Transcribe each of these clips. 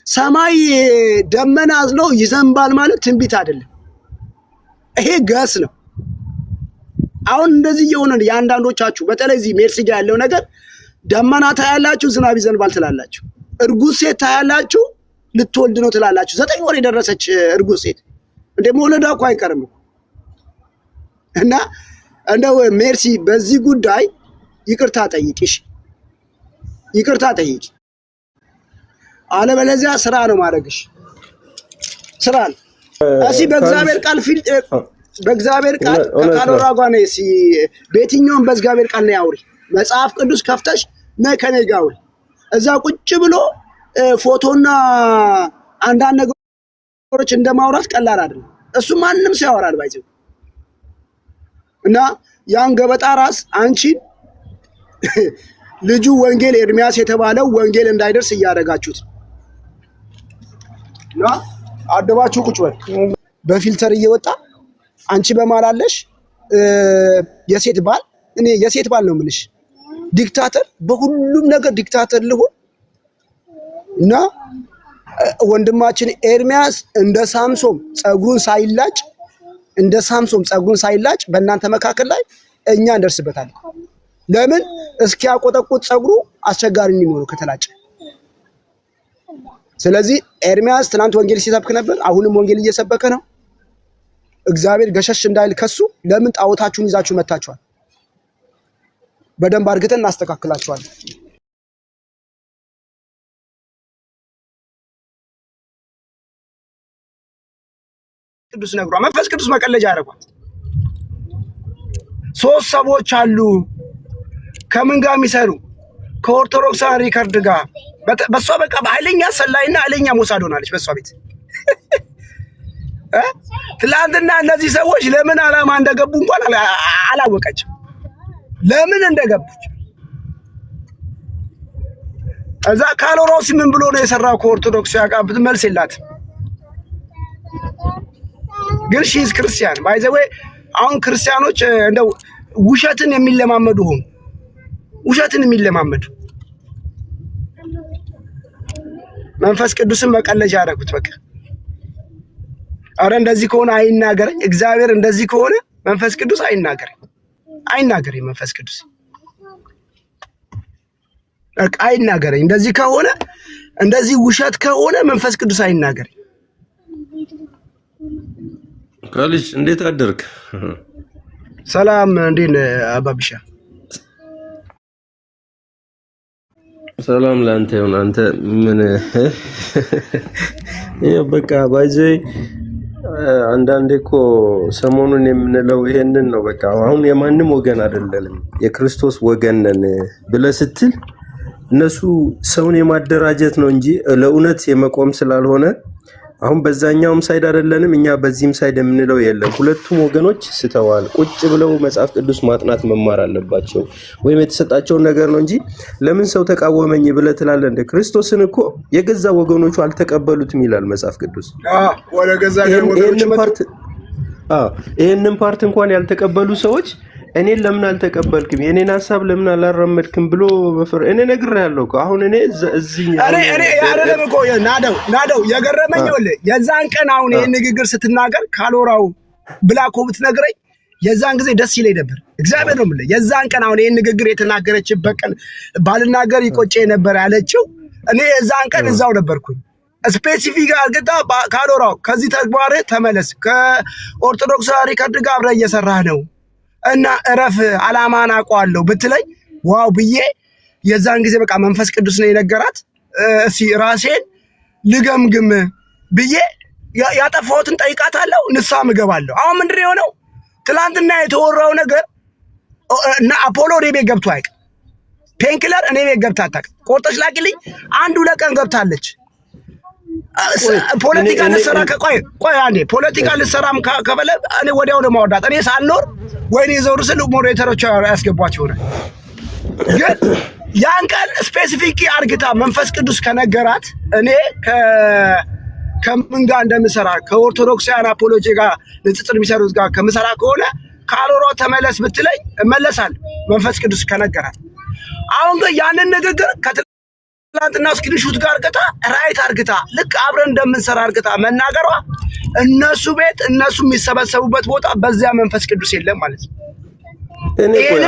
ሰማይ ደመና አዝሎ ይዘንባል ማለት ትንቢት አይደለም። ይሄ ገስ ነው። አሁን እንደዚህ እየሆነ ያንዳንዶቻችሁ በተለይ እዚህ ሜርሲ ጋር ያለው ነገር ደመና ታያላችሁ፣ ዝናብ ይዘንባል ትላላችሁ። እርጉዝ ሴት ታያላችሁ፣ ልትወልድ ነው ትላላችሁ። 9 ወር የደረሰች እርጉዝ ሴት እንደ መውለዷ እኮ አይቀርም እና እንደው ሜርሲ በዚህ ጉዳይ ይቅርታ ጠይቂሽ፣ ይቅርታ ጠይቂ። አለበለዚያ ስራ ነው ማድረግሽ፣ ስራ ነው። እሺ በእግዚአብሔር ቃል በእግዚአብሔር ቃል ከካሎራ ጋር ነው። እሺ በየትኛውም በእግዚአብሔር ቃል ነው ያውሪ። መጽሐፍ ቅዱስ ከፍተሽ ከኔ ጋር አውሪ። እዛ ቁጭ ብሎ ፎቶና አንዳንድ ነገሮች እንደማውራት ቀላል አይደለም። እሱ ማንም ሰው ያወራል ባይዘው እና ያን ገበጣ ራስ አንቺ ልጁ ወንጌል ኤርሚያስ የተባለው ወንጌል እንዳይደርስ እያደረጋችሁት እና አደባችሁ ቁጭ በል በፊልተር እየወጣ አንቺ በማላለሽ የሴት ባል እኔ የሴት ባል ነው የምልሽ። ዲክታተር በሁሉም ነገር ዲክታተር ልሁን እና ወንድማችን ኤርሚያስ እንደ ሳምሶን ጸጉሩን ሳይላጭ በእናንተ መካከል ላይ እኛ እንደርስበታለን። ለምን እስኪያቆጠቁጥ ጸጉሩ አስቸጋሪ ነው ከተላጨ። ስለዚህ ኤርሚያስ ትናንት ወንጌል ሲሰብክ ነበር፣ አሁንም ወንጌል እየሰበከ ነው። እግዚአብሔር ገሸሽ እንዳይል ከሱ ለምን ጣዖታችሁን ይዛችሁ መታችኋል? በደንብ አድርገን እናስተካክላችኋለን። ቅዱስ ነግሯ መንፈስ ቅዱስ መቀለጃ ያደርጓት። 3 ሰዎች አሉ ከምን ጋር የሚሰሩ ከኦርቶዶክሳን ሪከርድ ጋር በሷ በቃ በኃይለኛ ሰላይና ኃይለኛ ሞሳድ ሆናለች በሷ ቤት። ትላንትና እነዚህ ሰዎች ለምን ዓላማ እንደገቡ እንኳን አላወቀችም። ለምን እንደገቡች እዛ ካሎራውስ ምን ብሎ ነው የሰራው ከኦርቶዶክስ ያቃብት መልስ የላት። ግን ሺዝ ክርስቲያን ባይ ዘ ዌይ አሁን ክርስቲያኖች እንደው ውሸትን የሚለማመዱ ሆኑ። ውሸትን የሚለማመዱ መንፈስ ቅዱስን መቀለጃ ያደረጉት በቃ። አረ እንደዚህ ከሆነ አይናገረኝ እግዚአብሔር፣ እንደዚህ ከሆነ መንፈስ ቅዱስ አይናገረኝ መንፈስ ቅዱስ በቃ አይናገረኝ። እንደዚህ ከሆነ እንደዚህ ውሸት ከሆነ መንፈስ ቅዱስ አይናገረኝ። ካልሽ እንዴት አደርክ? ሰላም እንዴት ነህ አባቢሻ? ሰላም ላንተ ይሁን። አንተ ምን በቃ ባይዘይ አንዳንዴ እኮ ሰሞኑን የምንለው ይሄንን ነው። በቃ አሁን የማንም ወገን አይደለንም የክርስቶስ ወገን ነን ብለህ ስትል እነሱ ሰውን የማደራጀት ነው እንጂ ለእውነት የመቆም ስላልሆነ አሁን በዛኛውም ሳይድ አይደለንም እኛ በዚህም ሳይድ የምንለው የለም። ሁለቱም ወገኖች ስተዋል። ቁጭ ብለው መጽሐፍ ቅዱስ ማጥናት መማር አለባቸው ወይም የተሰጣቸውን ነገር ነው እንጂ ለምን ሰው ተቃወመኝ ብለህ ትላለህ? እንደ ክርስቶስን እኮ የገዛ ወገኖቹ አልተቀበሉትም ይላል መጽሐፍ ቅዱስ። ወደ ገዛ ወገኖቹ ይሄንን ፓርት እንኳን ያልተቀበሉ ሰዎች እኔን ለምን አልተቀበልክም የኔን ሐሳብ ለምን አላራመድክም ብሎ እኔ ነግሬሃለሁ እኮ። አሁን እኔ እዚህ እኔ ያረለም እኮ ናደው የገረመኝ ወለ የዛን ቀን አሁን ይሄን ንግግር ስትናገር ካሎራው ብላኮ ብትነግረኝ የዛን ጊዜ ደስ ይለኝ ነበር። እግዚአብሔር ነው የምልህ። የዛን ቀን አሁን ይሄን ንግግር የተናገረችበት ቀን ባልናገር ይቆጨኝ ነበር ያለችው። እኔ የዛን ቀን እዛው ነበርኩኝ። ስፔሲፊክ አርግታ ካሎራው ከዚህ ተግባር ተመለስ፣ ከኦርቶዶክስ ሪከርድ ጋር አብረህ እየሰራህ ነው እና እረፍ፣ ዓላማን አውቀዋለሁ ብትለኝ ዋው ብዬ የዛን ጊዜ በቃ መንፈስ ቅዱስ ነው የነገራት። እሺ ራሴን ልገምግም ብዬ ያጠፋሁትን ጠይቃታለሁ፣ ንስሐም እገባለሁ። አሁን ምንድን ነው የሆነው? ትላንትና የተወራው ነገር እና አፖሎ እኔ ቤት ገብቶ አያውቅም። ፔንክለር እኔ ቤት ገብታ አታውቅም። ቆርጠሽ ላኪልኝ 1-2 ቀን ገብታለች። ፖለቲካ ልትሰራ ቆይ አንዴ ፖለቲካ ልትሰራም ከበለ እኔ ወዲያው ነው ማወዳት። እኔ ሳልኖር ወይኔ ዘውር ስል ሞዴሬተሮች ያስገቧቸው ይሆናል። ግን ያን ቀን ስፔሲፊክ አርግታ መንፈስ ቅዱስ ከነገራት እኔ ከምን ጋር እንደምሰራ ከኦርቶዶክሳውያን አፖሎጂ ጋር ንጽጽር የሚሰሩት ጋር ከምሰራ ከሆነ ካሎራ ተመለስ ብትለኝ እመለሳለሁ፣ መንፈስ ቅዱስ ከነገራት። አሁን ግን ያንን ንግግር ትናንትና ስክሪንሹት ጋር አርግታ ራይት አርግታ ልክ አብረን እንደምንሰራ አርግታ መናገሯ እነሱ ቤት እነሱ የሚሰበሰቡበት ቦታ በዚያ መንፈስ ቅዱስ የለም ማለት ነው። እኔ ቆይ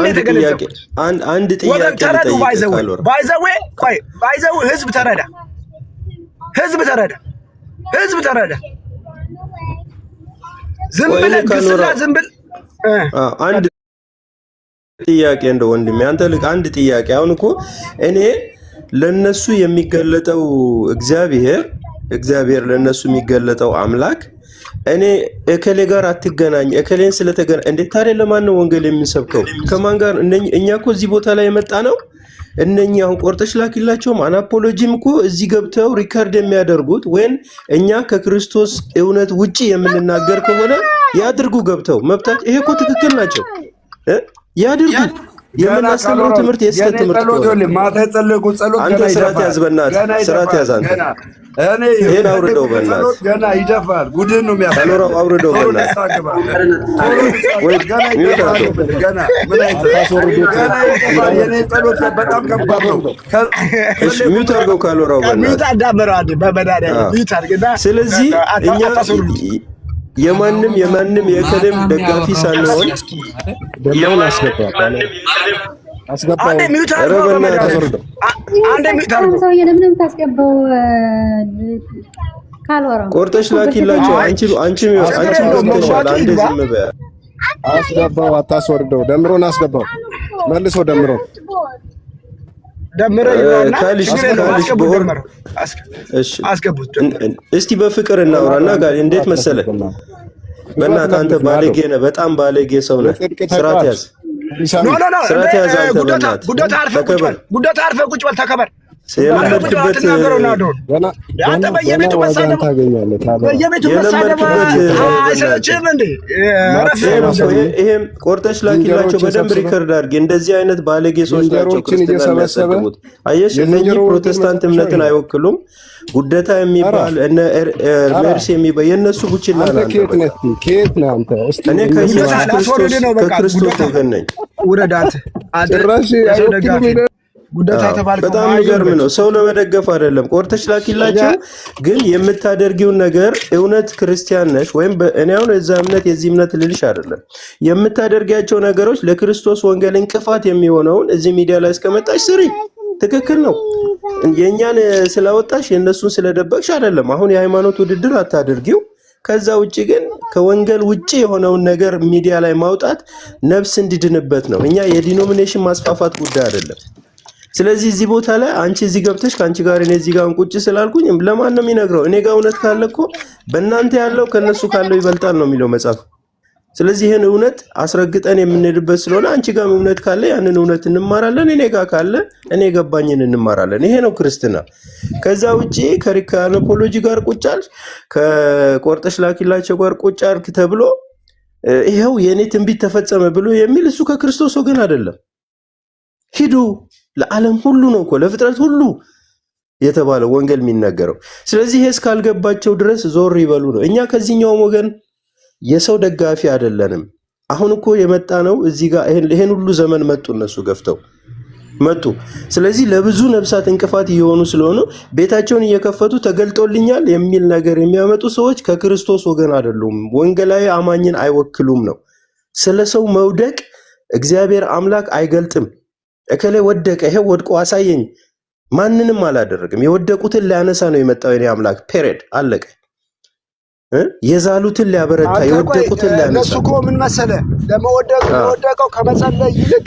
አንድ ጥያቄ ተረዱ። ባይዘው ህዝብ ተረዳ። ዝም ብለህ ግስላ ዝም ብል አንድ ጥያቄ እንደ ወንድሜ አንተ ልክ አንድ ጥያቄ አሁን እኮ እኔ ለነሱ የሚገለጠው እግዚአብሔር ለነሱ የሚገለጠው አምላክ እኔ እከሌ ጋር አትገናኝ እከሌን ስለተገናኝ እንዴት ታዲያ ለማን ነው ወንጌል የሚሰብከው? ከማን ጋር? እኛ እኮ እዚህ ቦታ ላይ የመጣ ነው እነኛ አሁን ቆርጠሽ ላኪላቸውም አናፖሎጂም እኮ እዚህ ገብተው ሪከርድ የሚያደርጉት ወይን እኛ ከክርስቶስ እውነት ውጪ የምንናገር ከሆነ ያድርጉ ገብተው መብታቸው። ይሄ እኮ ትክክል ናቸው ያድርጉ። የምናስተምረው ትምህርት የስተት ትምህርት ነው። ማታ ጸለቁ ጸሎት አንተ ስራት ያዝ በእናትህ ስራት ያዝ አንተ እኔ ይሄን አውርደው በእናትህ ገና ይደፋል ጉድን ነው የሚያፈለው አውርደው በእናትህ ወይ ገና ምን አይተህ የኔ ጸሎት በጣም ከባድ ነው። እሺ ሚውት አድርገው ካልወራው በእናትህ ስለዚህ እኛ የማንም የከለም ደጋፊ ሳንሆን ደሞን አስገባው አንዴ ሚውት አድርገው አንዴ ሚውት አድርገው ሰው የለምንም ታስገባው ካልወራው ቆርጠሽ ላኪላቸው። አንቺም ገብተሻል። አንዴ ዝም በያ አስገባው አታስወርደው። ደምሮን አስገባው መልሶ ደምሮን አስገቡት። እስቲ በፍቅር እናውራና ጋር እንዴት መሰለህ በእናትህ አንተ ባለጌ ነህ፣ በጣም ባለጌ ሰው ነህ። ስራት ያዝ ስራት ያዝ። አንተ በእናትህ ጉዳት አርፈህ ቁጭ በል ተከበር። የለመድክበት አንተ በየቤቱ መሳደብ አይሰለችህም እንዴ? ይሄም ቆርጠሽ ላኪላቸው በደንብ ሪከርድ አድርጌ። እንደዚህ አይነት ባለጌ ሰዎች ናቸው ክርስትና የሚያሰብኩት። አየሽ እነኚህ ፕሮቴስታንት እምነትን አይወክሉም። ጉደታ የሚባል እነ ሜርሲ የሚባል የእነሱ ቡችላ ናቸው። እኔ ከክርስቶስ ወገን ነኝ። ውረድ አንተ ጉዳታ ተባልከው በጣም የሚገርም ነው። ሰው ለመደገፍ አይደለም ቆርጠሽ ላኪላቸው። ግን የምታደርጊውን ነገር እውነት ክርስቲያን ነሽ ወይም እኔ አሁን የዚህ እምነት ልልሽ አይደለም። የምታደርጊያቸው ነገሮች ለክርስቶስ ወንጌል እንቅፋት የሚሆነውን እዚህ ሚዲያ ላይ እስከመጣሽ ስሪ። ትክክል ነው። የኛን ስለወጣሽ የነሱን ስለደበቅሽ አይደለም። አሁን የሃይማኖት ውድድር አታድርጊው። ከዛ ውጪ ግን ከወንጌል ውጪ የሆነውን ነገር ሚዲያ ላይ ማውጣት ነፍስ እንዲድንበት ነው። እኛ የዲኖሚኔሽን ማስፋፋት ጉዳይ አይደለም። ስለዚህ እዚህ ቦታ ላይ አንቺ እዚህ ገብተሽ ካንቺ ጋር እኔ እዚህ ጋር ቁጭ ስላልኩኝ ለማን ነው የሚነግረው? እኔ ጋር እውነት ካለ እኮ በእናንተ ያለው ከነሱ ካለው ይበልጣል ነው የሚለው መጽሐፍ። ስለዚህ ይሄን እውነት አስረግጠን የምንሄድበት ስለሆነ አንቺ ጋር እውነት ካለ ያንን እውነት እንማራለን፣ እኔ ጋር ካለ እኔ ገባኝን እንማራለን። ይሄ ነው ክርስትና። ከዛ ውጪ ከአናፖሎጂ ጋር ቁጭ አልሽ፣ ከቆርጠሽ ላኪላቸው ጋር ቁጭ አልክ ተብሎ ይሄው የኔ ትንቢት ተፈጸመ ብሎ የሚል እሱ ከክርስቶስ ወገን አይደለም። ሂዱ ለዓለም ሁሉ ነው እኮ ለፍጥረት ሁሉ የተባለው ወንጌል የሚናገረው። ስለዚህ ይሄ እስካልገባቸው ድረስ ዞር ይበሉ ነው። እኛ ከዚህኛውም ወገን የሰው ደጋፊ አይደለንም። አሁን እኮ የመጣ ነው እዚህ ጋር ይሄን ሁሉ ዘመን መጡ፣ እነሱ ገፍተው መጡ። ስለዚህ ለብዙ ነፍሳት እንቅፋት እየሆኑ ስለሆኑ ቤታቸውን እየከፈቱ ተገልጦልኛል የሚል ነገር የሚያመጡ ሰዎች ከክርስቶስ ወገን አይደሉም፣ ወንጌላዊ አማኝን አይወክሉም ነው። ስለ ሰው መውደቅ እግዚአብሔር አምላክ አይገልጥም። እከሌ ወደቀ፣ ይሄ ወድቆ አሳየኝ። ማንንም አላደረግም። የወደቁትን ሊያነሳ ነው የመጣው የኔ አምላክ። ፔሬድ አለቀ። የዛሉትን ሊያበረታ የወደቁትን ሊያነሳ። እሱ እኮ ምን መሰለ ለወደቀው ከመጸለይ ይልቅ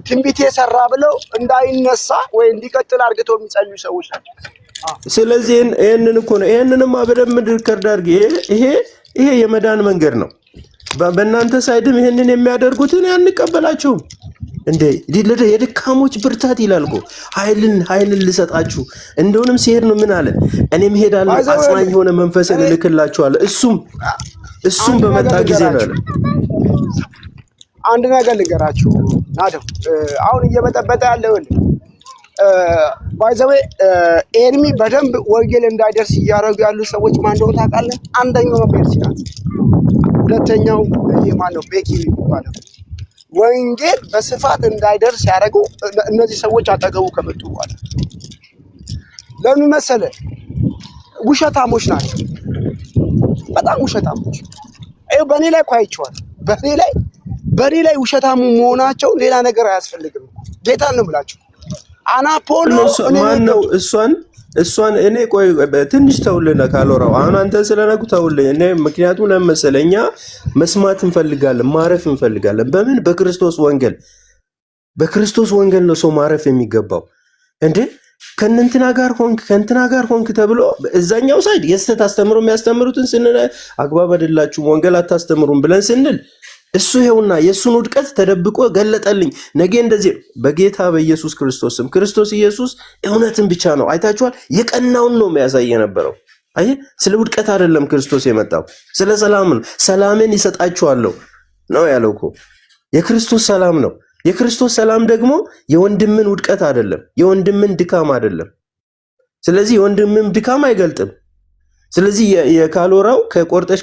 ትንቢት የሰራ ብለው እንዳይነሳ ወይ እንዲቀጥል አርግተው የሚጸልዩ ሰዎች ናቸው። ስለዚህ ይሄንን እኮ ነው። ይሄንንም በደንብ ሪከርድ አድርጌ ይሄ የመዳን መንገድ ነው። በእናንተ ሳይድም ይሄንን የሚያደርጉትን አንቀበላቸውም። እንዴ የድካሞች ብርታት ይላል እኮ ኃይልን ልሰጣችሁ እንደውንም ሲሄድ ነው ምን አለ? እኔም ሄዳለሁ አጽናኝ የሆነ መንፈስን እልክላችኋለሁ እሱም በመጣ ጊዜ ነው አለ። አንድ ነገር ልንገራችሁ ናደው አሁን እየበጠበጠ ያለው ባይዘዌ ኤርሚ በደንብ ወንጌል እንዳይደርስ እያደረጉ ያሉ ሰዎች ማን እንደሆነ ታውቃለህ? አንደኛው ሜርሲ ናት። ሁለተኛው ማነው? ቤኪ ማለት ወንጌል በስፋት እንዳይደርስ ያደረጉ እነዚህ ሰዎች አጠገቡ ከመጡ በኋላ ለምን መሰለ? ውሸታሞች ናቸው። በጣም ውሸታሞች። ይኸው በእኔ ላይ እኮ አይቼዋለሁ። በእኔ ላይ ውሸታሙ መሆናቸው ሌላ ነገር አያስፈልግም። ጌታን ነው የምላቸው። አናፖሎ ማን ነው? እሷን እኔ ቆይ ትንሽ ተውልና ካሎራው አሁን አንተ ስለነኩ ተውልኝ። እኔ ምክንያቱም ለምን መሰለህ እኛ መስማት እንፈልጋለን፣ ማረፍ እንፈልጋለን። በምን? በክርስቶስ ወንጌል ነው ሰው ማረፍ የሚገባው እንዴ። ከእንትና ጋር ሆንክ ተብሎ እዛኛው ሳይድ የስተት አስተምሮ የሚያስተምሩትን ስንል አግባብ አይደላችሁም ወንጌል አታስተምሩም ብለን ስንል እሱ ይኸውና የእሱን ውድቀት ተደብቆ ገለጠልኝ። ነገ እንደዚህ በጌታ በኢየሱስ ክርስቶስ ስም ክርስቶስ ኢየሱስ እውነትን ብቻ ነው። አይታችኋል። የቀናውን ነው የሚያሳይ የነበረው። አየህ፣ ስለ ውድቀት አይደለም ክርስቶስ የመጣው፣ ስለ ሰላም ነው። ሰላምን ይሰጣችኋለሁ ነው ያለው እኮ። የክርስቶስ ሰላም ነው። የክርስቶስ ሰላም ደግሞ የወንድምን ውድቀት አይደለም፣ የወንድምን ድካም አይደለም። ስለዚህ የወንድምን ድካም አይገልጥም። ስለዚህ የካሎራው ከቆርጠሽ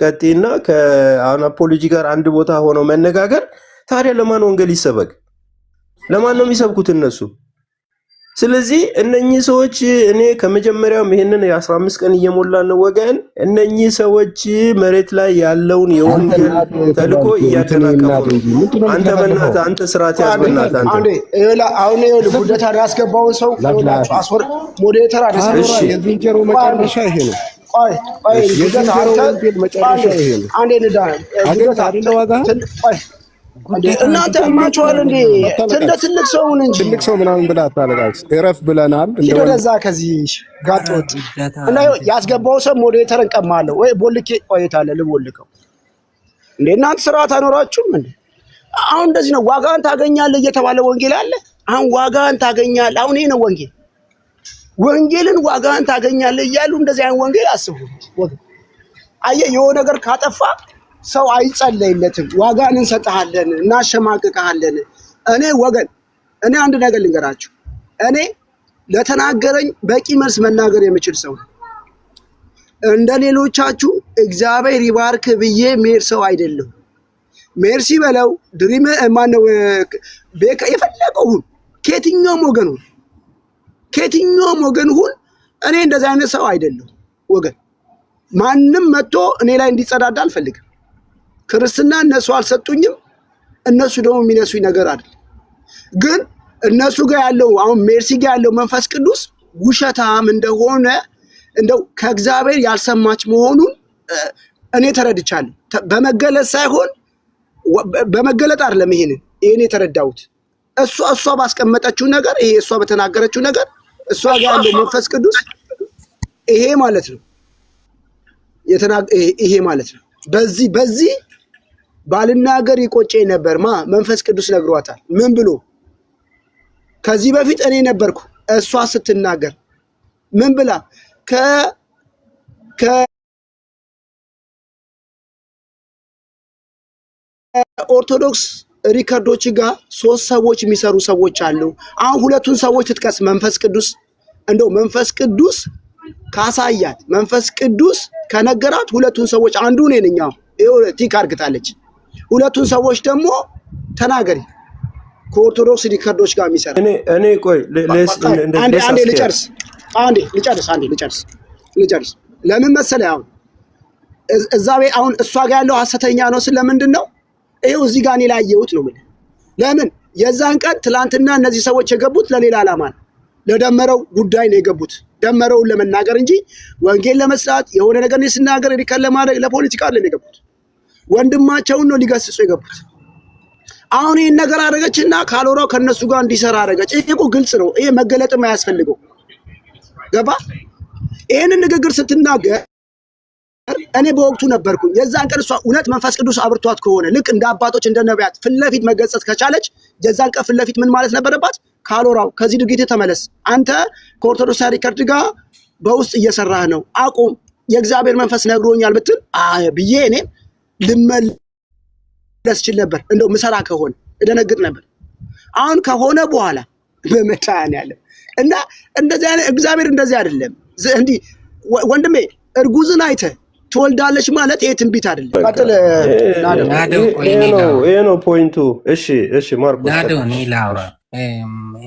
ቀጤና ከአናፖሎጂ ጋር አንድ ቦታ ሆነው መነጋገር። ታዲያ ለማን ወንጌል ይሰበክ? ለማን ነው የሚሰብኩት እነሱ? ስለዚህ እነኚህ ሰዎች እኔ ከመጀመሪያውም ይሄንን የ15 ቀን እየሞላን ነው ወገን፣ እነኚህ ሰዎች መሬት ላይ ያለውን የወንጌል ተልኮ እያደናቀፉ ነው። አንተ በእናትህ አንተ ስርዓት ያዝ በእናትህ አንተ። አሁን ይኸውልህ ጉደታ ያስገባውን ሰው አስወር ሞዴሬተር አደረሰ። የዝንጀሮ መጨረሻ ይሄ ነው። ቆይ ጉደታ አንተ መጨረሻ ይሄ ነው። አንዴ ንዳ ጉደታ አይደለ ዋጋ እናንተ ማቻዋል እንዴ? ትልቅ ሰውን እንጂ ትልቅ ሰው ምናምን ብላ አታለቃቅስ። እረፍ ብለናል። እንደዛ ከዚህ ጋጦት እና ያስገባው ሰው ሞዴሬተርን ቀማለሁ ወይ ቦልኬ ቆይታለ ልቦልከው እንዴ? እናንተ ስርዓት አኖራችሁም እንዴ? አሁን እንደዚህ ነው ዋጋን ታገኛለህ እየተባለ ወንጌል አለ። አሁን ዋጋን ታገኛለህ። አሁን ይሄ ነው ወንጌልን ዋጋን ታገኛለህ እያሉ እንደዚህ አይነት ወንጌል አስቡ ወገን። አየህ የሆነ ነገር ካጠፋ ሰው አይጸለይለትም። ዋጋን እንሰጥሃለን፣ እናሸማቅቅሃለን። እኔ አንድ ነገር ልንገራችሁ። እኔ ለተናገረኝ በቂ መልስ መናገር የምችል ሰው እንደ ሌሎቻችሁ እግዚአብሔር ይባርክ ብዬ ሜር ሰው አይደለሁም። ሜርሲ በለው ድሪም ማነው የፈለገው ሁን፣ ከየትኛውም ወገን ሁን። እኔ እንደዚህ አይነት ሰው አይደለሁም ወገን። ማንም መጥቶ እኔ ላይ እንዲጸዳዳ አልፈልግም። ክርስትና እነሱ አልሰጡኝም። እነሱ ደግሞ የሚነሱኝ ነገር አይደለም። ግን እነሱ ጋር ያለው አሁን ሜርሲ ጋር ያለው መንፈስ ቅዱስ ውሸታም እንደሆነ እንደው ከእግዚአብሔር ያልሰማች መሆኑን እኔ ተረድቻለሁ። በመገለጥ ሳይሆን በመገለጥ አይደለም። ይሄን የተረዳሁት እሷ ባስቀመጠችው ነገር፣ ይሄ እሷ በተናገረችው ነገር እሷ ጋር ያለው መንፈስ ቅዱስ ይሄ ማለት ነው ይሄ ማለት ነው። በዚህ ባልናገር ይቆጨኝ ነበር። መንፈስ ቅዱስ ነግሯታል። ምን ብሎ? ከዚህ በፊት እኔ ነበርኩ እሷ ስትናገር ምን ብላ? ከኦርቶዶክስ ሪከርዶች ጋር 3 ሰዎች የሚሰሩ ሰዎች አሉ። አሁን ሁለቱን ሰዎች ትጥቀስ። መንፈስ ቅዱስ ካሳያት፣ መንፈስ ቅዱስ ከነገራት ሁለቱን ሰዎች አንዱ እኔ ነኝ። ይኸው ቲክ አርግታለች። ሁለቱን ሰዎች ደግሞ ተናገሪ። ከኦርቶዶክስ ሪከርዶች ጋር የሚሰራ እኔ ቆይ ልጨርስ። ለምን መሰለህ? አሁን እዛ ቤት አሁን እሷ ጋር ያለው ሐሰተኛ ነው። ስለምንድን ነው? ይኸው እዚህ ጋር እኔ ላይ ያየሁት ነው። ለምን የዛን ቀን ትላንትና እነዚህ ሰዎች የገቡት ለሌላ ዓላማ ነው። ለደመረው ጉዳይ ነው የገቡት፣ ደመረውን ለመናገር እንጂ ወንጌል ለመስራት የሆነ ነገር ሲናገር ሪከርድ ለማድረግ ለፖለቲካ አይደለም የገቡት። ወንድማቸውን ነው ሊገስጹ የገቡት። አሁን ይሄን ነገር አደረገችና ካሎራው ከነሱ ጋር እንዲሰራ አደረገች። ይሄ እኮ ግልጽ ነው። ይሄ መገለጥም አያስፈልገው። ገባ? ይሄንን ንግግር ስትናገር እኔ በወቅቱ ነበርኩኝ። የዛን ቀን እሷ እውነት መንፈስ ቅዱስ አብርቷት ከሆነ ልክ እንደ አባቶች እንደ ነቢያት ፊት ለፊት መገሰጽ ከቻለች የዛን ቀን ፊት ለፊት ምን ማለት ነበረባት? ካሎራው ከዚህ ድርጊት ተመለስ፣ አንተ ከኦርቶዶክስ ሪከርድ ጋር በውስጥ እየሰራህ ነው፣ አቁም፣ የእግዚአብሔር መንፈስ ነግሮኛል ብትል ብዬ እኔ ልመለስ ችል ነበር። እንደው ምሰራ ከሆነ እደነግጥ ነበር። አሁን ከሆነ በኋላ በመታን ያለ እና እንደዚህ አይነት እግዚአብሔር እንደዚህ አይደለም። እንዲህ ወንድሜ እርጉዝን አይተህ ትወልዳለች ማለት ይሄ ትንቢት አይደለም። ቀጥል ናደው። ይሄ ነው ፖይንቱ። እሺ ማርቆስ ናደው እኔ ላውራ።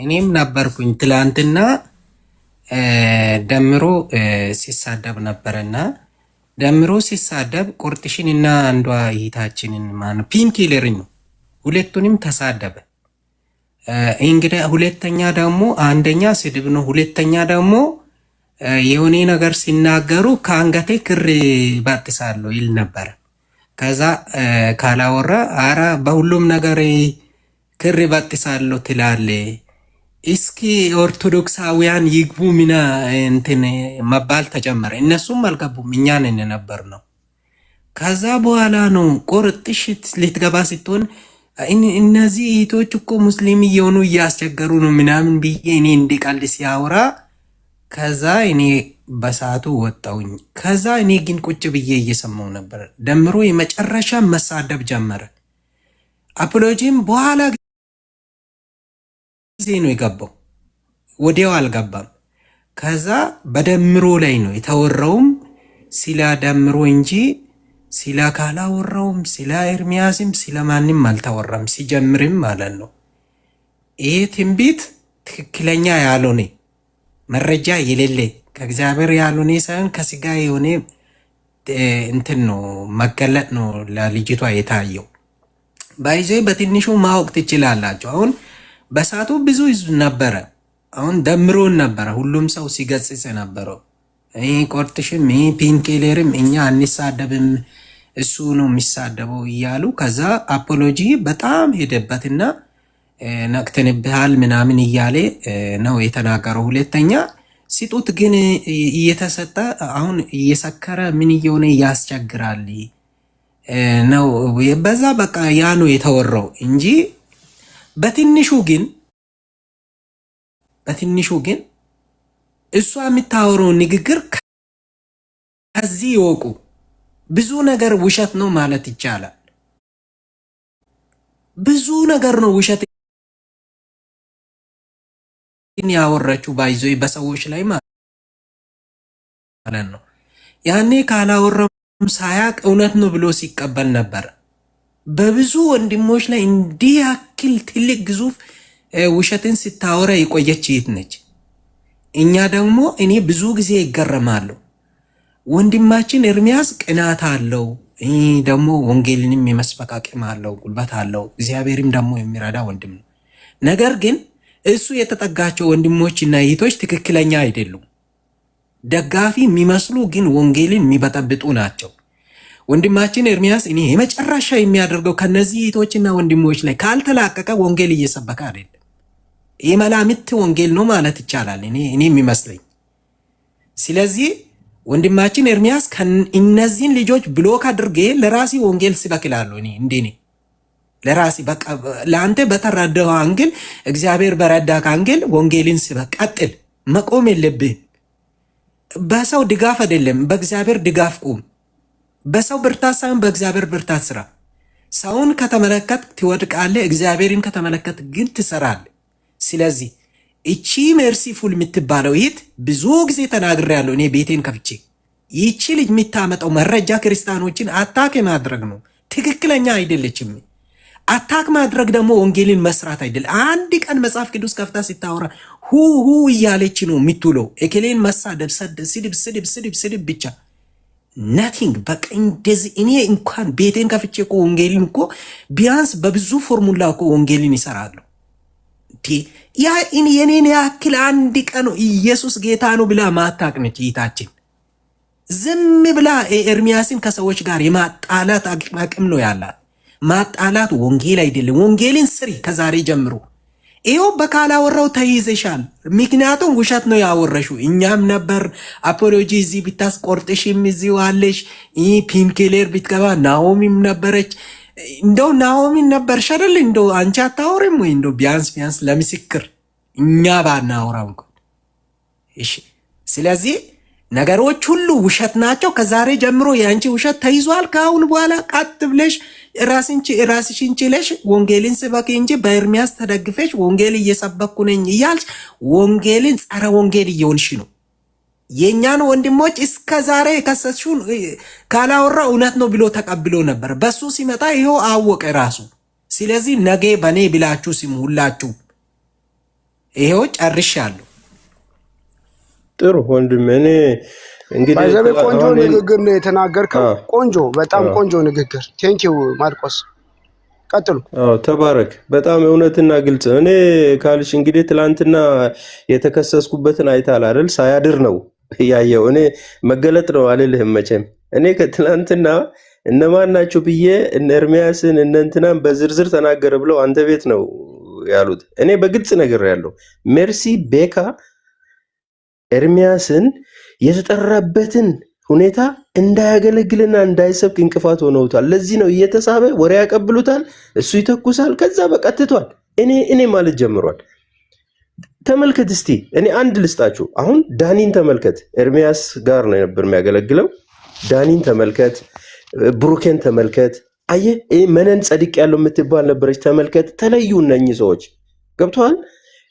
እኔም ነበርኩኝ ትላንትና ደምሮ ሲሳደብ ነበረና ደምሮ ሲሳደብ ቁርጥሽን እና አንዷ እህታችንን ማነው ፒንኪለርን ነው ሁለቱንም ተሳደበ። እንግዲህ ሁለተኛ ደግሞ አንደኛ ስድብ ነው፣ ሁለተኛ ደግሞ የሆነ ነገር ሲናገሩ ከአንገቴ ክር ባጥሳለሁ ይል ነበር። ከዛ ካላወራ አራ በሁሉም ነገር ክር ባጥሳለሁ ትላለ። እስኪ ኦርቶዶክሳውያን ይግቡ ሚና እንትን መባል ተጀመረ። እነሱም አልገቡም፣ እኛን ነበር ነው። ከዛ በኋላ ነው ቁርጥሽ ልትገባ ስትሆን እነዚህ እህቶች እኮ ሙስሊም እየሆኑ እያስቸገሩ ነው ምናምን ብዬ እኔ እንዲቀልድ ሲያወራ ከዛ እኔ በሰዓቱ ወጣውኝ። ከዛ እኔ ግን ቁጭ ብዬ እየሰማው ነበር። ደምሮ የመጨረሻ መሳደብ ጀመረ። አፖሎጂም በኋላ ጊዜ ነው የገባው፣ ወዲያው አልገባም። ከዛ በደምሮ ላይ ነው የተወራውም ስለ ደምሮ እንጂ ስለ ካላወራውም ስለ ኤርሚያስም ስለ ማንም አልተወራም፣ ሲጀምርም ማለት ነው። ይሄ ትንቢት ትክክለኛ ያልሆነ መረጃ የሌለ ከእግዚአብሔር ያልሆነ ሳይሆን ከስጋ የሆነ እንትን ነው መገለጥ ነው ለልጅቷ የታየው። ባይዜ በትንሹ ማወቅ ትችላላችሁ። አሁን በሳቱ ብዙ ህዝብ ነበረ። አሁን ደምሮን ነበረ ሁሉም ሰው ሲገጽጽ ነበረው። ቆርጥሽም ፒንኬሌርም እኛ አንሳደብም እሱ ነው የሚሳደበው እያሉ ከዛ አፖሎጂ በጣም ሄደበትና ነቅተንብሃል ምናምን እያለ ነው የተናገረው። ሁለተኛ ሲጡት ግን እየተሰጠ አሁን እየሰከረ ምን እየሆነ ያስቸግራል ነው በዛ በቃ ያ ነው የተወራው እንጂ በትንሹ ግን እሷ የምታወራው ንግግር ከዚህ ይወቁ ብዙ ነገር ውሸት ነው ማለት ይቻላል። ብዙ ነገር ነው ውሸት ያወራችው ባይዞ በሰዎች ላይ ማለት ነው። ያኔ ካላወራም ሳያቅ እውነት ነው ብሎ ሲቀበል ነበር። በብዙ ወንድሞች ላይ እንዲህ ያክል ትልቅ ግዙፍ ውሸትን ስታወራ የቆየች ይት ነች። እኛ ደግሞ እኔ ብዙ ጊዜ ይገረማለሁ። ወንድማችን ኤርሚያስ ቅናት አለው፣ ደግሞ ወንጌልንም የመስበክ አቅም አለው፣ ጉልበት አለው። እግዚአብሔርም ደግሞ የሚረዳ ወንድም ነው። ነገር ግን እሱ የተጠጋቸው ወንድሞችና እህቶች ትክክለኛ አይደሉም። ደጋፊ የሚመስሉ ግን ወንጌልን የሚበጠብጡ ናቸው። ወንድማችን ኤርሚያስ እኔ የመጨረሻ የሚያደርገው ከነዚህ እህቶችና ወንድሞች ላይ ካልተላቀቀ ወንጌል እየሰበከ አይደለም። የመላምት ወንጌል ነው ማለት ይቻላል እኔ የሚመስለኝ። ስለዚህ ወንድማችን ኤርሚያስ እነዚህን ልጆች ብሎክ አድርጌ ለራሴ ወንጌል ስበክላለሁ። እኔ እንደኔ ለራሴ በቃ ለአንተ በተረዳው አንግል እግዚአብሔር በረዳክ አንግል ወንጌልን ስበክ፣ ቀጥል። መቆም የለብህም። በሰው ድጋፍ አይደለም፣ በእግዚአብሔር ድጋፍ ቁም። በሰው ብርታት ሳይሆን በእግዚአብሔር ብርታት ስራ። ሰውን ከተመለከት ትወድቃለህ፣ እግዚአብሔርን ከተመለከት ግን ትሰራለህ። ስለዚህ እቺ ሜርሲፉል የምትባለው ይት ብዙ ጊዜ ተናግሬያለሁ እኔ ቤቴን ከፍቼ። ይቺ ልጅ የምታመጣው መረጃ ክርስቲያኖችን አታክ ማድረግ ነው። ትክክለኛ አይደለችም። አታክ ማድረግ ደግሞ ወንጌልን መስራት አይደለም። አንድ ቀን መጽሐፍ ቅዱስ ከፍታ ሲታወራ ሁ እያለች ነው የምትውለው። ኤኬሌን መሳደብ፣ ስድብ ብቻ ናቲንግ። በቃ እንደዚህ እኔ እንኳን ቤቴን ከፍቼ እኮ ወንጌልን እኮ ቢያንስ በብዙ ፎርሙላ እኮ ወንጌልን ይሰራሉ። ያ የኔን ያክል አንድ ቀን ኢየሱስ ጌታ ነው ብላ ማታቅ ነች ይታችን። ዝም ብላ ኤርሚያስን ከሰዎች ጋር የማጣላት አቅም ነው ያላት። ማጣላት ወንጌል አይደለም። ወንጌልን ስሪ ከዛሬ ጀምሮ። ይኸው በካላወራው ተይዘሻል። ምክንያቱም ውሸት ነው ያወረሹ። እኛም ነበር አፖሎጂ እዚህ ብታስቆርጥሽም እዚሁ አለሽ። ፒንኬሌር ብትገባ ናኦሚም ነበረች። እንደው ናኦሚን ነበርሽ አይደል? እንደው አንቺ አታወሪም ወይ? እንደው ቢያንስ ለምስክር እኛ ባናወራው እንኳን እሺ። ስለዚህ ነገሮች ሁሉ ውሸት ናቸው። ከዛሬ ጀምሮ የአንቺ ውሸት ተይዟል። ከአሁን በኋላ ቀጥ ብለሽ ራስሽን ችለሽ ወንጌልን ስበክ እንጂ በኤርሚያስ ተደግፈሽ ወንጌል እየሰበኩ ነኝ እያልሽ ወንጌልን ጸረ ወንጌል እየሆንሽ ነው። የኛን ወንድሞች እስከ ዛሬ የከሰሱን ካላወራ እውነት ነው ብሎ ተቀብሎ ነበር። በሱ ሲመጣ ይሄው አወቀ ራሱ። ስለዚህ ነገ በኔ ብላችሁ ስሙ ሁላችሁ። ይሄው ጨርሻለሁ። ጥሩ ወንድም፣ እኔ እንግዲህ ባይዘቤ ቆንጆ ንግግር ነው የተናገርከው። ቆንጆ፣ በጣም ቆንጆ ንግግር። ቴንኪው ማርቆስ፣ ቀጥሉ። ተባረክ። በጣም እውነትና ግልጽ። እኔ ካልሽ እንግዲህ ትላንትና የተከሰስኩበትን አይታል አይደል? ሳያድር ነው ያየው። እኔ መገለጥ ነው አልልህም መቼም። እኔ ከትላንትና እነማን ናቸው ብዬ እነ ኤርሚያስን እነ እንትናን በዝርዝር ተናገረ ብለው አንተ ቤት ነው ያሉት። እኔ በግልጽ ነገር ያለው ሜርሲ ቤካ ኤርሚያስን የተጠራበትን ሁኔታ እንዳያገለግልና እንዳይሰብክ እንቅፋት ሆነውታል። ለዚህ ነው እየተሳበ ወሬ ያቀብሉታል፣ እሱ ይተኩሳል፣ ከዛ በቀጥቷል እኔ ማለት ጀምሯል። ተመልከት እስቲ፣ እኔ አንድ ልስጣችሁ። አሁን ዳኒን ተመልከት። ኤርሚያስ ጋር ነው ነበር የሚያገለግለው። ዳኒን ተመልከት፣ ብሩኬን ተመልከት። አየህ መነን ጸድቅ ያለው የምትባል ነበረች፣ ተመልከት። ተለዩ እነኚህ ሰዎች ገብተዋል።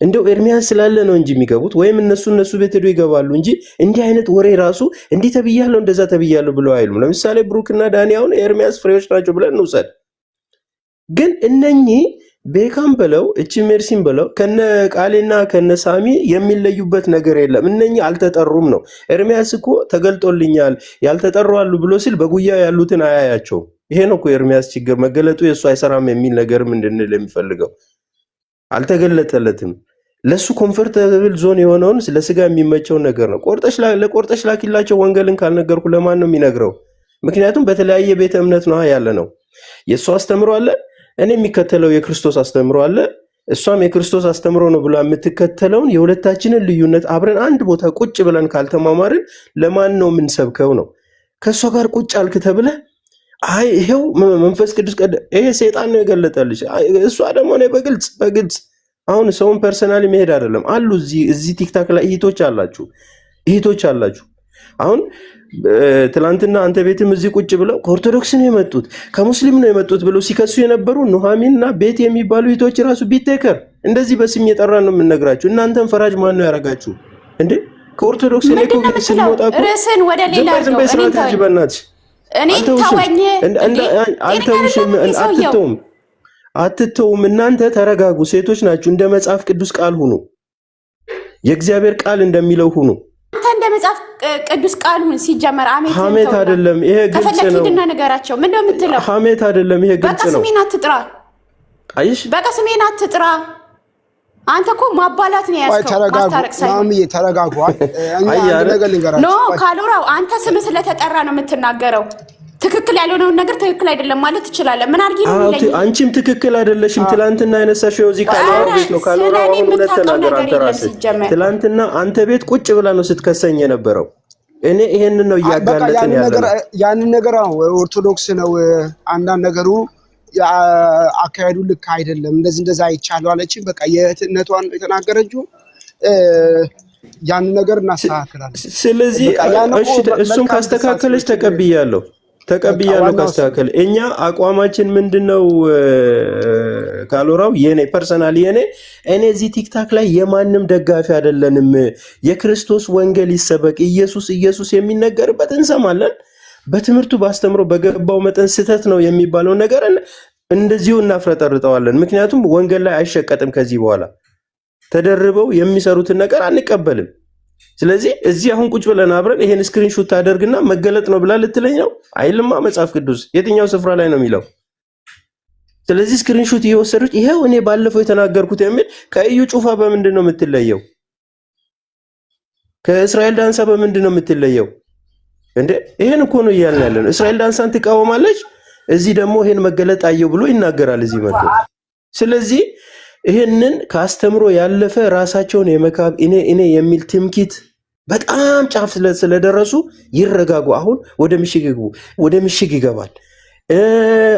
እንደው ኤርሚያስ ስላለ ነው እንጂ የሚገቡት ወይም እነሱ ቤት ሄዶ ይገባሉ እንጂ እንዲህ አይነት ወሬ ራሱ እንዲህ ተብያለሁ እንደዛ ተብያለሁ ብለው አይሉም። ለምሳሌ ብሩክና ዳኒ አሁን ኤርሚያስ ፍሬዎች ናቸው ብለን እንውሰድ። ግን እነኚህ ቤካም በለው እቺ ሜርሲን በለው ከነ ቃሌና ከነ ሳሚ የሚለዩበት ነገር የለም። እነኚህ አልተጠሩም ነው። ኤርሚያስ እኮ ተገልጦልኛል ያልተጠሩ አሉ ብሎ ሲል በጉያ ያሉትን አያያቸው። ይሄ ነው እኮ ኤርሚያስ ችግር። መገለጡ የእሱ አይሰራም የሚል ነገርም እንድንል የሚፈልገው አልተገለጠለትም። ለሱ ኮምፎርታብል ዞን የሆነውን ለስጋ የሚመቸውን ነገር ነው። ለቆርጠሽ ላኪላቸው ወንጌልን ካልነገርኩ ለማን ነው የሚነግረው? ምክንያቱም በተለያየ ቤተ እምነት ነው ያለ ነው። የእሱ አስተምሮ አለ፣ እኔ የሚከተለው የክርስቶስ አስተምሮ አለ፣ እሷም የክርስቶስ አስተምሮ ነው ብላ የምትከተለውን የሁለታችንን ልዩነት አብረን አንድ ቦታ ቁጭ ብለን ካልተማማርን ለማን ነው የምንሰብከው ነው? ከእሷ ጋር ቁጭ አልክ ተብለህ አይ ይሄው መንፈስ ቅዱስ ይሄ ሰይጣን ነው የገለጠልሽ። እሷ ደግሞ እኔ በግልጽ አሁን ሰውን ፐርሰናሊ መሄድ አይደለም አሉ እዚህ ቲክታክ ላይ እህቶች አላችሁ። አሁን ትላንትና አንተ ቤትም እዚህ ቁጭ ብለው ከኦርቶዶክስ ነው የመጡት ከሙስሊም ነው የመጡት ብለው ሲከሱ የነበሩ ኑሐሚንና ቤት የሚባሉ እህቶች ራሱ ቢቴከር እንደዚህ በስም እየጠራ ነው የምንነግራችሁ። እናንተን ፈራጅ ማን ነው ያደረጋችሁ እንዴ? ከኦርቶዶክስ ላይ ስንወጣ ርዕስን ወደ ሌላ በእናትሽ አትተውም። እናንተ ተረጋጉ። ሴቶች ናችሁ። እንደ መጽሐፍ ቅዱስ ቃል ሁኑ። የእግዚአብሔር ቃል እንደሚለው ሁኑ። አንተ እንደ መጽሐፍ ቅዱስ ቃል ሁን። ሲጀመር ሐሜት አይደለም ይሄ፣ ግልጽ ነው። ከፈለክ ነገራቸው ምን እንደምትለው ሐሜት አይደለም ይሄ፣ ግልጽ ነው። በቃ ስሜን አትጥራ። አይሽ በቃ ስሜን አትጥራ። አንተ እኮ ማባላት ነው ያስከው። ማታረቅ ሳይሆን ማሚዬ ተረጋጉ። እኛ አንድ ነገር ልንገራችሁ። ኖ ካሎራው አንተ ስም ስለተጠራ ነው የምትናገረው። ትክክል ያልሆነውን ነገር ትክክል አይደለም ማለት ትችላለህ። ምን አድርጊ ነው የሚለኝ? አንቺም ትክክል አይደለሽም። ትላንትና ያነሳሽው እዚህ ካሎራው ቤት ነው። ካሎራው አሁን እውነት ተናገር አንተ ራስህ። ትላንትና አንተ ቤት ቁጭ ብላ ነው ስትከሰኝ የነበረው። እኔ ይሄንን ነው እያጋለጥን ያለው። ያንን ነገር ኦርቶዶክስ ነው አንዳንድ ነገሩ አካሄዱ ልክ አይደለም፣ እንደዛ አይቻለው አለችኝ። በቃ የእህትነቷን የተናገረችው ያን ነገር እናስተካክላለን። ስለዚህ እሱን ካስተካከለች ተቀብያለሁ ካስተካከለ። እኛ አቋማችን ምንድነው? ካሎራው የኔ ፐርሰናሊ እኔ እዚህ ቲክታክ ላይ የማንም ደጋፊ አይደለንም። የክርስቶስ ወንጌል ይሰበክ፣ ኢየሱስ የሚነገርበት እንሰማለን። በትምህርቱ ባስተምሮ በገባው መጠን ስህተት ነው የሚባለው ነገር እንደዚሁ እናፍረጠርጠዋለን። ምክንያቱም ወንጌል ላይ አይሸቀጥም። ከዚህ በኋላ ተደርበው የሚሰሩትን ነገር አንቀበልም። ስለዚህ እዚህ አሁን ቁጭ ብለን አብረን ይሄን ስክሪንሾት ታደርግና መገለጥ ነው ብላ ልትለኝ ነው? አይልማ። መጽሐፍ ቅዱስ የትኛው ስፍራ ላይ ነው የሚለው? ስለዚህ ስክሪንሾት እየወሰዱት ይሄው እኔ ባለፈው የተናገርኩት የሚል ከእዩ ጩፋ በምንድን ነው የምትለየው? ከእስራኤል ዳንሳ በምንድን ነው የምትለየው? እንዴ ይሄን እኮ ነው እያልን ያለን። እስራኤል ዳንሳን ትቃወማለች፣ እዚህ ደግሞ ይሄን መገለጥ አየው ብሎ ይናገራል እዚህ መጥቶ። ስለዚህ ይሄንን ካስተምሮ ያለፈ ራሳቸውን የመካብ እኔ የሚል ትምኪት በጣም ጫፍ ስለደረሱ ይረጋጉ። አሁን ወደ ምሽግ ይግቡ። ወደ ምሽግ ይገባል።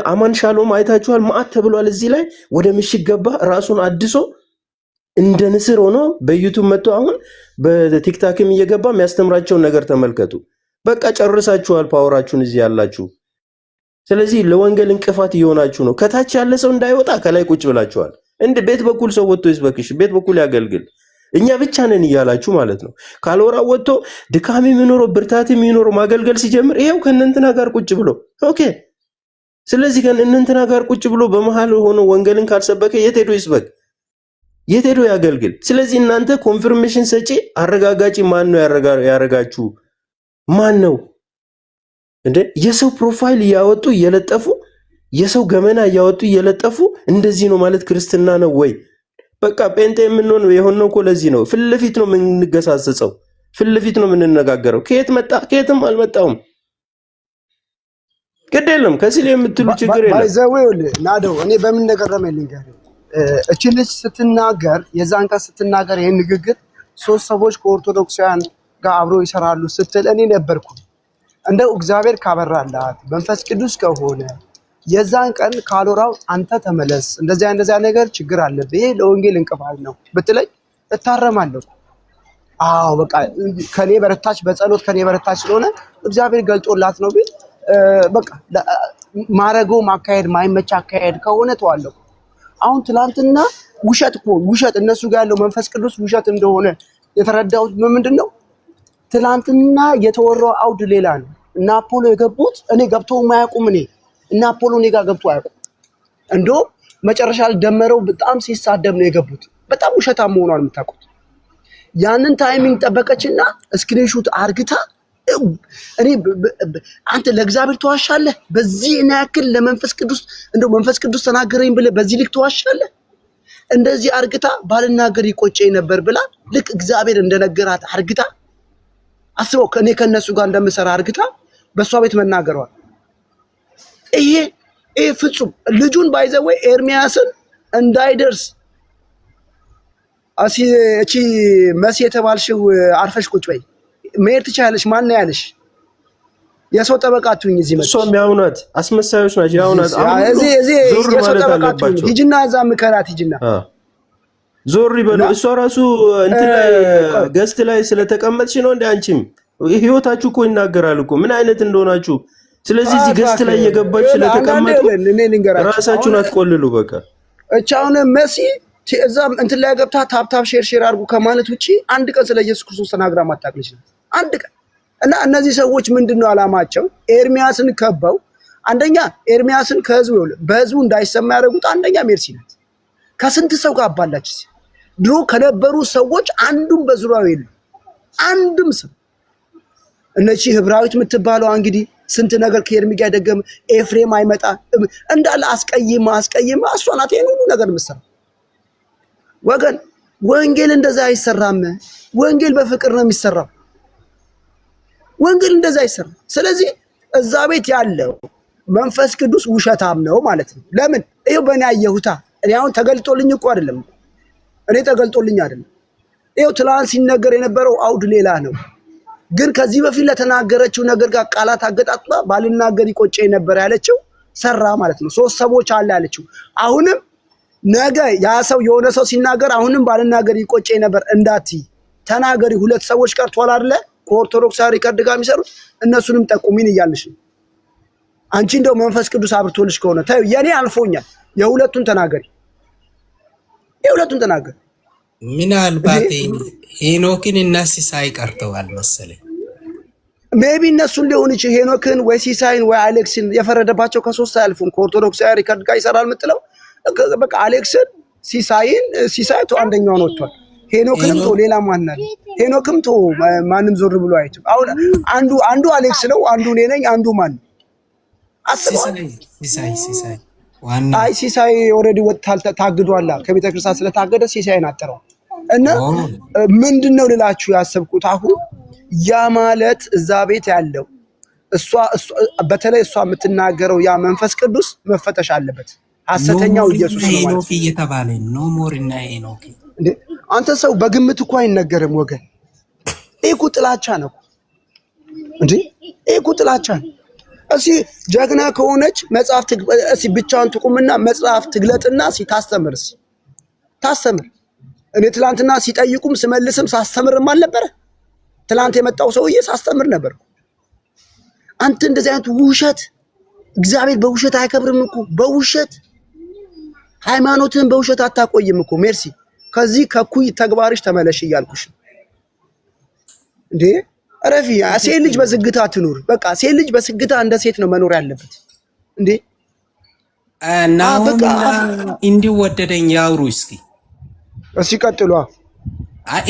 አማን ሻሎም አይታችኋል። ማአት ተብሏል እዚህ ላይ። ወደ ምሽግ ገባ። ራሱን አድሶ እንደ ንስር ሆኖ በዩቲዩብ መጥቶ አሁን በቲክታክም እየገባ የሚያስተምራቸውን ነገር ተመልከቱ። በቃ ጨርሳችኋል ፓወራችሁን እዚህ ያላችሁ። ስለዚህ ለወንጌል እንቅፋት እየሆናችሁ ነው። ከታች ያለ ሰው እንዳይወጣ ከላይ ቁጭ ብላችኋል። እንደ ቤት በኩል ሰው ወጥቶ ይስበክሽ፣ ቤት በኩል ያገልግል። እኛ ብቻ ነን እያላችሁ ማለት ነው። ካልወራ ወጥቶ ድካም የሚኖረው ብርታት የሚኖረው ማገልገል ሲጀምር ይሄው ከእነንትና ጋር ቁጭ ብሎ ኦኬ። ስለዚህ ከእነንትና ጋር ቁጭ ብሎ በመሃል ሆኖ ወንጌልን ካልሰበከ የት ሄዶ ይስበክ? የት ሄዶ ያገልግል? ስለዚህ እናንተ ኮንፊርሜሽን ሰጪ አረጋጋጭ ማን ነው ያረጋችሁ? ማን ነው እንዴ? የሰው ፕሮፋይል እያወጡ እየለጠፉ የሰው ገመና እያወጡ እየለጠፉ እንደዚህ ነው ማለት ክርስትና ነው ወይ? በቃ ጴንጤ የምንሆን የሆነው እኮ ለዚህ ነው። ፊት ለፊት ነው የምንገሳጸው፣ ፊት ለፊት ነው የምንነጋገረው። ከየት መጣ? ከየትም አልመጣውም። ግድ የለም ከሲል የምትሉ ችግር የለም። ባይዘዌው ናደው እኔ በምን ነገር ረመልኝ ጋር እቺ ልጅ ስትናገር የዛን ቀን ስትናገር ይሄን ንግግር ሶስት ሰዎች ከኦርቶዶክሳውያን ጋር አብሮ ይሰራሉ ስትል እኔ ነበርኩ። እንደው እግዚአብሔር ካበራላት መንፈስ ቅዱስ ከሆነ የዛን ቀን ካሎራው አንተ ተመለስ፣ እንደዚያ ነገር ችግር አለብህ፣ ይሄ ለወንጌል እንቅፋት ነው ብትለኝ እታረማለሁ። አዎ በቃ ከኔ በረታች፣ በጸሎት ከኔ በረታች ስለሆነ እግዚአብሔር ገልጦላት ነው ቢል በቃ ማረገው ማካሄድ ማይመች አካሄድ ከሆነ ተዋለሁ። አሁን ትላንትና ውሸት እነሱ ጋር ያለው መንፈስ ቅዱስ ውሸት እንደሆነ የተረዳሁት ምንድነው? ትላንትና የተወራው አውድ ሌላ ነው። እና አፖሎ የገቡት እኔ ገብተው የማያውቁም እና አፖሎ እኔ ጋር ገብቶ አያውቁም። እንደውም መጨረሻ ላይ ደመረው በጣም ሲሳደብ ነው የገቡት። በጣም ውሸታም መሆኗን የምታውቁት። ያንን ታይሚንግ ጠበቀችና ስክሪንሾት አርግታ እኔ አንተ ለእግዚአብሔር ተዋሻለህ? በዚህ እና ያክል ለመንፈስ ቅዱስ እንደው መንፈስ ቅዱስ ተናገረኝ ብለህ በዚህ ልክ ተዋሻለህ? እንደዚህ አርግታ ባልናገር ይቆጨኝ ነበር ብላ ልክ እግዚአብሔር እንደነገራት አርግታ አስበው ከኔ ከነሱ ጋር እንደምሰራ አርግታ በሷ ቤት መናገሯል። ይሄ ፍጹም ልጁን ባይዘወይ ኤርሚያስን እንዳይደርስ እቺ መሲ የተባልሽው አርፈሽ ቁጭ በይ መሄድ ትችያለሽ። ማን ነው ያለሽ? የሰው ጠበቃ አትሁኝ። እዚህ መጥቶ እሷም ያውናት አስመሳዮች ናቸው። ያውናት እዚህ የሰው ጠበቃ አትሁኝ። ሂጂና እዛ ምከራት ሂጂና ዞር ይበሉ። እሷ ራሱ እንትን ላይ ገስት ላይ ስለተቀመጥሽ ነው እንደ አንቺም ህይወታችሁ እኮ ይናገራል እኮ ምን አይነት እንደሆናችሁ። ስለዚህ እዚህ ገስት ላይ እየገባች ስለተቀመጡ ራሳችሁን አትቆልሉ። በቃ እቻውን መሲ እዛ እንትን ላይ ገብታ ታፕታፕ ሼር አድርጉ ከማለት ውጪ አንድ ቀን ስለ ኢየሱስ ክርስቶስ ተናግራ ማታቅልሽ ነው አንድ ቀን። እና እነዚህ ሰዎች ምንድነው አላማቸው? ኤርሚያስን ከበው አንደኛ ኤርሚያስን በህዝቡ እንዳይሰማ ያደረጉት አንደኛ ሜርሲ ናት። ከስንት ሰው ጋር አባላች። ድሮ ከነበሩ ሰዎች አንዱም በዙሪያው የለም። አንድም ሰው እነቺ ህብራዊት የምትባለው እንግዲህ ስንት ነገር ከኤርሚ ጋር ደገመ። ኤፍሬም አይመጣ እንዳለ አስቀይማ እሷ ናት ይሄን ሁሉ ነገር የምትሰራው። ወገን ወንጌል እንደዛ አይሰራም። ወንጌል በፍቅር ነው የሚሰራው። ወንጌል እንደዛ አይሰራም። ስለዚህ እዛ ቤት ያለው መንፈስ ቅዱስ ውሸታም ነው ማለት ነው። ለምን? ይሄው በእኔ አየሁታ። እኔ አሁን ተገልጦልኝ እኮ አይደለም። ይሄው ትላንት ሲነገር የነበረው አውድ ሌላ ነው። ግን ከዚህ በፊት ለተናገረችው ነገር ጋር ቃላት አገጣጥባ ባልናገር ይቆጨኝ ነበር ያለችው ሰራ ማለት ነው። ሶስት ሰዎች አለ ያለችው አሁንም ነገ ያ ሰው የሆነ ሰው ሲናገር አሁንም ባልናገር ይቆጨኝ ነበር እንዳትይ ተናገሪ። ሁለት ሰዎች ቀርቷል አይደለ? ከኦርቶዶክስ ሪከርድ ጋር የሚሰሩት እነሱንም ጠቁሚን እያልሽ ነው። አንቺ እንደው መንፈስ ቅዱስ አብርቶልሽ ከሆነ ታዩ የኔ አልፎኛል። የሁለቱን ተናገሪ። ምናልባት ሄኖክን እና ሲሳይ ቀርተዋል መሰለኝ። ሜቢ እነሱን ሊሆን ይችላል። ሄኖክን ወይ ሲሳይን ወይ አሌክስን የፈረደባቸው ከሶስት አያልፉም። ከኦርቶዶክስ ሪከርድ ጋር ይሰራል የምትለው በቃ አሌክስን ሲሳይ ቶ አንደኛውን ወጥቷል። ሄኖክንም ቶ ሌላ ማን አለ? ሄኖክም ቶ ማንም ዞር ብሎ አይቱ። አሁን አንዱ አሌክስ ነው፣ አንዱ እኔ ነኝ፣ አንዱ ማን ሲሳይ አይ ሲሳይ ኦልሬዲ ወጥቷል፣ ታግዷል። ከቤተ ክርስቲያን ስለታገደ ሲሳይን አጠረው እና ምንድነው ልላችሁ ያሰብኩት አሁን ያ ማለት እዛ ቤት ያለው እሷ በተለይ እሷ የምትናገረው ያ መንፈስ ቅዱስ መፈተሽ አለበት። ሐሰተኛው ኢየሱስ ነው ማለት ነው እየተባለ ነው። ሞርና ሄኖክ እንዴ አንተ ሰው በግምት እኮ አይነገርም ወገን። ይሄ እኮ ጥላቻ ነው እንዴ! ይሄ እኮ ጥላቻ ነው። እሺ ጀግና ከሆነች መጽሐፍ ብቻዋን ትቁምና መጽሐፍ ትግለጥና ታስተምር። እኔ ትላንትና ሲጠይቁም ስመልስም ሳስተምርም አልነበረ? ትላንት የመጣው ሰውዬ ሳስተምር ነበር። አንተ እንደዚህ አይነት ውሸት እግዚአብሔር በውሸት አይከብርም እኮ። በውሸት ሃይማኖትን በውሸት አታቆይም እኮ። ሜርሲ ከዚህ ከኩይ ተግባርሽ ተመለሽ እያልኩሽ እንዴ አረፊ ሴት ልጅ በዝግታ ትኑር በቃ ሴት ልጅ በዝግታ እንደ ሴት ነው መኖር ያለበት እንዴ ናሁም እንዲወደደኝ ያውሩ እስኪ ቀጥሉ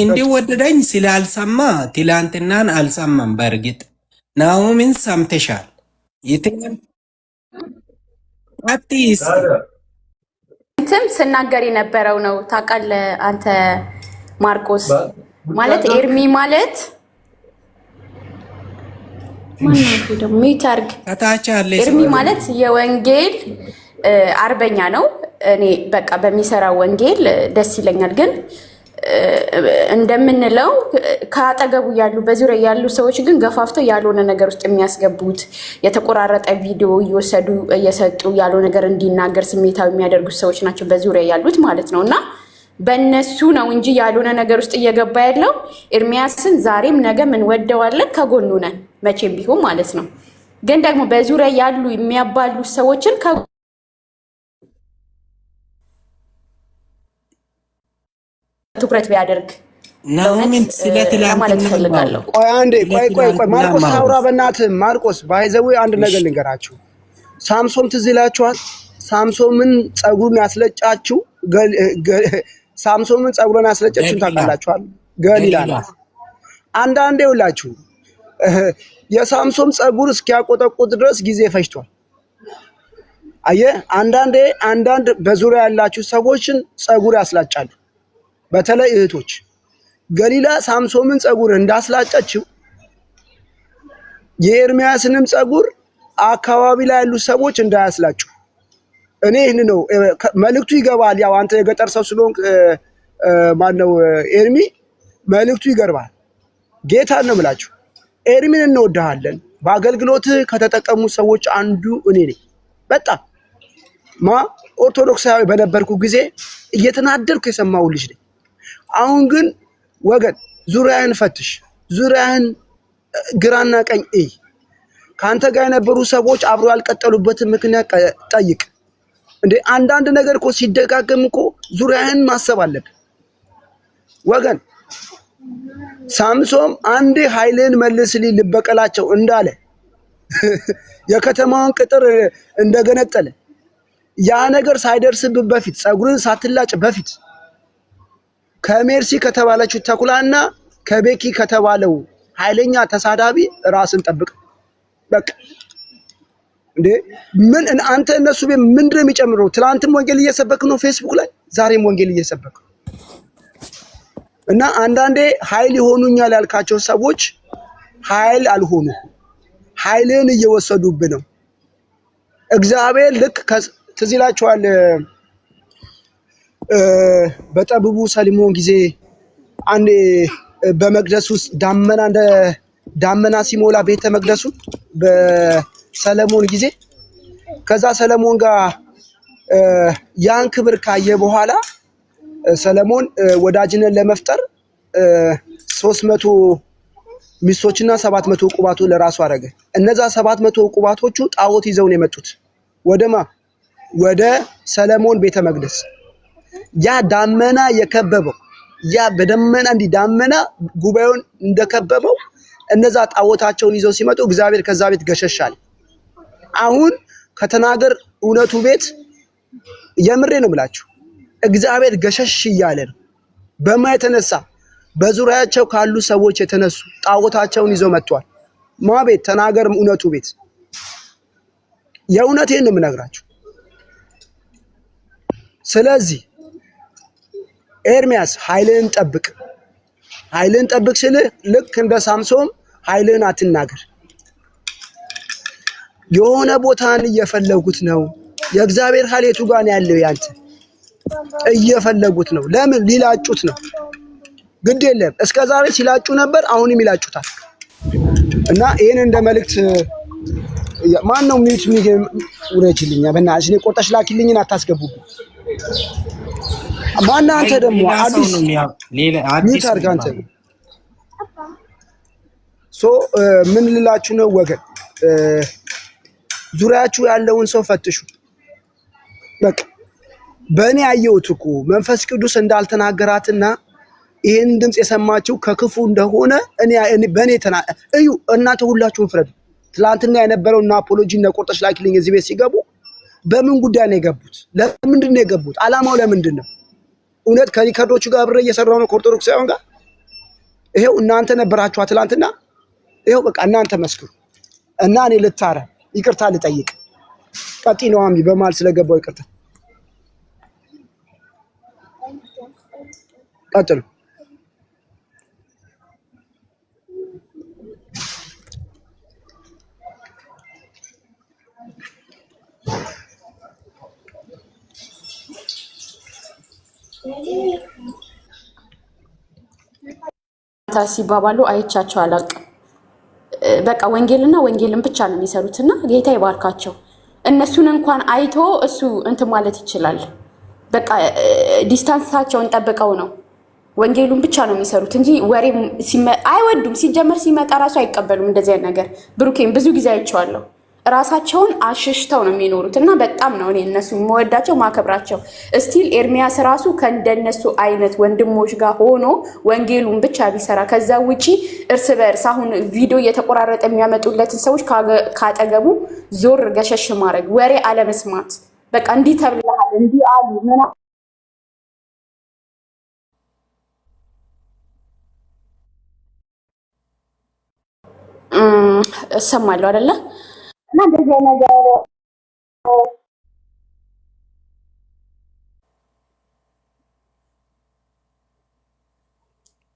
እንዲወደደኝ ስላልሰማ ትላንትናን አልሰማም በርግጥ ናሁምን ሰምተሻል የትኛው አጥይስ እንትም ስናገር የነበረው ነው ታውቃለህ አንተ ማርቆስ ማለት ኤርሚ ማለት ማነው ደግሞ ሚታርግ ኤርሚ ማለት የወንጌል አርበኛ ነው እኔ በቃ በሚሰራው ወንጌል ደስ ይለኛል ግን እንደምንለው ካጠገቡ ያሉ በዙሪያ ያሉ ሰዎች ግን ገፋፍተው ያልሆነ ነገር ውስጥ የሚያስገቡት የተቆራረጠ ቪዲዮ እየሰጡ ያለው ነገር እንዲናገር ስሜታዊ የሚያደርጉት ሰዎች ናቸው በዙሪያ ያሉት ማለት ነውና በእነሱ ነው እንጂ ያልሆነ ነገር ውስጥ እየገባ ያለው ኤርሚያስን ዛሬም ነገም እንወደዋለን ከጎኑ ነን መቼም ቢሆን ማለት ነው ግን ደግሞ በዙሪያ ያሉ የሚያባሉ ሰዎችን ትኩረት ቢያደርግ ናሁምን ስለተላምተን ፈልጋለሁ ቆይ አንዴ ቆይ ማርቆስ አውራ በእናትህ ማርቆስ ባይዘው አንድ ነገር ልንገራችሁ ሳምሶን ትዝ ይላችኋል ሳምሶንን ጸጉሩን ያስለጫችሁ ሳምሶንን ጸጉሩን ያስለጨችው ታውቃላችኋል ገሊላ ናት አንዳንዴ ሁላችሁ የሳምሶን ጸጉር እስኪያቆጠቁጥ ድረስ ጊዜ ፈጅቷል አየህ አንዳንድ በዙሪያ ያላችሁ ሰዎችን ጸጉር ያስላጫሉ በተለይ እህቶች ገሊላ ሳምሶንን ጸጉር እንዳስላጨችው የኤርሚያስንም ጸጉር አካባቢ ላይ ያሉ ሰዎች እንዳያስላጩ እኔ ይሄን ነው መልእክቱ ይገባል ያው አንተ የገጠር ሰው ስለሆንክ ማነው ኤርሚ መልእክቱ ይገርባል ጌታ ነው የምላችሁ ኤርሚን እንወዳለን በአገልግሎት ከተጠቀሙ ሰዎች አንዱ እኔ ነኝ በጣም ኦርቶዶክሳዊ በነበርኩ ጊዜ እየተናደርኩ የሰማው ልጅ ነኝ አሁን ግን ወገን ዙሪያን ፈትሽ ዙሪያን ግራና ቀኝ ካንተ ጋር የነበሩ ሰዎች አብሮ ያልቀጠሉበትን ምክንያት ጠይቅ እንዴ አንዳንድ ነገር እኮ ሲደጋገም እኮ ዙሪያን ማሰብ አለብህ ወገን ሳምሶን አንዴ ኃይልን መልስልኝ ልበቀላቸው እንዳለ የከተማውን ቅጥር እንደገነጠለ ያ ነገር ሳይደርስብህ በፊት ጸጉርን ሳትላጭ በፊት ከሜርሲ ከተባለችው ተኩላና ከቤኪ ከተባለው ኃይለኛ ተሳዳቢ ራስን ጠብቅ በቃ እንዴ ምን አንተ እነሱ ምንድነው የሚጨምረው ትላንትም ወንጌል እየሰበክ ነው ፌስቡክ ላይ ዛሬም ወንጌል እየሰበክ እና አንዳንዴ ኃይል ይሆኑኛል ያልካቸው ሰዎች ኃይል አልሆኑ ኃይልን እየወሰዱብህ ነው እግዚአብሔር ልክ ትዝ ይላችኋል በጠብቡ ሰለሞን ጊዜ አንዴ በመቅደስ ውስጥ ዳመና ሲሞላ ቤተ መቅደሱ በሰለሞን ጊዜ ከዛ ሰለሞን ጋር ያን ክብር ካየ በኋላ ሰለሞን ወዳጅነን ለመፍጠር 300 ሚስቶችና 700 ቁባቶ ለራሱ አረገ እነዛ 700 ቁባቶቹ ጣዖት ይዘው ነው የመጡት ወደ ሰለሞን ቤተ መቅደስ ያ ዳመና የከበበው ያ በደመና ዳመና ጉባኤውን እንደከበበው እነዛ ጣዖታቸውን ይዘው ሲመጡ እግዚአብሔር ከዛ ቤት ገሸሻል አሁን ከተናገር እውነቱ ቤት የምሬ ነው ብላችሁ እግዚአብሔር ገሸሽ እያለ ነው በማይተነሳ በዙሪያቸው ካሉ ሰዎች የተነሱ ጣዖታቸውን ይዘው መጥቷል ማቤት ተናገር እውነቱ ቤት የእውነቴን ነው የምነግራችሁ ስለዚህ ኤርሚያስ ኃይልን ጠብቅ ስለ ልክ እንደ ሳምሶን ኃይልን አትናገር የሆነ ቦታን እየፈለጉት ነው የእግዚአብሔር ኃይሌቱ ጋር ነው ያለው ያንተ እየፈለጉት ነው ለምን ሊላጩት ነው ግድ የለም እስከዛሬ ሲላጩ ነበር አሁንም ይላጩታል እና ይሄን እንደ መልእክት ማን ነው ሚዩት ውረጅልኛ በእናትሽ እኔ ቆርጠሽ ላኪልኝና አታስገቡብኝ ማን አንተ ደግሞ አዲስ ሚዩት አድርግ አንተ ምን ልላችሁ ነው ወገን ዙሪያችሁ ያለውን ሰው ፈትሹ በቃ በእኔ ያየሁት እኮ መንፈስ ቅዱስ እንዳልተናገራትና ይሄን ድምፅ የሰማችው ከክፉ እንደሆነ በእኔ እዩ። እናንተ ሁላችሁም ፍረዱ። ትላንትና የነበረውና አፖሎጂ እና ቆርጠሽ ላኪልኝ እዚህ ቤት ሲገቡ በምን ጉዳይ ነው የገቡት? ለምንድን ነው የገቡት? አላማው ለምንድን ነው? እውነት ከሪከርዶቹ ጋር አብሬ እየሰራሁ ነው ከኦርቶዶክሳውያን ጋር። ይሄው እናንተ ነበራችሁ ትላንትና። ይሄው በቃ እናንተ መስክሩ እና እኔ ልታረም ይቅርታ ልጠይቅ። ቀጥይ ነው አሚ በመሀል ስለገባው ይቅርታ ቀጥሉ። ሲባባሉ አይቻቸው አላውቅም። በቃ ወንጌልና ወንጌልን ብቻ ነው የሚሰሩትና ጌታ ይባርካቸው። እነሱን እንኳን አይቶ እሱ እንትን ማለት ይችላል። በቃ ዲስታንሳቸውን ጠብቀው ነው ወንጌሉን ብቻ ነው የሚሰሩት እንጂ ወሬ አይወዱም። ሲጀመር ሲመጣ ራሱ አይቀበሉም እንደዚህ አይነት ነገር። ብሩኬን ብዙ ጊዜ አይቼዋለሁ። ራሳቸውን አሽሽተው ነው የሚኖሩት እና በጣም ነው እኔ እነሱ የምወዳቸው ማከብራቸው። እስቲል ኤርሚያስ ራሱ ከእንደነሱ አይነት ወንድሞች ጋር ሆኖ ወንጌሉን ብቻ ቢሰራ፣ ከዛ ውጪ እርስ በእርስ አሁን ቪዲዮ እየተቆራረጠ የሚያመጡለትን ሰዎች ካጠገቡ ዞር ገሸሽ ማድረግ፣ ወሬ አለመስማት። በቃ እንዲህ ተብለሃል እንዲህ አሉ ምና እሰማለሁ አይደለ? እና እንደዚህ ነገር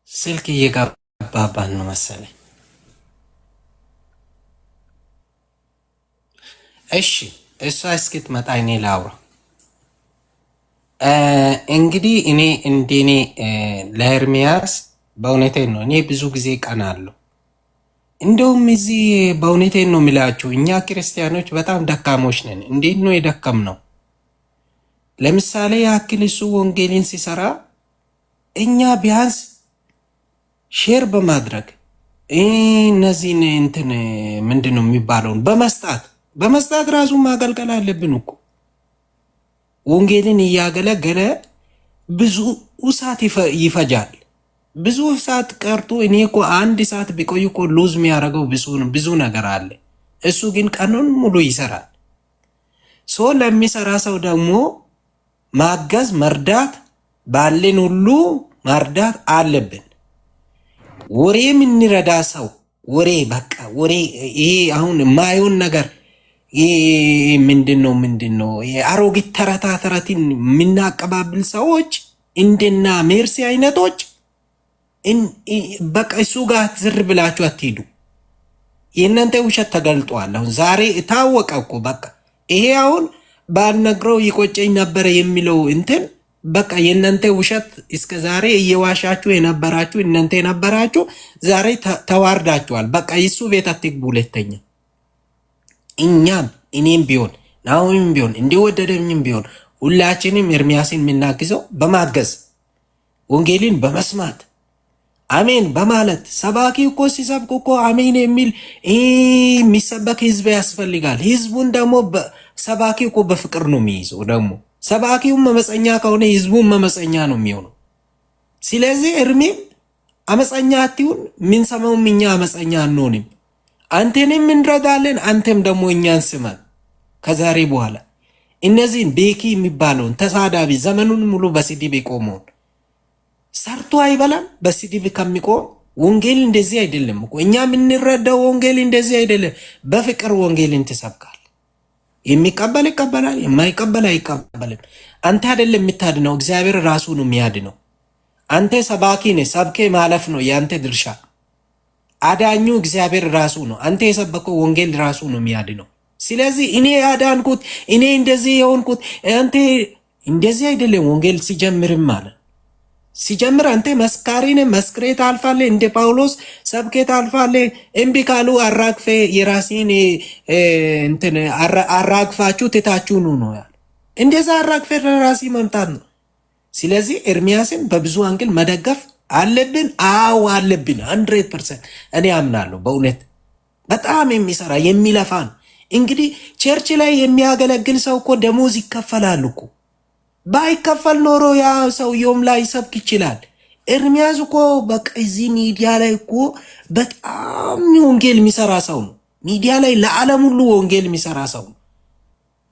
ስልክ እየገባባን ነው መሰለኝ። እሺ እሷ እስክትመጣ እኔ ላውራ። እንግዲህ እንደኔ ለኤርሚያስ በእውነቴን ነው እኔ ብዙ ጊዜ ቀናለሁ። እንደውም እዚህ በእውነቴን ነው የሚላችሁ እኛ ክርስቲያኖች በጣም ደካሞች ነን። እንዴት ነው የደከም ነው? ለምሳሌ ያክል እሱ ወንጌልን ሲሰራ እኛ ቢያንስ ሼር በማድረግ እነዚህን እንትን ምንድን ነው የሚባለውን በመስጣት ራሱ ማገልገል አለብን እኮ። ወንጌልን እያገለገለ ብዙ ሰዓት ይፈጃል። ብዙ ሰዓት ቀርቶ እኔ እኮ አንድ ሰዓት ቢቆይ እኮ ሉዝ የሚያደርገው ብዙ ነገር አለ። እሱ ግን ቀኑን ሙሉ ይሰራል። ለሚሰራ ሰው ደግሞ ማገዝ፣ መርዳት፣ ባለን ሁሉ መርዳት አለብን። ወሬ የምንረዳ ሰው በቃ ወሬ ይሄ አሁን ማየውን ነገር ምንድነው የአሮጊት ተረትን የምናቀባብል ሰዎች እንደና ሜርሲ አይነቶች በቃ እሱ ጋር ዝር ብላችሁ አትሄዱ። የእናንተ ውሸት ተገልጧል። አሁን ዛሬ ታወቀ እኮ በቃ ይሄ አሁን ባልነግረው ይቆጨኝ ነበረ የሚለው እንትን በቃ የእናንተ ውሸት እስከ ዛሬ እየዋሻችሁ የነበራችሁ እናንተ የነበራችሁ ዛሬ ተዋርዳችኋል። በቃ የሱ ቤት አትግቡ። ሁለተኛ እኔም ቢሆን ናሆምም ቢሆን እንዲወደደኝም ቢሆን ሁላችንም ኤርሚያስን የምናግዘው በማገዝ ወንጌልን በመስማት አሜን በማለት ሰባኪ እኮ ሲሰብክ እኮ አሜን የሚል የሚሰበክ ህዝብ ያስፈልጋል። ህዝቡን ደግሞ ሰባኪ እኮ በፍቅር ነው የሚይዘው። ደግሞ ሰባኪውም መመፀኛ ከሆነ ህዝቡን መመፀኛ ነው የሚሆነው። ስለዚህ እርሜም አመፀኛ አትሁን፣ ምንሰማውም እኛ አመፀኛ አንሆንም። አንተንም እንረዳለን፣ አንተም ደግሞ እኛን ስማን። ከዛሬ በኋላ እነዚህን ቤኪ የሚባለውን ተሳዳቢ ዘመኑን ሙሉ በስድብ የቆመውን ሰርቶ አይበላም። በስድብ ከሚቆም ወንጌል እንደዚህ አይደለም እኮ እኛ የምንረዳው ወንጌል እንደዚህ አይደለም። በፍቅር ወንጌልን ትሰብካል። የሚቀበል ይቀበላል፣ የማይቀበል አይቀበልም። አንተ አይደለም የምታድነው፣ እግዚአብሔር ራሱ ነው የሚያድነው። አንተ ሰባኪ ነህ፣ ሰብኬ ማለፍ ነው ያንተ ድርሻ። አዳኙ እግዚአብሔር ራሱ ነው። አንተ የሰበከው ወንጌል ራሱ ነው የሚያድነው። ስለዚህ እኔ ያዳንኩት እኔ እንደዚህ የሆንኩት አንተ እንደዚህ አይደለም። ወንጌል ሲጀምርም ማለት ሲጀምር አንተ መስካሪ ነህ፣ መስክሬ ታልፋለህ። እንደ ጳውሎስ ሰብኬ ታልፋለህ። እምቢ ካሉ አራግፌ የራሴን እንትን አራግፋችሁ ትታችሁ ነው ያለ። እንደዛ አራግፌ ለራሴ መምጣት ነው። ስለዚህ ኤርሚያስን በብዙ አንግል መደገፍ አለብን። አዎ አለብን። 100% እኔ አምናለሁ። በእውነት በጣም የሚሰራ የሚለፋ ነው። እንግዲህ ቸርች ላይ የሚያገለግል ሰው እኮ ደሞዝ ይከፈላል እኮ ባይከፈል ኖሮ ያ ሰውየውም ላይ ሰብክ ይችላል። ኤርሚያስ እኮ በቃ እዚህ ሚዲያ ላይ እኮ በጣም ወንጌል የሚሰራ ሰው ነው። ሚዲያ ላይ ለዓለም ሁሉ ወንጌል የሚሰራ ሰው ነው።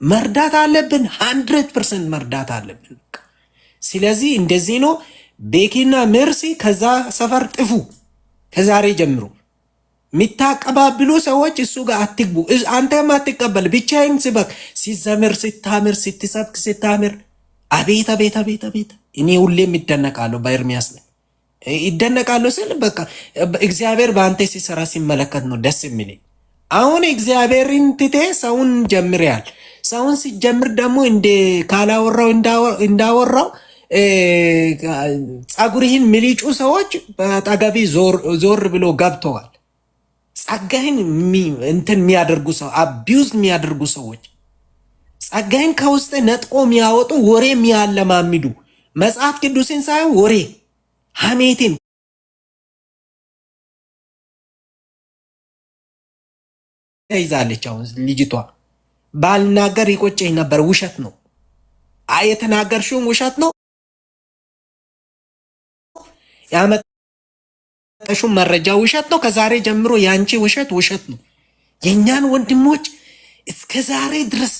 መርዳት አለብን፣ 100% መርዳት አለብን። ስለዚህ እንደዚህ ነው። ቤኪና ሜርሲ ከዛ ሰፈር ጥፉ። ከዛሬ ጀምሮ የሚታቀባብሉ ሰዎች እሱ ጋር አትግቡ። አንተም አትቀበል። ብቻዬን ስበክ፣ ሲዘምር፣ ስታምር፣ ስትሰብክ፣ ስታምር፣ አቤት አቤት አቤት አቤት። እኔ ሁሌም ይደነቃለሁ በኤርሚያስ ላይ ይደነቃለሁ ስል በቃ እግዚአብሔር በአንተ ሲሰራ ሲመለከት ነው ደስ የሚለኝ። አሁን እግዚአብሔርን ትቴ ሰውን ጀምሪያል። ሰውን ሲጀምር ደግሞ እንደ ካላወራው እንዳወራው ጸጉርህን ሚሊጩ ሰዎች በጠገቢ ዞር ብሎ ገብተዋል። ጸጋህን እንትን የሚያደርጉ ሰው አቢዩዝ የሚያደርጉ ሰዎች ጸጋህን ከውስጥ ነጥቆ የሚያወጡ ወሬ የሚያለማምዱ መጽሐፍ ቅዱስን ሳይሆን ወሬ ሐሜትን ይዛለች። አሁን ልጅቷ ባልናገር ይቆጨኝ ነበር። ውሸት ነው የተናገርሽውን ውሸት ነው ያመጣሽው መረጃ ውሸት ነው። ከዛሬ ጀምሮ ያንቺ ውሸት ውሸት ነው። የኛን ወንድሞች እስከ ዛሬ ድረስ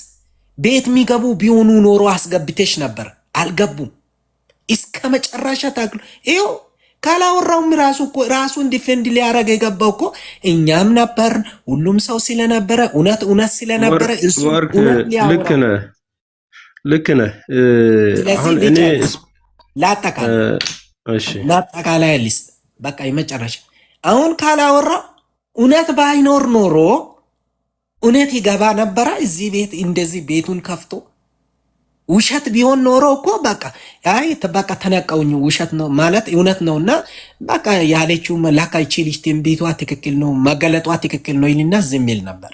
ቤት የሚገቡ ቢሆኑ ኖሮ አስገብተሽ ነበር። አልገቡም። እስከ መጨረሻ ታግሉ። ይኸው ካላወራውም ራሱን ዲፌንድ ሊያረግ የገባው እኮ እኛም ነበር። ሁሉም ሰው ስለነበረ እውነት ስለነበረ እሱ ልክ ነህ። አሁን እኔ ለአጠቃላይ ሊስት በቃ የመጨረሻ አሁን ካላወራው እውነት ባይኖር ኖሮ እውነት ይገባ ነበረ እዚህ ቤት እንደዚህ ቤቱን ከፍቶ። ውሸት ቢሆን ኖሮ እኮ በቃ ተነቀውኝ። ውሸት ነው ማለት እውነት ነውና በቃ ያለችው መላካ ይችልሽ ትንቢቷ ትክክል ነው፣ መገለጧ ትክክል ነው ይልና ዝም ይል ነበር።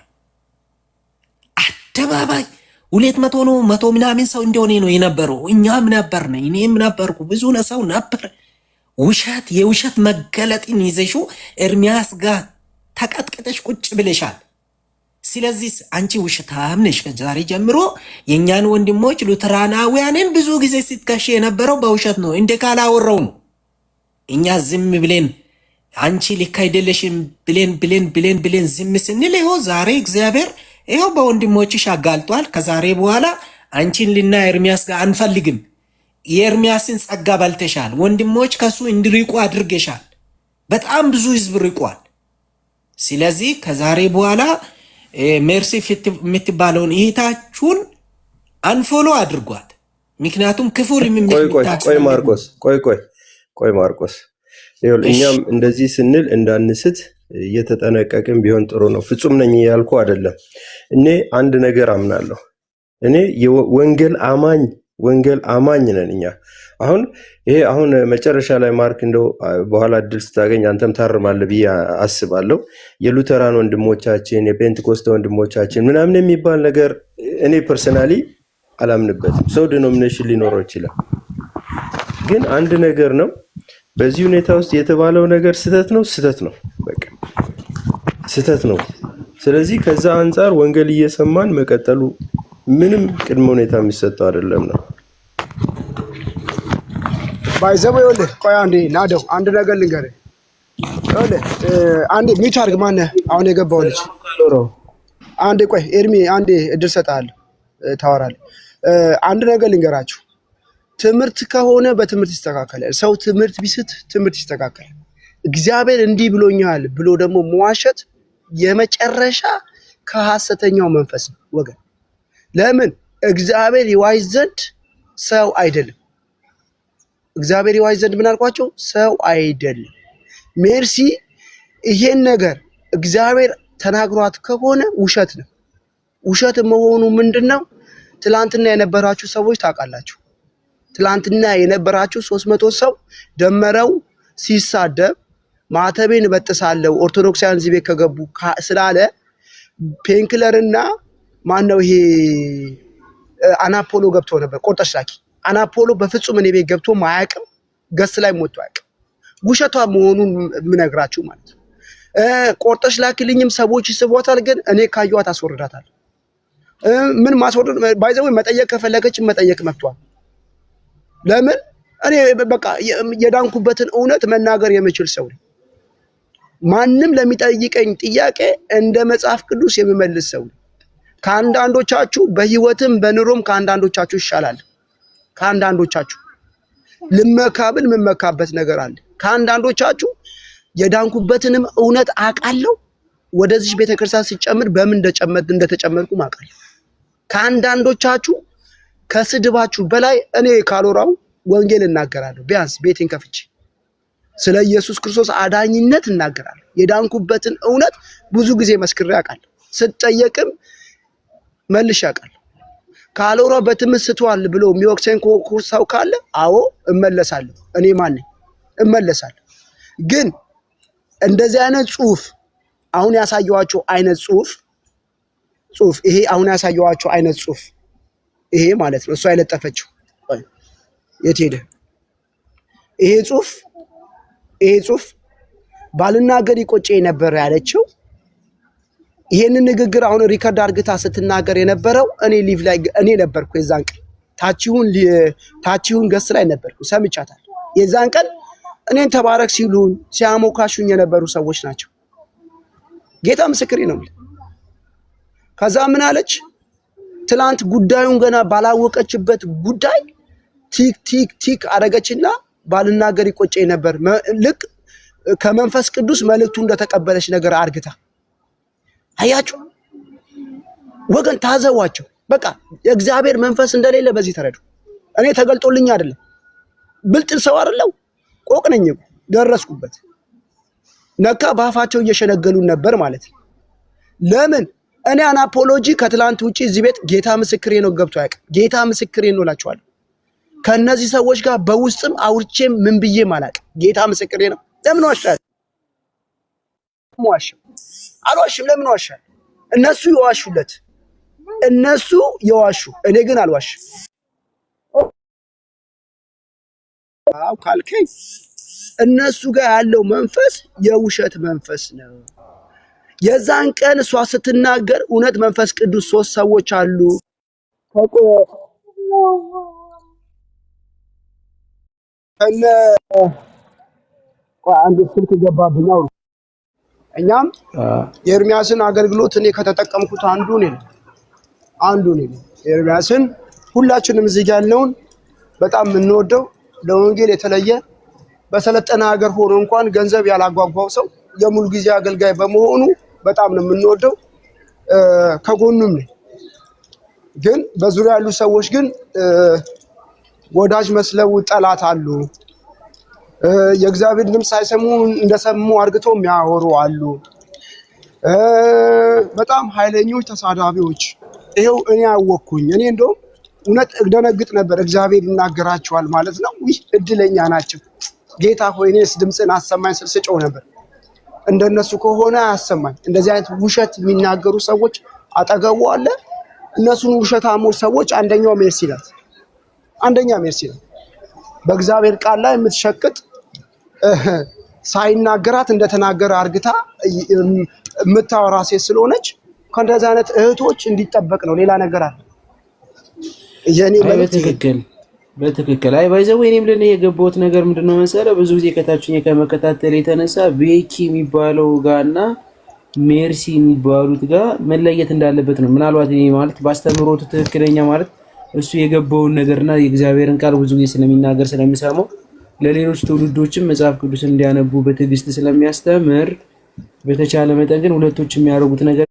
አደባባይ 200 ነው 100 ምናምን ሰው እንደሆነ ነው የነበረው። እኛም ነበርን፣ እኔም ነበርኩ፣ ብዙ ሰው ነበር። ውሸት የውሸት መገለጥን ይዘሹ ኤርሚያስ ጋር ተቀጥቅጠሽ ቁጭ ብለሻል። ስለዚህ አንቺ ውሸታም ነሽ። ከዛሬ ጀምሮ የኛን ወንድሞች ሉተራናውያንን ብዙ ጊዜ ስትከሽ የነበረው በውሸት ነው። እንደ ካላወራው ነው እኛ ዝም ብለን አንቺ ልክ አይደለሽም ብለን ዝም ስንል ይኸው ዛሬ እግዚአብሔር ይኸው በወንድሞችሽ አጋልጧል። ከዛሬ በኋላ አንቺን ልና ኤርሚያስ ጋር አንፈልግም። የኤርሚያስን ጸጋ በልተሻል። ወንድሞች ከሱ እንዲርቁ አድርገሻል። በጣም ብዙ ህዝብ ርቋል። ስለዚህ ከዛሬ በኋላ ሜርሲ የምትባለውን እህታችሁን አንፎሎ አድርጓት። ምክንያቱም ክፉል ቆይ ማርቆስ እኛም እንደዚህ ስንል እንዳንስት እየተጠነቀቅን ቢሆን ጥሩ ነው። ፍጹም ነኝ ያልኩ አይደለም። እኔ አንድ ነገር አምናለሁ። እኔ የወንጌል አማኝ ነን እኛ። አሁን መጨረሻ ላይ ማርክ እንደው በኋላ እድል ስታገኝ አንተም ታርማለህ ብዬ አስባለሁ። የሉተራን ወንድሞቻችን የፔንቴኮስት ወንድሞቻችን ምናምን የሚባል ነገር እኔ ፐርሰናሊ አላምንበትም። ሰው ዲኖሚኔሽን ሊኖረው ይችላል። ግን አንድ ነገር ነው፣ በዚህ ሁኔታ ውስጥ የተባለው ነገር ስህተት ነው። በቃ ስህተት ነው። ስለዚህ ከዛ አንጻር ወንጌል እየሰማን መቀጠሉ ምንም ቅድመ ሁኔታ የሚሰጠው አይደለም ነው ባይዘው። ይኸውልህ ቆይ አንዴ ናደው አንድ ነገር ልንገርህ። ይኸውልህ አንዴ ሚውት አድርግ። ማነህ አሁን የገባው ልጅ? አንዴ ቆይ ኤርሚ አንዴ እድል ሰጥሃለሁ፣ ታወራለህ። አንድ ነገር ልንገራችሁ። ትምህርት ከሆነ በትምህርት ይስተካከላል። ሰው ትምህርት ቢስት ትምህርት ይስተካከላል። እግዚአብሔር እንዲህ ብሎኛል ብሎ ደግሞ መዋሸት የመጨረሻ ከሐሰተኛው መንፈስ ነው ወገን። ለምን? እግዚአብሔር ይዋይ ዘንድ ሰው አይደለም። እግዚአብሔር ይዋይ ዘንድ ምን አልኳቸው? ሰው አይደለም። ሜርሲ ይሄን ነገር እግዚአብሔር ተናግሯት ከሆነ ውሸት ነው። ውሸት መሆኑ ምንድነው? ትላንትና የነበራችሁ ሰዎች ታውቃላችሁ። ትላንትና የነበራችሁ 300 ሰው ደመረው ሲሳደብ ማተቤን በጥሳለሁ ኦርቶዶክሳውያን እዚህ ቤት ከገቡ ስላለ ፔንክለርና ማነው ይሄ አናፖሎ ገብቶ ነበር። ቆርጠሽ ላኪ አናፖሎ በፍጹም እኔ ቤት ገብቶ ማያውቅም። ገስ ላይ ሞቶ አያውቅም። ውሸቷ መሆኑን ምነግራችሁ ማለት ነው። ቆርጠሽ ላኪልኝም ሰዎች ይስቧታል፣ ግን እኔ ካየኋት አስወርዳታለሁ። ምን ማስወርድ ባይዘው መጠየቅ ከፈለገች መጠየቅ መብቷል። ለምን እኔ በቃ የዳንኩበትን እውነት መናገር የምችል ሰው ነኝ። ማንም ለሚጠይቀኝ ጥያቄ እንደ መጽሐፍ ቅዱስ የምመልስ ሰው ነኝ። ከአንዳንዶቻችሁ በህይወትም በኑሮም ከአንዳንዶቻችሁ ይሻላል። ከአንዳንዶቻችሁ ልመካብል የምመካበት ነገር አለ። ከአንዳንዶቻችሁ የዳንኩበትንም እውነት አውቃለሁ። ወደዚህ ቤተክርስቲያን ሲጨምር በምን እንደተጨመርኩ አውቃለሁ። ከአንዳንዶቻችሁ ከስድባችሁ በላይ እኔ ካሎራው ወንጌል እናገራለሁ። ቢያንስ ቤቴን ከፍቼ ስለ ኢየሱስ ክርስቶስ አዳኝነት እናገራለሁ። የዳንኩበትን እውነት ብዙ ጊዜ መስክሬ አውቃለሁ። ስጠየቅም መልሼ አውቃለሁ። ካሎራው በትምህርት ስቷል ብሎ የሚወቅሰኝ ሰው ካለ አዎ እመለሳለሁ። እኔ ማን ነኝ? እመለሳለሁ። ግን እንደዚህ አይነት ጽሁፍ አሁን ያሳየዋቸው አይነት ጽሁፍ ይሄ አሁን ያሳየዋቸው አይነት ጽሁፍ ይሄ ማለት ነው። እሷ የለጠፈችው የት ሄደ? ይሄ ጽሁፍ ባልናገር ይቆጨኝ ነበር ያለችው። ይሄንን ንግግር አሁን ሪከርድ አርግታ ስትናገር የነበረው እኔ ሊቭ ላይ እኔ ነበርኩ። የዛን ቀን ታቺውን ገስ ላይ ነበርኩ፣ ሰምቻታለሁ። የዛን ቀን እኔን ተባረክ ሲሉን ሲያሞካሹኝ የነበሩ ሰዎች ናቸው። ጌታ ምስክሬ ነው። ከዛ ምን አለች? ትላንት ጉዳዩን ገና ባላወቀችበት ጉዳይ ቲክ አደረገችና ባልናገር ይቆጨኝ ነበር፣ ልክ ከመንፈስ ቅዱስ መልእክቱ እንደተቀበለች ነገር አርግታ። አያችሁ ወገን፣ ታዘዋቸው። በቃ የእግዚአብሔር መንፈስ እንደሌለ በዚህ ተረዱ። እኔ ተገልጦልኝ አይደለም፣ ብልጥ ሰው አይደለው፣ ቆቅ ነኝ፣ ደረስኩበት። ነካ በአፋቸው እየሸነገሉን ነበር ማለት ነው። ለምን እኔ አናፖሎጂ ከትላንት ውጪ እዚህ ቤት ጌታ ምስክሬ ነው ገብቶ ያውቅ። ጌታ ምስክሬ ነው እላችኋለሁ። ከነዚህ ሰዎች ጋር በውስጥም አውርቼም ምን ብዬም አላውቅም። ጌታ ምስክሬ ነው። ለምን ዋሻል? አልዋሽም። ለምን ዋሻል? እነሱ የዋሹለት እነሱ የዋሹ፣ እኔ ግን አልዋሽም። አው ካልከኝ እነሱ ጋር ያለው መንፈስ የውሸት መንፈስ ነው። የዛን ቀን እሷ ስትናገር እውነት መንፈስ ቅዱስ 3 ሰዎች አሉ። አንድ ስልክ ገባብኝ። እኛም የኤርሚያስን አገልግሎት እኔ ከተጠቀምኩት አንዱ ነኝ። ኤርሚያስን ሁላችንም እዚህ ያለውን በጣም የምንወደው ለወንጌል የተለየ በሰለጠነ ሀገር ሆኖ እንኳን ገንዘብ ያላጓጓው ሰው የሙሉ ጊዜ አገልጋይ በመሆኑ በጣም ነው የምንወደው። ከጎኑም ነኝ። ግን በዙሪያ ያሉ ሰዎች ግን ወዳጅ መስለው ጠላት አሉ። የእግዚአብሔር ድምፅ ሳይሰሙ እንደሰሙ አርግቶ የሚያወሩ አሉ። በጣም ኃይለኞች ተሳዳቢዎች። ይሄው እኔ ያወቅኩኝ። እኔ እንደውም እውነት እደነግጥ ነበር። እግዚአብሔር ይናገራቸዋል ማለት ነው። ይህ እድለኛ ናቸው። ጌታ ሆይ እኔስ ድምፅን አሰማኝ ስል ስጮህ ነበር። እንደነሱ ከሆነ አያሰማኝ። እንደዚህ አይነት ውሸት የሚናገሩ ሰዎች አጠገቡ አለ። እነሱን ውሸታሞች ሰዎች አንደኛው ሜርሲ ናት። በእግዚአብሔር ቃል ላይ የምትሸቅጥ ሳይናገራት እንደተናገረ አርግታ የምታወራ ሴት ስለሆነች ከእንደዚህ አይነት እህቶች እንዲጠበቅ ነው። ሌላ ነገር አለ። የኔ በትክክል አይ ባይዘው እኔም ለኔ የገባሁት ነገር ምንድነው መሰለህ፣ ብዙ ጊዜ ከታችኛ ከመከታተል የተነሳ ቤኪ የሚባለው ጋርና ሜርሲ የሚባሉት ጋር መለየት እንዳለበት ነው። ምናልባት እኔ ማለት ባስተምሮቱ ትክክለኛ ማለት እሱ የገባውን ነገርና የእግዚአብሔርን ቃል ብዙ ጊዜ ስለሚናገር ስለሚሰማው ለሌሎች ትውልዶችም መጽሐፍ ቅዱስን እንዲያነቡ በትዕግስት ስለሚያስተምር በተቻለ መጠን ግን ሁለቶች የሚያደርጉት ነገር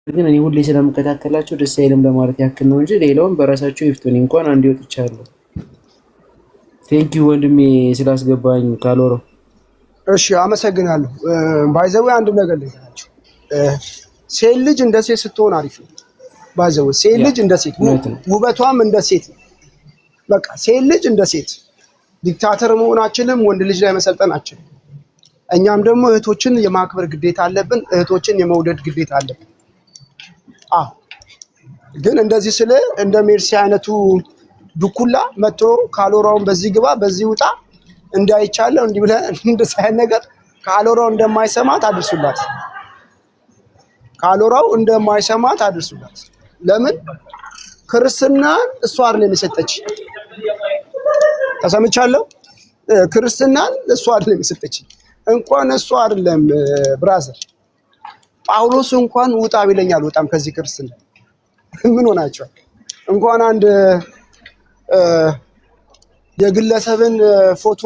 ግን እኔ ሁሌ ስለምከታተላቸው ደስ አይልም ለማለት ያክል ነው እንጂ ሌላውን በራሳቸው ይፍቱኝ። እንኳን አንድ ይወጥቻለሁ። ቴንክ ዩ ወንድሜ ስላስገባኝ ካሎሮ። እሺ አመሰግናለሁ። ባይዘው አንድ ነገር ልንገራችሁ። ሴት ልጅ እንደ ሴት ስትሆን አሪፍ ነው። ባይዘው ሴት ልጅ እንደ ሴት ውበቷም እንደ ሴት በቃ ሴት ልጅ እንደ ሴት ዲክታተር መሆናችንም ወንድ ልጅ ላይ መሰልጠናችን። እኛም ደግሞ እህቶችን የማክበር ግዴታ አለብን። እህቶችን የመውደድ ግዴታ አለብን። ግን እንደዚህ ስለ እንደ ሜርሲ አይነቱ ዱኩላ መጥቶ ካሎራውን በዚህ ግባ በዚህ ውጣ እንዳይቻለው እንዲህ ብለህ እንደዚህ አይነት ነገር ካሎራው እንደማይሰማት አድርሱላት። ካሎራው እንደማይሰማት አድርሱላት። ለምን ክርስትናን እሷ አይደለም የሰጠች ተሰምቻለሁ። ክርስትናን እሱ አይደለም የሰጠችኝ። እንኳን እሱ አይደለም ብራዘር ጳውሎስ እንኳን ውጣ ቢለኛል ወጣም ከዚህ ክርስትና ምን ሆናቸዋል? እንኳን አንድ የግለሰብን ፎቶ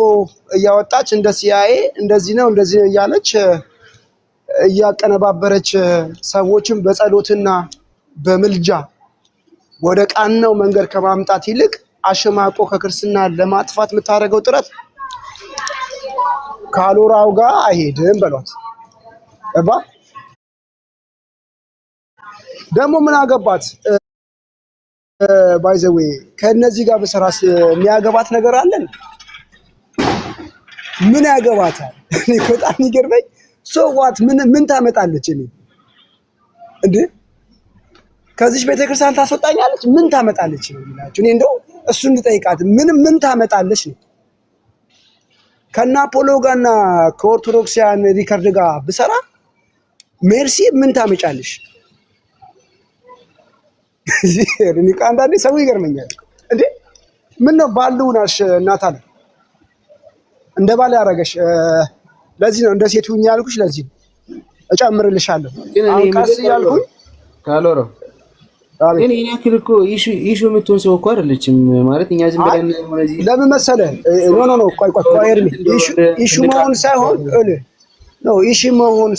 እያወጣች እንደ ሲአይኤ እንደዚህ ነው እያለች እያቀነባበረች ሰዎችን በጸሎትና በምልጃ ወደ ቃናው መንገድ ከማምጣት ይልቅ አሸማቆ ከክርስትና ለማጥፋት የምታደርገው ጥረት ካሎራው ጋር አይሄድም በሏት። እባ ደግሞ ምን አገባት? ባይ ዘ ዌይ ከነዚህ ጋር በሰራስ የሚያገባት ነገር አለን? ምን ያገባታል? እኔ በጣም ይገርመኝ። ሶዋት ምን ታመጣለች? እኔ እንዴ ከዚህ ቤተክርስቲያን ታስወጣኛለች? ምን ታመጣለች ነው የሚላችሁ። እኔ እንደው እሱን እንጠይቃት። ምን ታመጣለች ነው? ከና አፖሎ ጋርና ከኦርቶዶክሲያን ሪከርድ ጋር ብሰራ ሜርሲ ምን ታመጫለሽ? እኔ አንዳንዴ ሰው ይገርመኛል። እንዴ ምን ነው ባሉናሽ እናት አለ እንደ ባል ያረገሽ። ለዚህ ነው እንደ ሴት ሁኚ ያልኩሽ። ለዚህ ነው እጨምርልሻለሁ። አንካስ ያልኩኝ ካሎሮ ግን እኛ ክልኮ ኢሹ የምትሆን ሰው እኮ አይደለችም ማለት እኛ ዝም ብለን ወደዚህ ለምን መሰለህ? ኖ ቆይ ኢሹ መሆን ሳይሆን ነው ኢሹ መሆን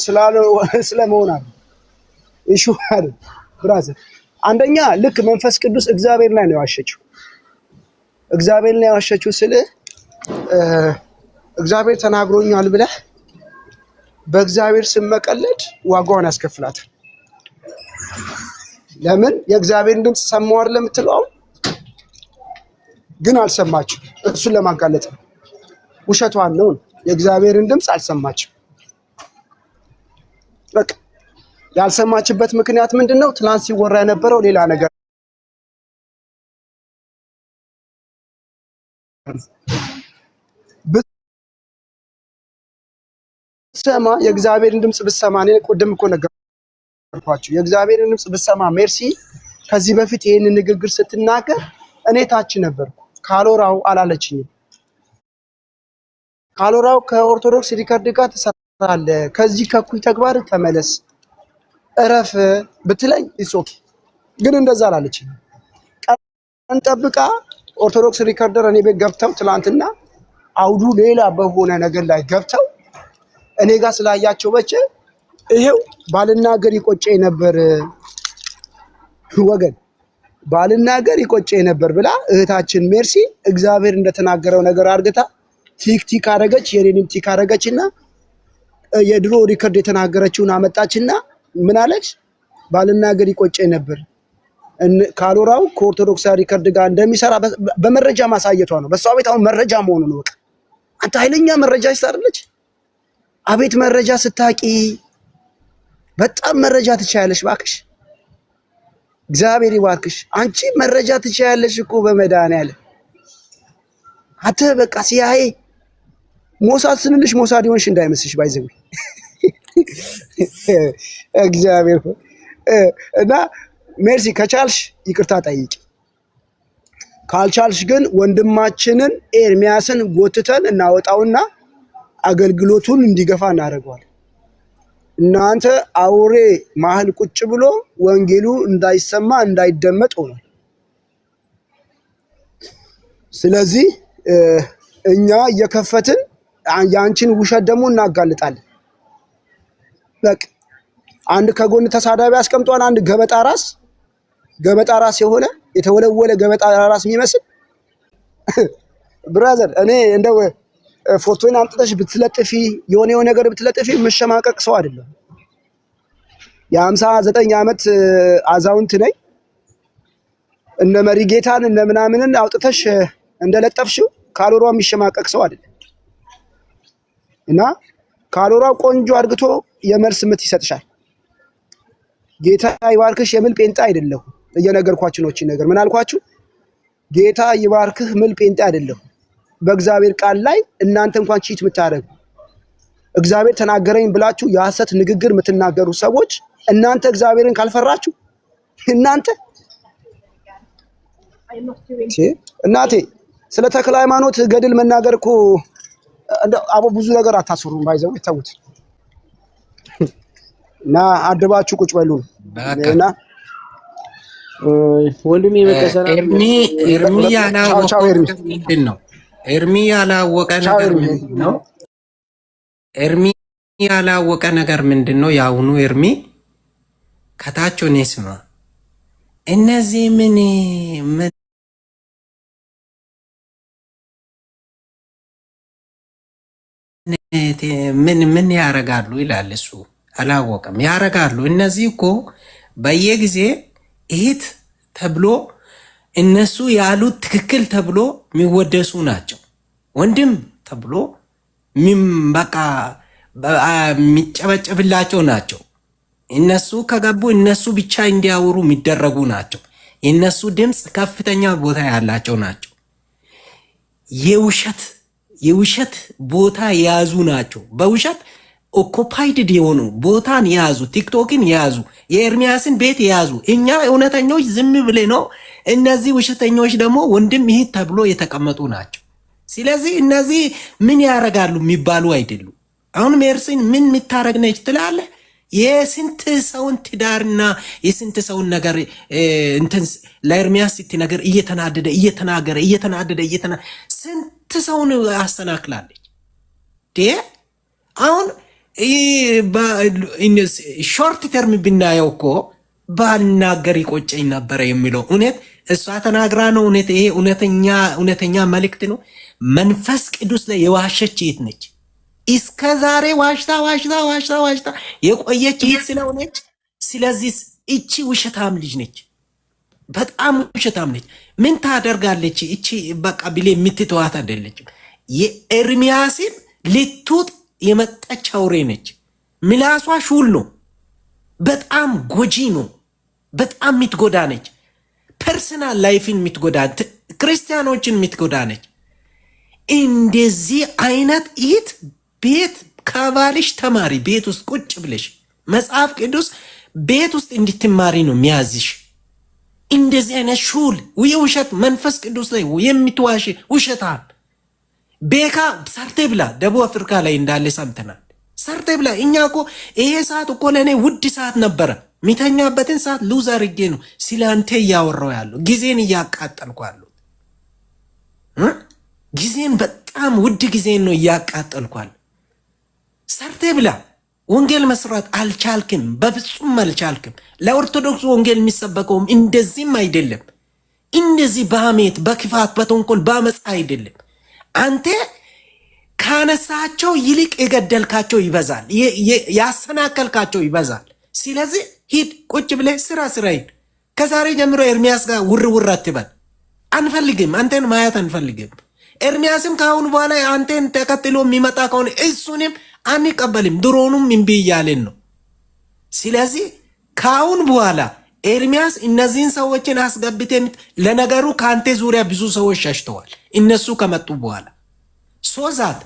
ስለመሆን አይደል ኢሹ አይደል ብራዘር። አንደኛ ልክ መንፈስ ቅዱስ እግዚአብሔር ላይ ነው ያዋሸችው። እግዚአብሔር ላይ ያዋሸችው ስለ እግዚአብሔር ተናግሮኛል ብለህ በእግዚአብሔር ስም መቀለድ ዋጋውን ያስከፍላታል። ለምን የእግዚአብሔርን ድምፅ ሰማሁ አይደል የምትለው? ግን አልሰማችም። እሱን ለማጋለጥ ነው። ውሸቷን ነው። የእግዚአብሔርን ድምፅ አልሰማችም። በቃ ያልሰማችበት ምክንያት ምንድነው? ትናንት ሲወራ የነበረው ሌላ ነገር ብትሰማ የእግዚአብሔርን ድምፅ ብትሰማ እኔ ቅድም እኮ ነገርኳችሁ። የእግዚአብሔርን ድምፅ ብትሰማ ሜርሲ ከዚህ በፊት ይሄን ንግግር ስትናገር እኔ ታች ነበርኩ። ካሎራው አላለችኝም። ካሎራው ከኦርቶዶክስ ሪከርድ ጋር ትሰራለህ፣ ከዚህ ከኩይ ተግባር ተመለስ፣ እረፍ ብትለኝ ኢሶኪ ግን እንደዛ አላለችኝም። ቀን ጠብቃ ኦርቶዶክስ ሪከርደር እኔ ቤት ገብተው ትላንትና አውዱ ሌላ በሆነ ነገር ላይ ገብተው እኔ ጋር ስላያቸው በቸ ይሄው ባልናገር ይቆጨኝ ነበር ወገን ባልናገር ይቆጨኝ ነበር ብላ እህታችን ሜርሲ እግዚአብሔር እንደተናገረው ነገር አርግታ ቲክ አረገች። የኔንም ቲክ አረገችና የድሮ ሪከርድ የተናገረችውን አመጣችና ምን አለች? ባልናገር ይቆጨኝ ነበር። ካሎራው ከኦርቶዶክስ ሪከርድ ጋር እንደሚሰራ በመረጃ ማሳየቷ ነው። በሷ ቤት አሁን መረጃ መሆኑ ነው። በቃ አንተ ኃይለኛ መረጃ ይስታርልች። አቤት መረጃ ስታቂ በጣም መረጃ ትቻያለሽ። ባክሽ እግዚአብሔር ይባርክሽ። አንቺ መረጃ ትቻያለሽ እኮ በመድኃኒዓለም አተ በቃ ሲያይ ሞሳድ ስንልሽ ሞሳድ ይሆንሽ እንዳይመስልሽ ባይዘው እግዚአብሔር እና ሜርሲ ከቻልሽ ይቅርታ ጠይቂ፣ ካልቻልሽ ግን ወንድማችንን ኤርሚያስን ጎትተን እናወጣውና አገልግሎቱን እንዲገፋ እናደርገዋለን። እናንተ አውሬ ማህል ቁጭ ብሎ ወንጌሉ እንዳይሰማ እንዳይደመጥ ሆኗል። ስለዚህ እኛ እየከፈትን ያንቺን ውሸት ደግሞ እናጋልጣለን። በቃ አንድ ከጎን ተሳዳቢ አስቀምጧል። አንድ ገበጣ ራስ የሆነ የተወለወለ ገበጣ ራስ የሚመስል ብራዘር እኔ እንደው ፎቶን አምጥተሽ ብትለጥፊ የሆነ ነገር ብትለጥፊ መሸማቀቅ ሰው አይደለም። የ59 ዓመት አዛውንት ነኝ። እነ መሪጌታን እነ ምናምንን አውጥተሽ እንደለጠፍሽው ካሎራው የሚሸማቀቅ ሰው አይደለም። እና ካሎራው ቆንጆ አድርግቶ የመልስ ምት ይሰጥሻል። ጌታ ይባርክሽ የምል ጴንጤ አይደለሁ። እየነገርኳችሁ ነው። እቺ ነገር ምን አልኳችሁ? ጌታ ይባርክህ ምል ጴንጤ አይደለሁ። በእግዚአብሔር ቃል ላይ እናንተ እንኳን ቺት የምታደርጉ እግዚአብሔር ተናገረኝ ብላችሁ የሐሰት ንግግር የምትናገሩ ሰዎች እናንተ እግዚአብሔርን ካልፈራችሁ እናንተ እናቴ ስለ ተክለ ሃይማኖት ገድል መናገር እኮ አቦ ብዙ ነገር አታስሩም ባይዘው ይተውት እና አድባችሁ ቁጭ በሉ እና ወንድሜ መከሰና ኤርሚ ያላወቀ ምንድን ነው? ኤርሚ ያላወቀ ነገር ምንድን ነው? ኤርሚ ያላወቀ ነገር ምንድን ነው? ያሁኑ ኤርሚ ከታች ሆነ ስማ፣ እነዚህ ምን ያረጋሉ ይላል እሱ። አላወቀም። ያረጋሉ። እነዚህ እኮ በየጊዜ እህት ተብሎ እነሱ ያሉት ትክክል ተብሎ የሚወደሱ ናቸው። ወንድም ተብሎ በቃ የሚጨበጨብላቸው ናቸው። እነሱ ከገቡ እነሱ ብቻ እንዲያወሩ የሚደረጉ ናቸው። የእነሱ ድምፅ ከፍተኛ ቦታ ያላቸው ናቸው። የውሸት ቦታ የያዙ ናቸው። በውሸት ኦኮፓይድድ የሆኑ ቦታን የያዙ ቲክቶክን የያዙ የኤርሚያስን ቤት የያዙ እኛ እውነተኞች ዝም ብለ ነው። እነዚህ ውሸተኞች ደግሞ ወንድም ይህ ተብሎ የተቀመጡ ናቸው። ስለዚህ እነዚህ ምን ያረጋሉ የሚባሉ አይደሉ። አሁን ሜርሲን ምን የምታረግ ነች ትላለ? የስንት ሰውን ትዳርና የስንት ሰውን ነገር እንትን ለኤርሚያስ ስትነገር እየተናገረ ስንት ሰውን አስተናክላለች። አሁን ሾርት ተርም ብናየው እኮ ባልናገር ይቆጨኝ ነበረ የሚለው እውነት እሷ ተናግራ ነው። እውነት ይሄ እውነተኛ መልእክት ነው። መንፈስ ቅዱስ ላይ የዋሸች የት ነች? እስከ ዛሬ ዋሽታ የቆየች ይህ ስለሆነች፣ ስለዚህ እቺ ውሸታም ልጅ ነች። በጣም ውሸታም ነች። ምን ታደርጋለች? እቺ በቃ ብሌ የምትተዋት አይደለችም። የኤርሚያስን ልትውጥ የመጣች አውሬ ነች። ምላሷ ሹል ነው። በጣም ጎጂ ነው። በጣም የምትጎዳ ነች። ፐርሰናል ላይፍን የምትጎዳ፣ ክርስቲያኖችን የምትጎዳ ነች። እንደዚህ አይነት ይት ቤት ከባልሽ ተማሪ፣ ቤት ውስጥ ቁጭ ብለሽ መጽሐፍ ቅዱስ ቤት ውስጥ እንድትማሪ ነው የሚያዝሽ። እንደዚህ አይነት ሹል የውሸት መንፈስ ቅዱስ ላይ የምትዋሽ ውሸታም ቤካ ሰርቴ ብላ ደቡብ አፍሪካ ላይ እንዳለ ሰምተናል። ሰርቴ ብላ እኛ እኮ ይሄ ሰዓት እኮ ለእኔ ውድ ሰዓት ነበረ። ሚተኛበትን ሰዓት ሉዝ አድርጌ ነው ስለ አንተ እያወራው ያለው፣ ጊዜን እያቃጠልኩ ያለው ጊዜን በጣም ውድ ጊዜን ነው እያቃጠልኳል። ሰርቴ ብላ ወንጌል መስራት አልቻልክም፣ በፍጹም አልቻልክም። ለኦርቶዶክስ ወንጌል የሚሰበከውም እንደዚህም አይደለም። እንደዚህ በሐሜት በክፋት በተንኮል በአመፃ አይደለም። አንተ ካነሳቸው ይልቅ የገደልካቸው ይበዛል፣ ያሰናከልካቸው ይበዛል። ስለዚህ ሂድ፣ ቁጭ ብለህ ስራ ሂድ። ከዛሬ ጀምሮ ኤርሚያስ ጋር ውር አትበል። አንፈልግም፣ አንተን ማየት አንፈልግም። ኤርሚያስም ከአሁኑ በኋላ አንተን ተከትሎ የሚመጣ ከሆነ እሱንም አንቀበልም። ድሮኑም እምቢ እያለን ነው። ስለዚህ ከአሁን በኋላ ኤርሚያስ እነዚህን ሰዎችን አስገብቴ ለነገሩ ከአንተ ዙሪያ ብዙ ሰዎች ሸሽተዋል። እነሱ ከመጡ በኋላ ሶዛት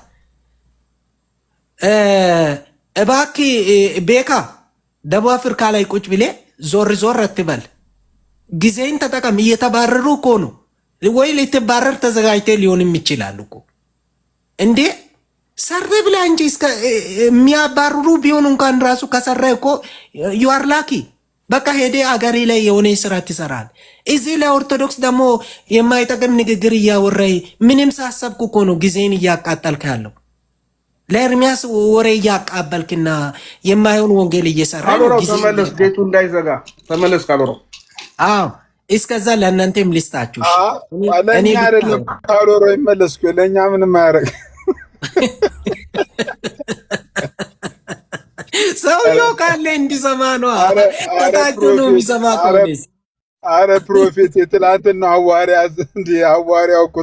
እባክ ቤካ ደቡብ አፍሪካ ላይ ቁጭ ብሌ ዞር አትበል። ጊዜን ተጠቀም። እየተባረሩ እኮ ነው ወይ ልትባረር ተዘጋጅተ ሊሆንም ይችላል እኮ እንዴ። ሰር ብላ እንጂ የሚያባርሩ ቢሆን እንኳን ራሱ ከሰራ እኮ ዩአር ላኪ። በቃ ሄዴ አገሬ ላይ የሆነ ስራ ትሰራል። እዚህ ለኦርቶዶክስ ደግሞ የማይጠቅም ንግግር እያወራይ ምንም ሳሰብኩ እኮ ነው ጊዜን እያቃጠልክ ያለው። ለኤርሚያስ ወሬ እያቃበልክና የማይሆን ወንጌል እየሰራ ተመለስ፣ ቤቱ እንዳይዘጋ ተመለስ። ካልሮ አዎ፣ እስከዛ ለእናንተም ሊስታችሁ እኔ አይደለም ካልሮ ይመለስኩ። ለእኛ ምንም አያረግ ሰውየው ካለ እንዲሰማ ነው። ታጣቁ ነው የሚሰማ ኮኔስ። አረ ፕሮፌት የትላንትና ሐዋርያው እኮ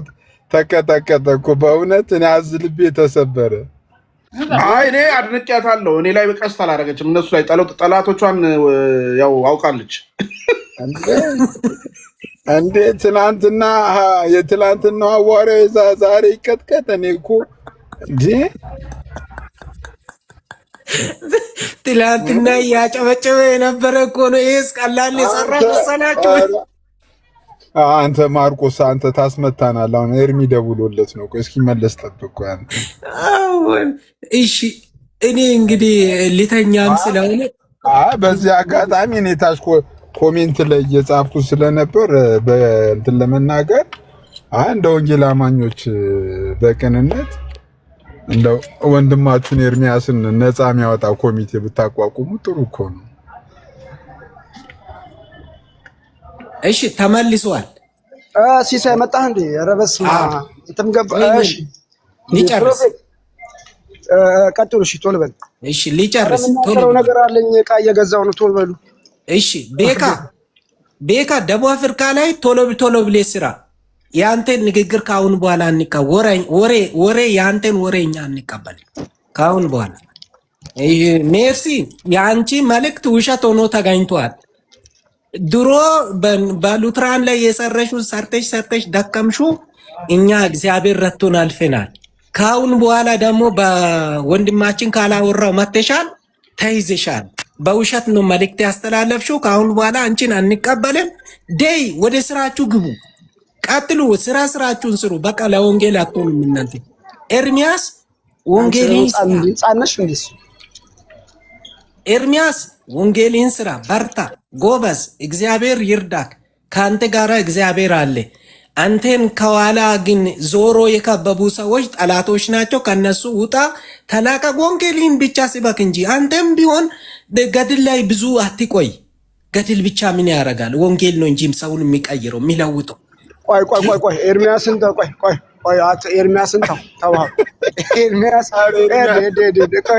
ተከተከተ እኮ በእውነት እኔ አዝ ልቤ ተሰበረ። አይ እኔ አድንቄያታለሁ። እኔ ላይ በቀስት አላደረገችም። እነሱ ላይ ጠላቶቿን ያው አውቃለች። እንዴ ትላንትና የትላንትናው ሐዋርያው ዛሬ ይቀጥቀጥ። እኔ እኮ እንዴ ትላንትና እያጨበጨበ የነበረ እኮ ነው። ይሄስ ቀላል የሰራ መሰላችሁ? አንተ ማርቆስ አንተ ታስመታናል። አሁን ኤርሚ ደውሎለት ነው። ቆይ እስኪመለስ ጠብቅ። አንተ እሺ እኔ እንግዲህ ልተኛም ስለሆነ በዚህ አጋጣሚ እኔ ታች ኮሜንት ላይ እየጻፍኩ ስለነበር በእንትን ለመናገር እንደ ወንጌል አማኞች በቅንነት እንደ ወንድማችሁን ኤርሚያስን ነፃ የሚያወጣ ኮሚቴ ብታቋቁሙ ጥሩ እኮ ነው። እሺ ተመልሷል። ሲሳይ መጣህ እንዴ? ኧረ በስመ አብ እንትም ገባ። እሺ ሊጨርስ ቀጥሉ። እሺ ቶሎ በል። እሺ ሊጨርስ ቶሎ ነገር አለኝ። ዕቃ እየገዛሁ ነው። ቶሎ በሉ። እሺ ቤካ ደቡብ አፍሪካ ላይ ቶሎ ብለህ ስራ። የአንተን ንግግር ከአሁን በኋላ ወሬ የአንተን ወሬ እኛ እንቀበል ከአሁን በኋላ። ሜርሲ የአንቺ መልእክት ውሸት ሆኖ ተገኝቷል። ድሮ በሉትራን ላይ የሰረሽው ሰርተሽ ደከምሹ። እኛ እግዚአብሔር ረቶን አልፈናል። ከአሁን በኋላ ደግሞ በወንድማችን ካላወራው መተሻል፣ ተይዘሻል። በውሸት ነው መልእክት ያስተላለፍሽው። ከአሁን በኋላ አንቺን አንቀበልም። ደይ ወደ ስራችሁ ግቡ፣ ቀጥሉ፣ ስራችሁን ስሩ። በቃ ለወንጌል አትሆኑም እናንተ። ኤርሚያስ ወንጌልን ኤርሚያስ ወንጌልን ስራ፣ በርታ፣ ጎበዝ፣ እግዚአብሔር ይርዳክ። ከአንተ ጋራ እግዚአብሔር አለ። አንተን ከኋላ ግን ዞሮ የከበቡ ሰዎች ጠላቶች ናቸው። ከነሱ ውጣ፣ ተላቀቅ። ወንጌልን ብቻ ስበክ እንጂ አንተም ቢሆን ገድል ላይ ብዙ አትቆይ። ገድል ብቻ ምን ያደርጋል? ወንጌል ነው እንጂ ሰውን የሚቀይረው የሚለውጠው። ቆይ ኤርሚያስን ኤርሚያስን ተው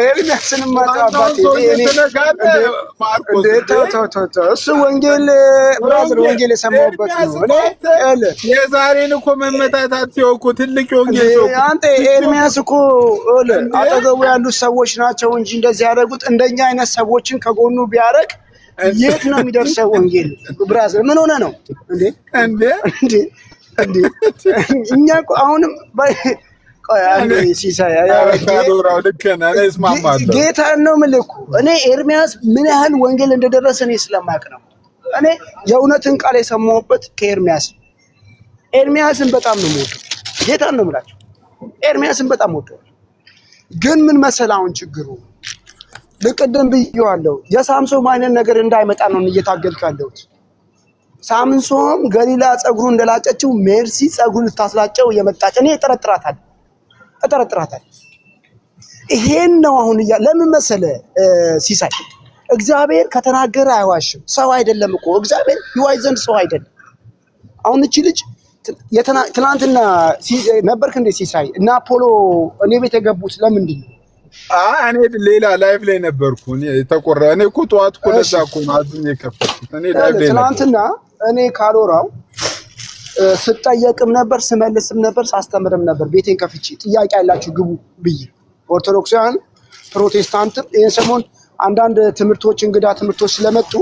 ኤርሚያስን ማጣባት እሱ ወንጌል ብራዘር ወንጌል የሰማሁበት ነው። የዛሬን እኮ መመታታት ሲወኩ ትልቅ ወንጌል ነው። አንተ ኤርሚያስ እኮ አጠገቡ ያሉት ሰዎች ናቸው እንጂ እንደዚህ ያደረጉት። እንደኛ አይነት ሰዎችን ከጎኑ ቢያረግ የት ነው የሚደርሰው ወንጌል? ብራዘር ምን ሆነ ነው እንዴ? እኛ እኮ አሁንም ጌታ ነው ምልኩ። እኔ ኤርሚያስ ምን ያህል ወንጌል እንደደረሰ እኔ ስለማቅ ነው። እኔ የእውነትን ቃል የሰማሁበት ከኤርሚያስ ኤርሚያስን በጣም ነው የምወደው። ጌታ ነው የምላቸው ኤርሚያስን በጣም ወደው። ግን ምን መሰለህ አሁን ችግሩ ልቅድም ብዬዋለሁ። የሳምሶን አይነት ነገር እንዳይመጣ ነው እየታገልኩ ያለሁት። ሳምሶን ገሊላ ጸጉሩን እንደላጨችው ሜርሲ ጸጉሩን ልታስላጨው የመጣች እኔ እጠረጥራታለሁ። ይሄን ነው አሁን ለምን መሰለህ ሲሳይ እግዚአብሔር ከተናገረ አይዋሽም። ሰው አይደለም እኮ እግዚአብሔር ይዋይ ዘንድ ሰው አይደለም። አሁን እቺ ልጅ ትናንትና ነበርክ እንደ ሲሳይ እና አፖሎ እኔ ቤት የገቡት ለምንድን ነው? እኔ ሌላ ላይቭ ላይ ነበርኩ። እኔ እኮ ጠዋት እኮ ለዛ እኮ አዝኜ የከፈትኩት እኔ ላይቭ ላይ ትናንትና እኔ ካሎራው ስጠየቅም ነበር ስመልስም ነበር ሳስተምርም ነበር። ቤቴን ከፍቼ ጥያቄ ያላችሁ ግቡ ብዬ ኦርቶዶክሳውያን ፕሮቴስታንትም ይሄን ሰሞን አንዳንድ ትምህርቶች እንግዳ ትምህርቶች ስለመጡ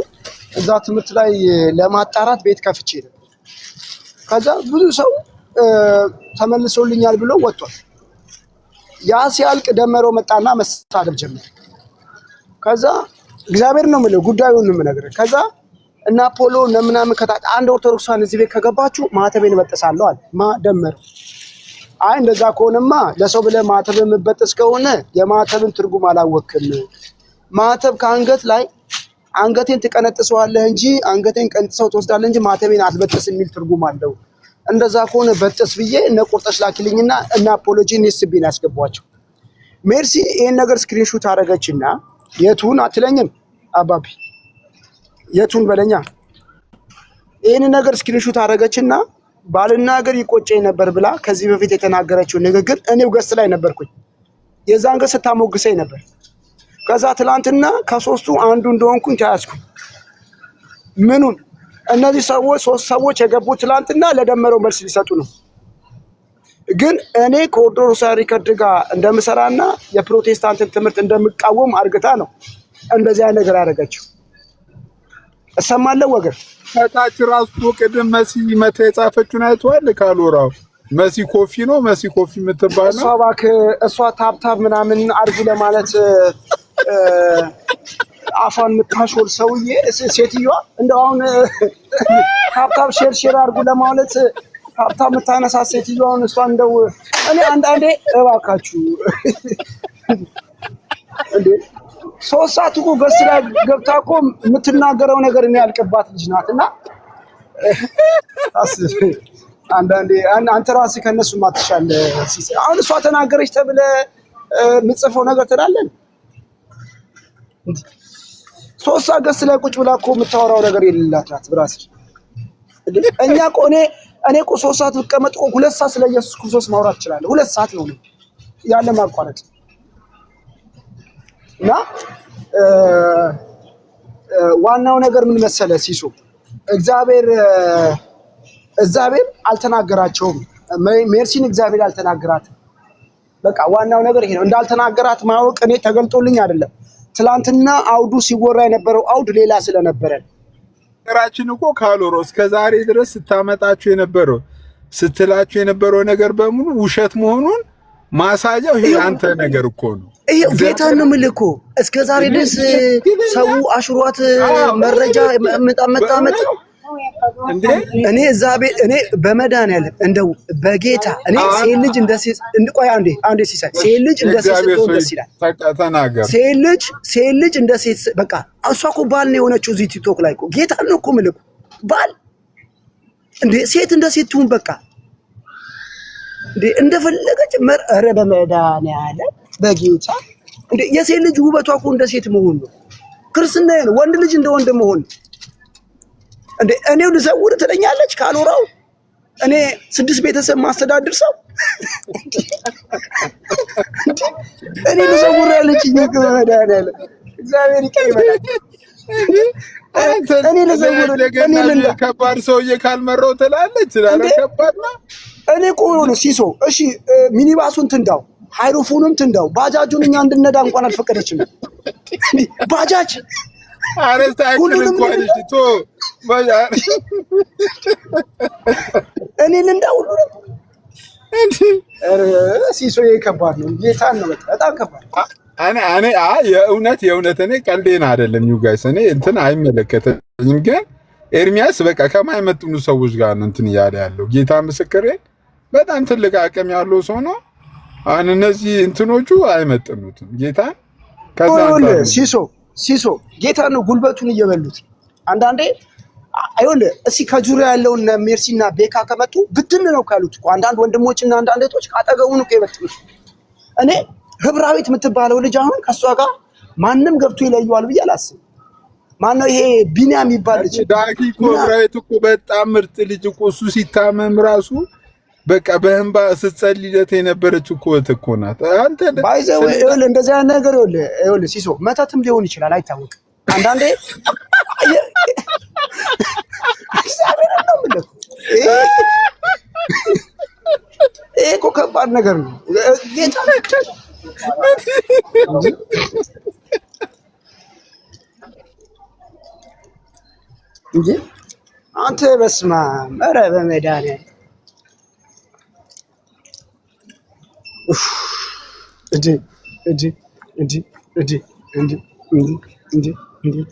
እዛ ትምህርት ላይ ለማጣራት ቤት ከፍቼ ነበር። ከዛ ብዙ ሰው ተመልሶልኛል ብሎ ወጥቷል። ያ ሲያልቅ ደመረው መጣና መሳደብ ጀመረ። ከዛ እግዚአብሔር ነው የምልህ ጉዳዩን ነው የምነግርህ። ከዛ እና አፖሎ ምናምን አንድ ኦርቶዶክሳን እዚህ ቤት ከገባችሁ ማተቤን እበጥሳለሁ አለ። ደመረው አይ እንደዛ ከሆነማ ለሰው ብለህ ማተብ የምበጥስ ከሆነ የማተብን ትርጉም አላወቅም። ማተብ ከአንገት ላይ አንገቴን ትቀነጥሰዋለህ እንጂ አንገቴን ቀንጥሰው ትወስዳለህ እንጂ ማተቤን አትበጥስ የሚል ትርጉም አለው። እንደዛ ከሆነ በጥስ ብዬ እነ ቁርጠሽ ላኪልኝና እና አፖሎጂን ይስብኝ ያስገቧቸው። ሜርሲ ይሄን ነገር ስክሪንሾት አደረገችና የቱን አትለኝም አባቢ የቱን በለኛ። ይሄን ነገር ስክሪንሾት አደረገችና ባልናገር ይቆጨኝ ነበር ብላ ከዚህ በፊት የተናገረችው ንግግር እኔው ገስት ላይ ነበርኩኝ። የዛን ገስት ታሞግሰኝ ነበር። ከዛ ትላንትና ከሶስቱ አንዱ እንደሆንኩኝ ተያዝኩኝ። ምኑን እነዚህ ሰዎች ሶስት ሰዎች የገቡት ትላንትና ለደመረው መልስ ሊሰጡ ነው። ግን እኔ ከኦርቶዶክስ ሪከርድ ጋር እንደምሰራና የፕሮቴስታንትን ትምህርት እንደምቃወም አርግታ ነው እንደዚህ አይነት ነገር ያደረገችው። እሰማለሁ ወገን ታች ራሱ ቅድም መሲ መተ የጻፈችውን አይተዋል። ካሎራው መሲ ኮፊ ነው መሲ ኮፊ የምትባል እሷ እባክህ እሷ ታብታብ ምናምን አርጉ ለማለት አፏን የምታሾል ሰውዬ ሴትዮዋ እንደው አሁን ሀብታም ሼር አድርጉ ለማለት ሀብታም የምታነሳ ሴትዮዋን እሷ እንደው እኔ አንዳንዴ እባካችሁ እንዴ 3 ሰዓት እኮ ገስላ ገብታ እኮ የምትናገረው ነገር የሚያልቅባት ልጅ ናትና አንዳንዴ አንተ ራስህ ከነሱ ማትሻለ አሁን እሷ ተናገረች ተብለ የምትጽፈው ነገር ትላለህ 3 ሰዓት ገስላ ቁጭ ብላ እኮ የምታወራው ነገር የሌላት ናት ብራስ እኛ እኮ እኔ እኮ 3 ሰዓት ብቀመጥ እኮ 2 ሰዓት ስለ ኢየሱስ ክርስቶስ ማውራት እችላለሁ 2 ሰዓት ነው ያለ ማቋረጥ እና ዋናው ነገር ምን መሰለ ሲሱ እግዚአብሔር አልተናገራቸውም ሜርሲን እግዚአብሔር አልተናገራት በቃ ዋናው ነገር ይሄ ነው እንዳልተናገራት ማወቅ እኔ ተገልጦልኝ አይደለም ትላንትና አውዱ ሲወራ የነበረው አውድ ሌላ ስለነበረ ነገራችን እኮ ካሎሮ እስከዛሬ ድረስ ስታመጣችሁ የነበረው ስትላችሁ የነበረው ነገር በሙሉ ውሸት መሆኑን ማሳያው ይሄ አንተ ነገር እኮ ነው ይሄ ጌታን ነው ምልኮ እስከዛሬ ድረስ ሰው አሽሯት መረጃ መጣመጣመጥ እኔ ዛቤት እኔ በመድኃኒዓለም እንደው በጌታ እኔ ሴት ልጅ እንደዚህ እንቆይ አንዴ ሲሳይ ሴት ልጅ እንደዚህ ደስ ይላል ተናገር ሴት ልጅ እንደዚህ በቃ እሷ እኮ ባል ነው የሆነችው እዚህ ቲክቶክ ላይ እኮ ጌታን ነው እኮ ምልኮ ባል እንዴ ሴት እንደዚህ ትሁን በቃ እንዴ እንደፈለገች ኧረ በመድኃኒዓለም በጌታ እንዴ የሴት ልጅ ውበቷ እኮ እንደ ሴት መሆን ነው ክርስትና ነው ወንድ ልጅ እንደ ወንድ መሆን እንዴ እኔው ልሰውር ትለኛለች ካሎራው እኔ 6 ቤተሰብ ማስተዳድር ሰው እኔ ልሰውር ያለችኝ በመድኃኒዓለም እግዚአብሔር ይቀበል እኔ ልሰውር እኔ ከባድ ሰውዬ ካልመረው ትላለች ከባድ ነው እኔ እኮ ነው ሲሶ እሺ ሚኒባሱን ትንዳው ሃይሩፉንም ትንዳው ባጃጁን እኛ እንድነዳ እንኳን አልፈቀደችም ባጃጅ አረስታይ እንኳን እሺ ባጃጅ እኔ ልንዳው ሁሉ እንዴ ሲሶ ከባድ ነው ጌታን ነው በጣም ከባድ እኔ የእውነት እኔ ቀልዴን አይደለም ዩ ጋይስ እኔ እንትን አይመለከተኝም ግን ኤርሚያስ በቃ ከማይመጥኑ ሰዎች ጋር ነው እንትን ያለ ያለው ጌታ ምስክሬ በጣም ትልቅ አቅም ያለው ሰው ነው አሁን እነዚህ እንትኖቹ አይመጥኑትም ጌታ ከዛ ሲሶ ጌታ ነው ጉልበቱን እየበሉት አንዳንዴ አይወለ እሺ ከጁሪያ ያለውን ሜርሲና ቤካ ከመጡ ብትን ነው ካሉት እኮ አንዳንድ ወንድሞችና አንዳንድ እህቶች ካጠገቡን እኮ ይመጡት እኔ ህብራዊት የምትባለው ልጅ አሁን ከሷ ጋር ማንም ገብቶ ይለየዋል ብዬ አላስብም ማነው ይሄ ቢኒያም ይባል ልጅ ዳጊ ኮብራይት እኮ በጣም ምርጥ ልጅ እኮ እሱ ሲታመም ራሱ በቃ በእንባ ስትጸልይለት የነበረች እኮ ናት አንተ ባይዘው እንደዚህ አይነት ነገር ይኸውልህ ሲሶ መተትም ሊሆን ይችላል አይታወቅም አንዳንዴ እግዚአብሔር ነው ማለት ይሄ እኮ ከባድ ነገር ነው ጌታ እንጂ አንተ በስማ ኧረ በመድኃኒዓለም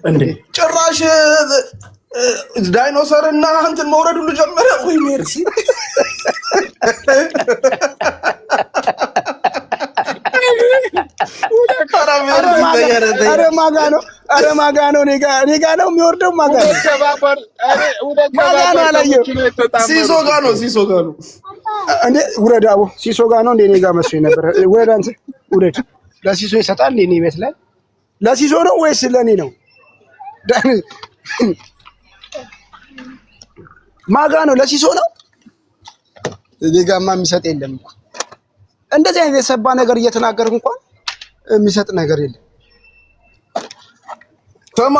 እንዴ ጭራሽ ዳይኖሰር እና እንትን መውረድ ሁሉ ጀመረ ወይ ሜርሲ ኧረ ማጋ ነው እኔ ጋ ነው የሚወርደው ማጋ ነው አላየሁም ሲሶ ጋ ነው እንዴ ውረድ አቦ ሲሶ ጋ ነው እንደ እኔ ጋ መስሎኝ ነበር ውረድ አንተ ውረድ ለሲሶ ይሰጣል እኔ ቤት ላይ ለሲሶ ነው ወይስ ለኔ ነው ማጋ ነው ለሲሶ ነው እኔ ጋማ የሚሰጥ የለም እኮ እንደዚህ አይነት የሰባ ነገር እየተናገርኩ እንኳን የሚሰጥ ነገር የለም ተማ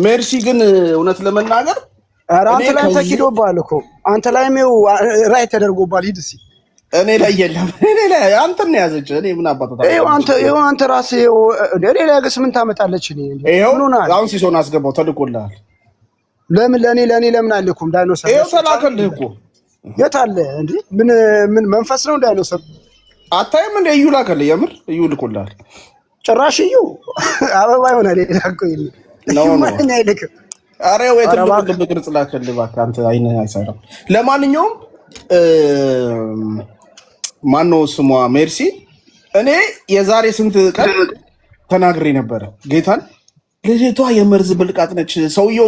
ሜርሲ ግን እውነት ለመናገር አንተ ላይ ተኪዶባል እኮ አንተ ላይም ራይ ተደርጎባል ሂድ እስኪ እኔ ላይ የለም እኔ ላይ አንተ ነው ያዘች እኔ ምን አባታታ አንተ ራስህ እኔ ላይ 8 ዓመት አለች እኔ አሁን ሲሶን አስገባው ተልቆልሃል ለምን ለኔ ለምን አልኩም ዳይኖሰር ይሄው ተላከልህ እኮ የት አለ እንዴ ምን መንፈስ ነው ዳይኖሰር አታይም እንደ እዩ ላከልህ የምር እዩ ልቆልሃል ጭራሽዩ አበባ ይሆናል ሌላኮ ይል ነው ማን አይልክም። አረ ወይ ትልቅ ቅርጽ ላከልህ እባክህ አንተ አይነ አይሰራም። ለማንኛውም ማነው ስሟ ሜርሲ እኔ የዛሬ ስንት ቀን ተናግሬ ነበረ ጌታን ልጅቷ የመርዝ ብልቃጥ ነች። ሰውየው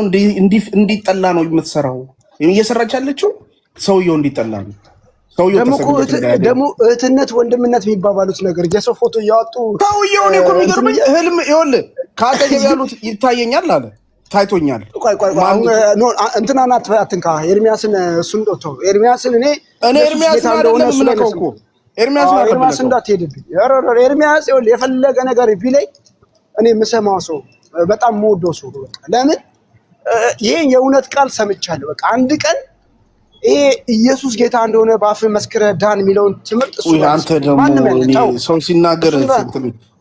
እንዲጠላ ነው የምትሰራው። እየሰራች ያለችው ሰውየው እንዲጠላ ነው። ደግሞ እህትነት ወንድምነት የሚባባሉት ነገር የሰው ፎቶ እያወጡ ሰውየው ነው እኮ የሚገርመኝ። ህልም ይኸውልህ ከአጠገብ ያሉት ይታየኛል አለ ታይቶኛል። ቆይ እንትናን አትንካ ኤርሚያስን። እሱን ዶቶ ኤርሚያስን እኔ ኤርሚያስን አይደለም የምነካው እኮ ኤርሚያስ እንዳትሄድብኝ። ኤርሚያስ ይኸውልህ የፈለገ ነገር ቢለኝ እኔ የምሰማው ሰው በጣም የምወደው ሰው ነው። በቃ ለምን ይሄን የእውነት ቃል ሰምቻለሁ። በቃ አንድ ቀን ይሄ ኢየሱስ ጌታ እንደሆነ በአፍ መስክረ ዳን የሚለውን ትምህርት እሱ አንተ ደግሞ ሰው ሲናገር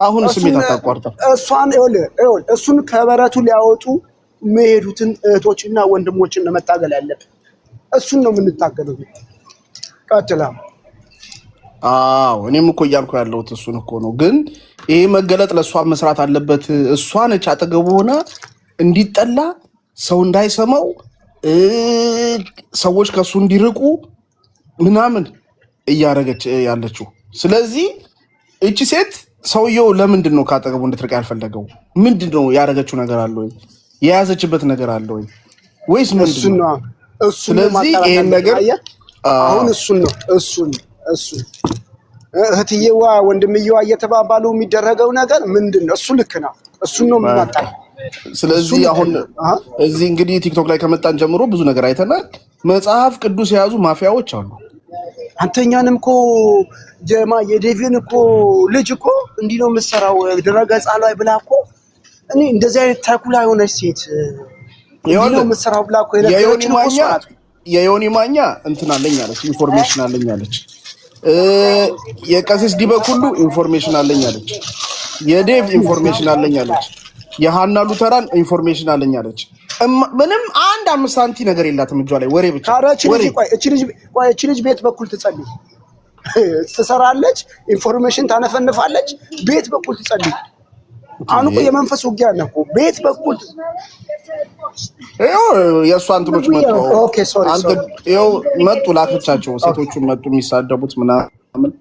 አሁን ስሜት አታቋርጠው። እሱን ከበረቱ ሊያወጡ የሚሄዱትን እህቶችና ወንድሞችን ነው መታገል ያለብን። እሱን ነው የምንታገለው። ቀጥላ እኔም እኮ እያልኩ ያለሁት እሱን እኮ ነው። ግን ይሄ መገለጥ ለእሷ መስራት አለበት። እሷ ነች አጠገቡ ሆና እንዲጠላ ሰው እንዳይሰማው ሰዎች ከሱ እንዲርቁ ምናምን እያደረገች ያለችው። ስለዚህ እቺ ሴት ሰውየው ለምንድን ነው ካጠገቡ እንድትርቅ ያልፈለገው? ምንድን ነው ያደረገችው ነገር አለ ወይ? የያዘችበት ነገር አለ ወይ? ወይስ ምንድን ነው? ስለዚህ ይሄን ነገር አሁን እሱን እህትዬዋ ወንድምዬዋ እየተባባሉ የሚደረገው ነገር ምንድን ነው? እሱ ልክ ነው። እሱን ነው የምናጣው። ስለዚህ አሁን እዚህ እንግዲህ ቲክቶክ ላይ ከመጣን ጀምሮ ብዙ ነገር አይተናል። መጽሐፍ ቅዱስ የያዙ ማፊያዎች አሉ። አንተኛንም እኮ ጀማ የዴቪን እኮ ልጅ እኮ እንዲህ ነው የምትሰራው ድረገጽ ላይ ብላ እኮ እኔ እንደዚህ አይነት ተኩላ የሆነች ሴት እንዲህ ነው የምትሰራው ብላ እኮ የዮኒ ማኛ እንትን አለኝ አለች፣ ኢንፎርሜሽን አለኝ አለች። የቀሲስ ዲበክ ሁሉ ኢንፎርሜሽን አለኝ አለች። የዴቭ ኢንፎርሜሽን አለኝ አለች። የሃና ሉተራን ኢንፎርሜሽን አለኝ አለች። ምንም አንድ 5 ሳንቲ ነገር የላትም እጇ ላይ ወሬ ብቻ። እቺ ልጅ ቤት በኩል ትጸልይ ትሰራለች፣ ኢንፎርሜሽን ታነፈንፋለች፣ ቤት በኩል ትጸልይ። አሁን እኮ የመንፈስ ውጊያ ነው እኮ ቤት በኩል የእሷ እንትኖች መጡ። ይኸው መጡ፣ ላክቻቸው ሴቶቹን መጡ የሚሳደቡት ምናምን።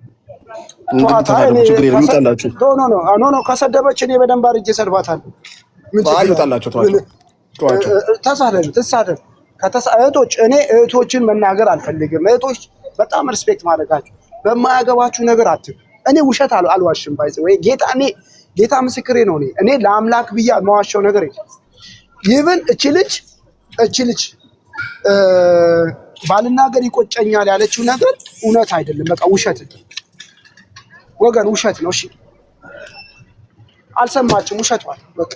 ችግር ይምጣላችሁ። ኖ ከሰደበች እኔ በደንብ አድርጌ እሰድባታለሁ። ይምጣላችሁ፣ ትሳደብ። እህቶች እኔ እህቶችን መናገር አልፈልግም። እህቶች በጣም ሪስፔክት ማድረጋችሁ በማያገባችሁ ነገር አትሉ። እኔ ውሸት አልዋሽም። ባይዘ ወይ ጌታ ምስክሬ ነው። እኔ ለአምላክ ብዬ የማዋሸው ነገር የለም። ይብን እቺ ልጅ ባልናገር ይቆጨኛል ያለችው ነገር እውነት አይደለም። በቃ ውሸት ወገን ውሸት ነው። እሺ አልሰማችም? ውሸቷል። በቃ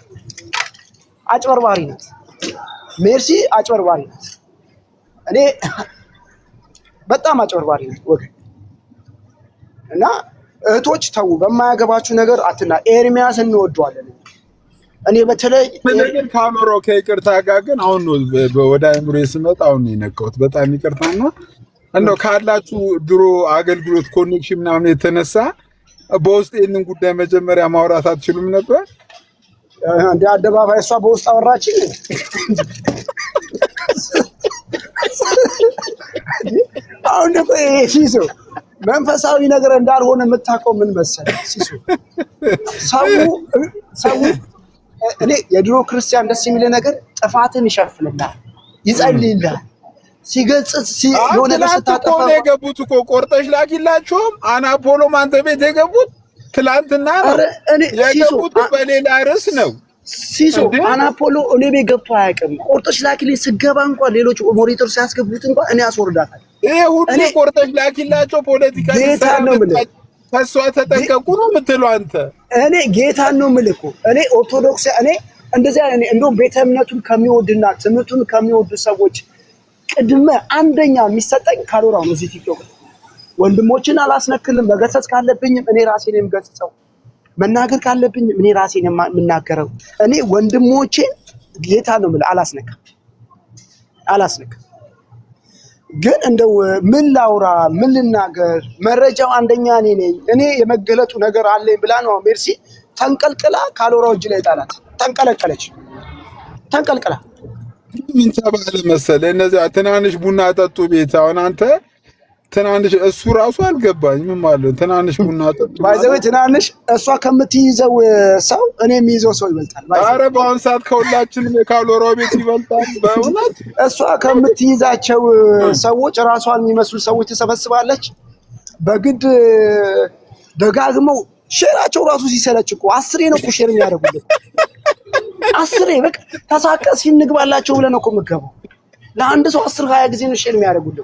አጭበርባሪ ናት። ሜርሲ አጭበርባሪ ናት። እኔ በጣም አጭበርባሪ ናት ወገን። እና እህቶች ተው፣ በማያገባችሁ ነገር አትና። ኤርሚያስ እንወደዋለን። እኔ በተለይ ካሜሮ ከይቅርታ ጋር ግን አሁን ወደ አእምሮ ስመጣ አሁን የነካሁት በጣም ይቅርታና እንደው ካላችሁ ድሮ አገልግሎት ኮኔክሽን ምናምን የተነሳ በውስጥ ይህንን ጉዳይ መጀመሪያ ማውራት አትችሉም ነበር? እንደ አደባባይ እሷ በውስጥ አወራችኝ። አሁን ደግሞ ሲሶ መንፈሳዊ ነገር እንዳልሆነ የምታውቀው ምን መሰለህ ሲሶ፣ ሰው እኔ የድሮ ክርስቲያን ደስ የሚል ነገር ጥፋትን ይሸፍንልሃል፣ ይጸልይልሃል፣ ሲገጽት የሆነ ለስታጠፋ ነው የገቡት እኮ ቆርጠሽ ላኪላቸውም። አናፖሎም አንተ ቤት የገቡት ትላንትና ነው የገቡት፣ በሌላ ርዕስ ነው ሲሶ። አናፖሎ እኔ ቤት ገብቶ አያውቅም። ቆርጠሽ ላኪልኝ ስገባ እንኳን ሌሎች ሞኒተር ሲያስገቡት እንኳን እኔ አስወርዳታለሁ። ይሄ ሁሉ ቆርጠሽ ላኪላቸው ፖለቲካ ከሷ ተጠንቀቁ ነው የምትለው አንተ። እኔ ጌታን ነው የምልህ እኮ እኔ ኦርቶዶክስ እኔ እንደዚህ አይነት እንደውም ቤተ እምነቱን ከሚወድና ትምህርቱን ከሚወዱ ሰዎች ቅድመ አንደኛ የሚሰጠኝ ካሎራ ነው። እዚህ ቲክቶክ ወንድሞችን አላስነክልም። መገሰጽ ካለብኝም እኔ ራሴ ነኝ የምገስጸው፣ መናገር ካለብኝም እኔ ራሴ ነኝ የምናገረው። እኔ ወንድሞቼን ጌታ ነው የምልህ አላስነካም። ግን እንደው ምን ላውራ ምን ልናገር? መረጃው አንደኛ እኔ ነኝ። እኔ የመገለጡ ነገር አለኝ ብላ ነው ሜርሲ ተንቀልቅላ ካሎራው እጅ ላይ ጣላት። ተንቀለቀለች። ተንቀልቅላ ምን ተባለ መሰለህ? እነዚያ ትናንሽ ቡና ጠጡ ቤት አሁን አንተ ትናንሽ እሱ ራሱ አልገባኝ ምን ማለት ትናንሽ ቡና ጠጡ ባይዘው ትናንሽ እሷ ከምትይዘው ሰው እኔ የሚይዘው ሰው ይበልጣል። ኧረ በአሁን ሰዓት ከሁላችንም የካሎራው ቤት ይበልጣል በእውነት። እሷ ከምትይዛቸው ሰዎች ራሷን የሚመስሉ ሰዎች ተሰበስባለች። በግድ ደጋግመው ሼራቸው ራሱ ሲሰለች እኮ 10 ነው እኮ ሼር የሚያደርጉት 10 በቃ ተሳቀስ ይንግባላቸው ብለህ ነው እኮ የምትገባው። ለአንድ ሰው 10-20 ጊዜ ነው ሼር የሚያደርጉት።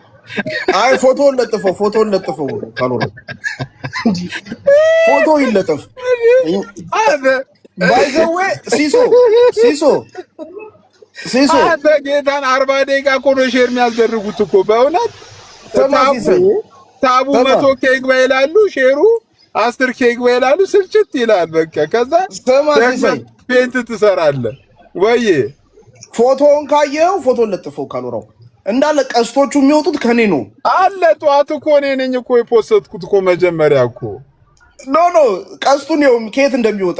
አይ ፎቶውን ለጥፈው ካልሆነ ፎቶ ይለጥፍ። ባይዘዌ ሲሶ አንተ ጌታን 40 ደቂቃ እኮ ነው ሼር የሚያስደርጉት እኮ በእውነት። ታቡ 100 ኬክ ይላሉ ሼሩ 10 ኬክ ይላሉ ስልችት ይላል በቃ። ከዛ ፔንት ትሰራለህ ወይ? ፎቶውን ካየው ፎቶን ለጥፈው ካልሆነው እንዳለ ቀስቶቹ የሚወጡት ከኔ ነው አለ። ጠዋት እኮ እኔ ነኝ እኮ የፖስትኩት እኮ መጀመሪያ እኮ ኖ ቀስቱን ነው ከየት እንደሚወጣ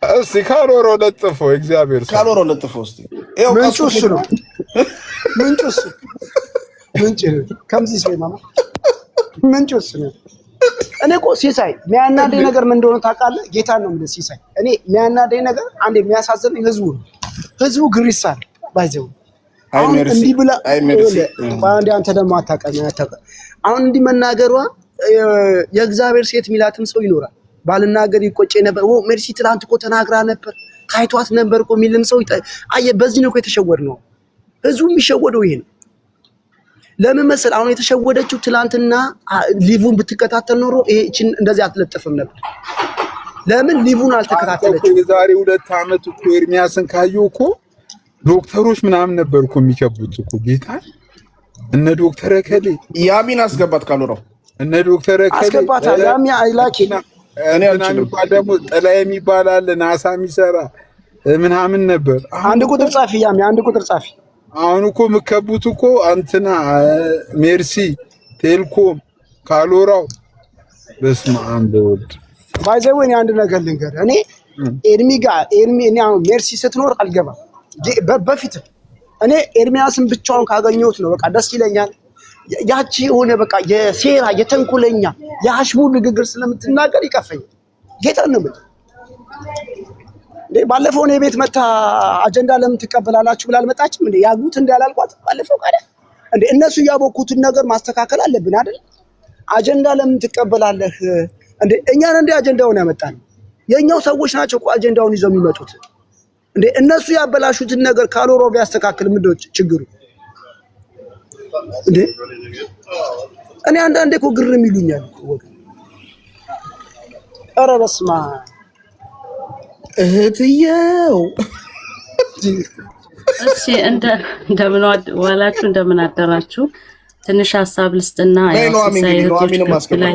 እስኪ ካሎሮ ለጥፈው። እግዚአብሔር ሰው ካሎሮ ለጥፈው እስቲ ይሄው ምንጩስ ነው ምንጩስ ከምዚ ሰው ማማ ምንጩስ ነው። እኔ እኮ ሲሳይ የሚያናደኝ ነገር ምን እንደሆነ ታውቃለህ? ጌታን ነው የምልህ ሲሳይ። እኔ የሚያናደኝ ነገር አንድ የሚያሳዝነኝ ህዝቡ ግሪሳል ባይዘው አሁን እንዲህ ብላ አንዴ አንተ ደግሞ አታውቅም። አሁን እንዲህ መናገሯ የእግዚአብሔር ሴት ሚላትም ሰው ይኖራል። ባልናገር ይቆጨ ነበር። ሜርሲ ትላንት እኮ ተናግራ ነበር ታይቷት ነበር እኮ የሚልም ሰው አየ። በዚህ ነው እኮ የተሸወድነው። ህዝቡ የሚሸወደው ይሄ ነው። ለምን መሰል? አሁን የተሸወደችው ትላንትና ሊቭን ብትከታተል ኖሮ እቺን እንደዚህ አትለጥፍም ነበር። ለምን ሊቭን አልተከታተለችው? የዛሬ 2 ዓመት እኮ ኤርሚያስን ካየው እኮ ዶክተሮች ምናምን ነበር እኮ የሚከቡት እኮ ጌታ። እነ ዶክተር ከሌ ያሚን አስገባት ካልሆነው እነ ዶክተር ከሌ አስገባት። ያሚ አይላኪ እኔ አልችልም። ደግሞ ጥላ የሚባል አለ ናሳ የሚሰራ ምናምን ነበር። አንድ ቁጥር ጻፊ ያሚ አንድ ቁጥር ጻፊ። አሁን እኮ የምከቡት እኮ አንተና ሜርሲ ቴልኮም ካሎራው በስመ አብ በወልድ ባይዘው። እኔ አንድ ነገር ልንገርህ። እኔ ኤርሚ እኔ አሁን ሜርሲ ስትኖር አልገባም። በፊት እኔ ኤርሚያስን ብቻውን ካገኘሁት ነው በቃ ደስ ይለኛል። ያቺ የሆነ በቃ የሴራ የተንኮለኛ የአሽሙ ንግግር ስለምትናገር ይቀፈኛል። ጌታን ነው ማለት እንዴ። ባለፈው ነው ቤት መታ አጀንዳ ለምን ትቀበላላችሁ ብላ አልመጣችም እንዴ? ያጉት እንዳላልኳት ባለፈው ካለ እንዴ እነሱ ያቦኩትን ነገር ማስተካከል አለብን አይደል? አጀንዳ ለምን ትቀበላለህ እንዴ? እኛን እንዴ አጀንዳውን ያመጣን የኛው ሰዎች ናቸው እኮ አጀንዳውን ይዘው የሚመጡት እንዴ። እነሱ ያበላሹትን ነገር ካሎሮ ቢያስተካክል ምንድነው ችግሩ እንዴ? እኔ አንዳንዴ እኮ ግርም ይሉኛል እኮ ወገን። ኧረ በስመ አብ እህትየው እሺ እንደምን ዋላችሁ እንደምን አደራችሁ። ትንሽ ሀሳብ ልስጥና ያው ላይ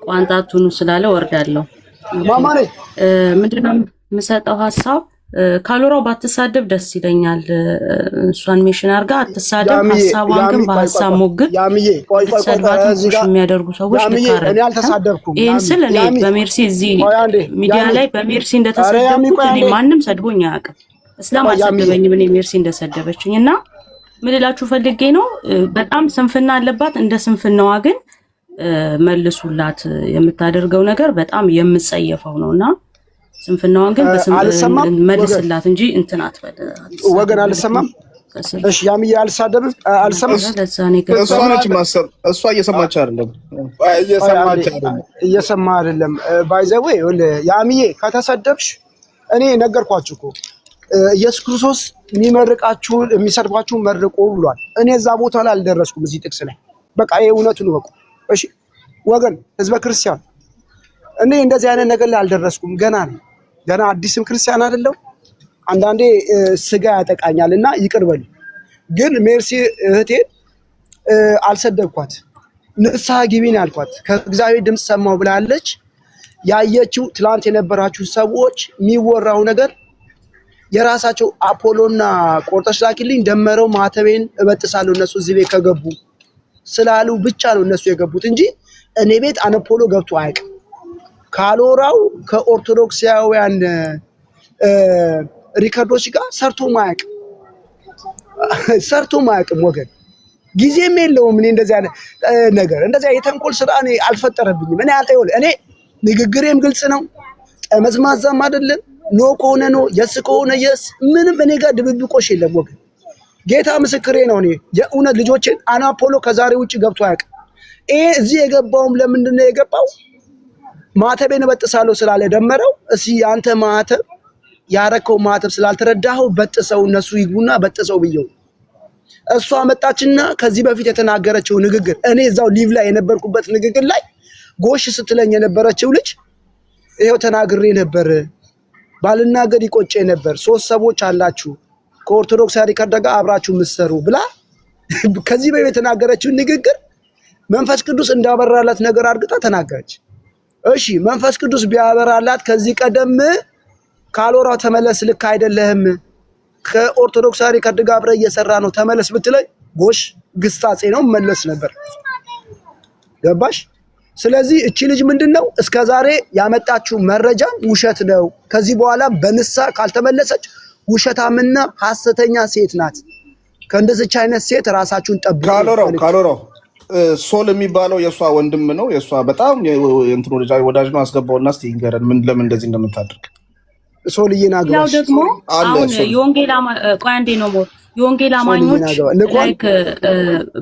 ቋንጣቱን ስላለ ወርዳለሁ። ማማኔ ምንድነው የምሰጠው ሀሳብ? ካሎራው ባትሳደብ ደስ ይለኛል። እሷን ሜሽን አድርጋ አትሳደብ። ሀሳቧን ግን በሀሳብ ሞግት የሚያደርጉ ሰዎች ልታረግ። ይህን ስል እኔ በሜርሲ እዚህ ሚዲያ ላይ በሜርሲ እንደተሰደብኩት እኔ ማንም ሰድቦኝ አያውቅም። እስላም አልሰደበኝም እኔ ሜርሲ እንደሰደበችኝ እና ምን እላችሁ ፈልጌ ነው፣ በጣም ስንፍና አለባት። እንደ ስንፍናዋ ግን መልሱላት። የምታደርገው ነገር በጣም የምጸየፈው ነውና ስንፍናዋን ግን መልስላት እንጂ እንትን አትበል ወገን። አልሰማም። እሺ ያምዬ አልሳደብም። አልሰማም። እሷ ነች ማሰብ። እሷ እየሰማች አይደለም እየሰማ አይደለም። ባይዘዌ ያምዬ ከተሰደብሽ እኔ ነገርኳችሁ እኮ ኢየሱስ ክርስቶስ የሚመርቃችሁን የሚሰድባችሁን መርቁ ብሏል። እኔ እዛ ቦታ ላይ አልደረስኩም እዚህ ጥቅስ ላይ። በቃ ይሄ እውነቱን ወቁ እሺ ወገን፣ ህዝበ ክርስቲያን። እኔ እንደዚህ አይነት ነገር ላይ አልደረስኩም። ገና አዲስም ክርስቲያን አይደለም። አንዳንዴ ስጋ ያጠቃኛልና ይቅር በሉ። ግን ሜርሲ እህቴ አልሰደብኳት፣ ንስሐ ግቢ ነው ያልኳት። ከእግዚአብሔር ድምፅ ሰማሁ ብላለች። ያየችው ትላንት የነበራችሁ ሰዎች የሚወራው ነገር የራሳቸው አፖሎና ቆርጠሽ ላኪልኝ ደመረው ማተቤን እበጥሳለሁ እነሱ እዚህ ቤት ከገቡ ስላሉ ብቻ ነው እነሱ የገቡት እንጂ እኔ ቤት አነፖሎ ገብቶ አያውቅም። ካሎራው ከኦርቶዶክሳውያን ሪከርዶች ጋር ሰርቶ ማያውቅም ወገን። ጊዜም የለውም። እኔ እንደዚህ አይነት ነገር እንደዚህ የተንኮል ስራ እኔ አልፈጠረብኝም። እኔ ንግግሬም ግልጽ ነው፣ ጠመዝማዛም አይደለም። ኖ ከሆነ ኖ፣ የስ ከሆነ የስ፣ ምንም እኔ ጋር ድብብቆሽ የለም ወገን። ጌታ ምስክሬ ነው። እኔ የእውነት ልጆችን አናፖሎ ከዛሬ ውጭ ገብቶ አያውቅም። ይሄ እዚህ የገባውም ለምንድን ነው የገባው? ማተቤን እበጥሳለሁ ስላለ ደመረው። እስኪ አንተ ማተብ ያረከው ማተብ ስላልተረዳኸው በጥሰው፣ እነሱ ይግቡና በጥሰው ብየው። እሷ መጣችና ከዚህ በፊት የተናገረችው ንግግር እኔ እዛው ሊቭ ላይ የነበርኩበት ንግግር ላይ ጎሽ ስትለኝ የነበረችው ልጅ ይሄው ተናግሬ ነበር፣ ባልናገር ይቆጨ ነበር። 3 ሰዎች አላችሁ ከኦርቶዶክስ ሪከርድ ጋር አብራችሁ ምሰሩ ብላ ከዚህ በፊት የተናገረችው ንግግር መንፈስ ቅዱስ እንዳበራላት ነገር አድርጋ ተናገረች። እሺ መንፈስ ቅዱስ ቢያበራላት ከዚህ ቀደም ካሎራው ተመለስ፣ ልክ አይደለህም፣ ከኦርቶዶክስ ሪከርድ ጋር አብረህ እየሰራ ነው ተመለስ ብትለኝ ጎሽ ግስጣጼ ነው መለስ ነበር። ገባሽ? ስለዚህ እቺ ልጅ ምንድነው እስከዛሬ ያመጣችው መረጃ ውሸት ነው። ከዚህ በኋላ በንሳ ካልተመለሰች ውሸታምና ሐሰተኛ ሴት ናት። ከእንደዚች አይነት ሴት ራሳችሁን ጠብቁ። ካሎራው ሶል የሚባለው የሷ ወንድም ነው። የሷ በጣም እንትኑ ልጅ ወዳጅ ነው። አስገባውና እስቲ ይንገረን ለምን እንደዚህ እንደምታደርግ። ሶልዬና አግባሽ ያው ደግሞ አሁን የወንጌል ቆይ አንዴ ነው የወንጌል አማኞች ላይክ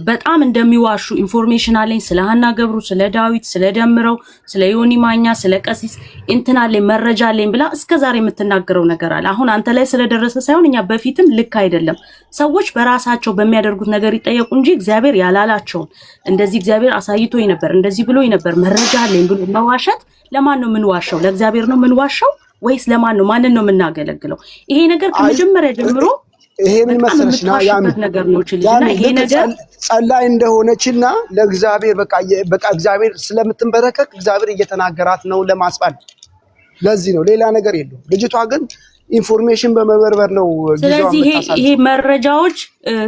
በጣም እንደሚዋሹ ኢንፎርሜሽን አለኝ ስለ ሀና ገብሩ፣ ስለ ዳዊት፣ ስለ ደምረው፣ ስለ ዮኒ ማኛ፣ ስለ ቀሲስ እንትና ላይ መረጃ አለኝ ብላ እስከዛሬ የምትናገረው ነገር አለ። አሁን አንተ ላይ ስለደረሰ ሳይሆን እኛ በፊትም ልክ አይደለም። ሰዎች በራሳቸው በሚያደርጉት ነገር ይጠየቁ እንጂ እግዚአብሔር ያላላቸውን እንደዚህ እግዚአብሔር አሳይቶኝ ነበር እንደዚህ ብሎኝ ነበር መረጃ አለኝ ብሎ መዋሸት ለማን ነው የምንዋሸው? ለእግዚአብሔር ነው የምንዋሸው ወይስ ለማን ነው? ማንን ነው የምናገለግለው? ይሄ ነገር ከመጀመሪያ ጀምሮ ይሄ ምን መሰለሽና ይሄ ነገር ጸላይ እንደሆነችና ለእግዚአብሔር በቃ እግዚአብሔር ስለምትንበረከክ እግዚአብሔር እየተናገራት ነው ለማስባል። ለዚህ ነው ሌላ ነገር የለውም። ልጅቷ ግን ኢንፎርሜሽን በመበርበር ነው። ስለዚህ ይሄ መረጃዎች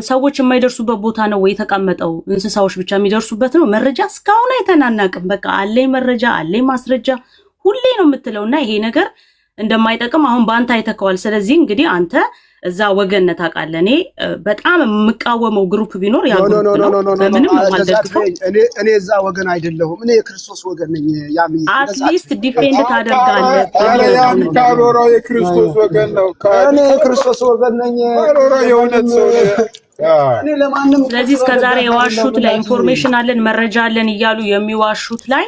ሰዎች የማይደርሱበት ቦታ ነው ወይ የተቀመጠው? እንስሳዎች ብቻ የሚደርሱበት ነው መረጃ? እስካሁን አይተናናቅም። በቃ አለኝ መረጃ አለኝ ማስረጃ ሁሌ ነው የምትለውና ይሄ ነገር እንደማይጠቅም አሁን በአንተ አይተከዋል። ስለዚህ እንግዲህ አንተ እዛ ወገነት አውቃለህ። እኔ በጣም የምቃወመው ግሩፕ ቢኖር ያ ግሩፕ ነው። ምንም አልደግፈው። እኔ እዛ ወገን አይደለሁም። እኔ የክርስቶስ ወገን ነኝ። አትሊስት ዲፌንድ ታደርጋለህ። ካሎራው የክርስቶስ ወገን ነው። እኔ የክርስቶስ ወገን ነኝ። ካሎራው የእውነት ሰው እኔ ለማንም። ስለዚህ እስከዛሬ የዋሹት ላይ ኢንፎርሜሽን አለን መረጃ አለን እያሉ የሚዋሹት ላይ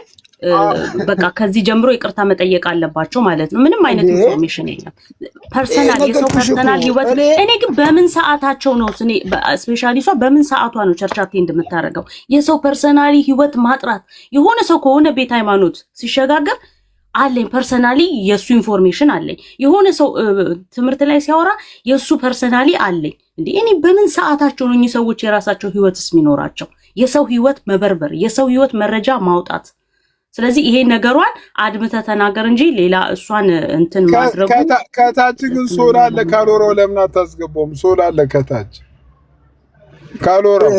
በቃ ከዚህ ጀምሮ ይቅርታ መጠየቅ አለባቸው ማለት ነው። ምንም አይነት ኢንፎርሜሽን የለም። ፐርሰናል የሰው ፐርሰናል ህይወት እኔ ግን በምን ሰዓታቸው ነው ስፔሻሊ እሷ በምን ሰዓቷ ነው ቸርች አቴንድ የምታደርገው? የሰው ፐርሰናሊ ህይወት ማጥራት የሆነ ሰው ከሆነ ቤት ሃይማኖት ሲሸጋገር አለኝ ፐርሰናሊ የሱ ኢንፎርሜሽን አለኝ። የሆነ ሰው ትምህርት ላይ ሲያወራ የሱ ፐርሰናሊ አለኝ። እንዴ እኔ በምን ሰዓታቸው ነው እኚህ ሰዎች የራሳቸው ህይወትስ የሚኖራቸው? የሰው ህይወት መበርበር፣ የሰው ህይወት መረጃ ማውጣት። ስለዚህ ይሄ ነገሯን አድምተህ ተናገር እንጂ ሌላ እሷን እንትን ማድረጉ። ከታች ግን ሶል አለ። ካሎራው ለምን አታስገባውም? ሶል አለ ከታች ካሎራው።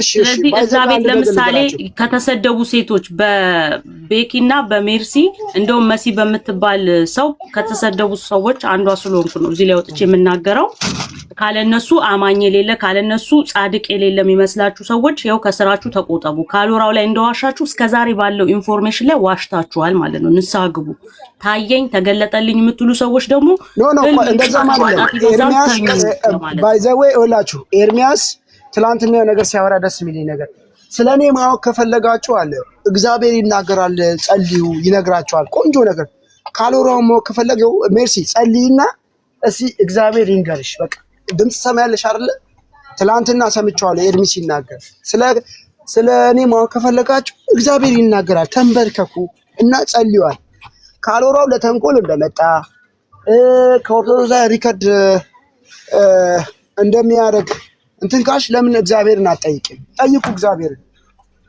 ስለዚህ እዛ ቤት ለምሳሌ ከተሰደቡ ሴቶች በቤኪና በሜርሲ እንደውም መሲ በምትባል ሰው ከተሰደቡ ሰዎች አንዷ ስለሆንኩ ነው እዚህ ላይ ወጥቼ የምናገረው። ካለነሱ አማኝ የሌለ ካለነሱ ጻድቅ የሌለ የሚመስላችሁ ሰዎች ያው ከስራችሁ ተቆጠቡ። ካሎራው ላይ እንደዋሻችሁ እስከዛሬ ባለው ኢንፎርሜሽን ላይ ዋሽታችኋል ማለት ነው። ንስሐ ግቡ። ታየኝ ተገለጠልኝ የምትሉ ሰዎች ደግሞ እንደዛ ማለት ባይ ዘ ዌይ ወላችሁ ኤርሚያስ ትላንትና ነገር ሲያወራ ደስ የሚለኝ ነገር ስለኔ ማወቅ ከፈለጋችሁ አለ እግዚአብሔር ይናገራል፣ ጸልዩ ይነግራችኋል። ቆንጆ ነገር ካሎራው ማወቅ ከፈለገው ሜርሲ ጸልይና እስኪ እግዚአብሔር ይንገርሽ። በቃ ድምጽ ሰማያለሽ አይደለ? ትላንትና ሰምቻለሁ ኤርሚ ሲናገር ስለ እኔ ማወቅ ከፈለጋችሁ እግዚአብሔር ይናገራል፣ ተንበርከኩ እና ጸልዩዋል። ካሎራው ለተንኮል እንደመጣ ከኦርቶዶክስ ሪከርድ እንደሚያደርግ እንትን ካሽ ለምን እግዚአብሔርን አትጠይቅም? ጠይቁ እግዚአብሔርን።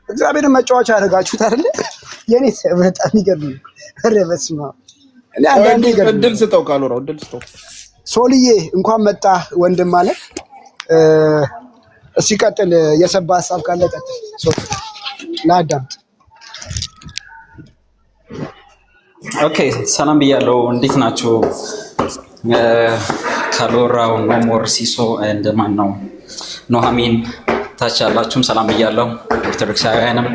እግዚአብሔርን መጫወቻ ያደርጋችሁት አይደለ? የኔ በጣም ይገርም። ኧረ በስመ አብ። እኔ አንዳንዴ ይገርም። እድል ስጠው ካሎራው፣ እድል ስጠው። ሶልዬ እንኳን መጣ ወንድም ማለት እስኪ ቀጥል። የሰባ ሀሳብ ካለ ቀጥል። ላዳምጥ። ኦኬ ሰላም ብያለሁ። እንዴት ናችሁ? ካሎራው ኖሞር ሲሶ እንደ ማን ነው ኖሃሚን ታች ያላችሁም ሰላም ብያለሁ። ኦርቶዶክሳውያንም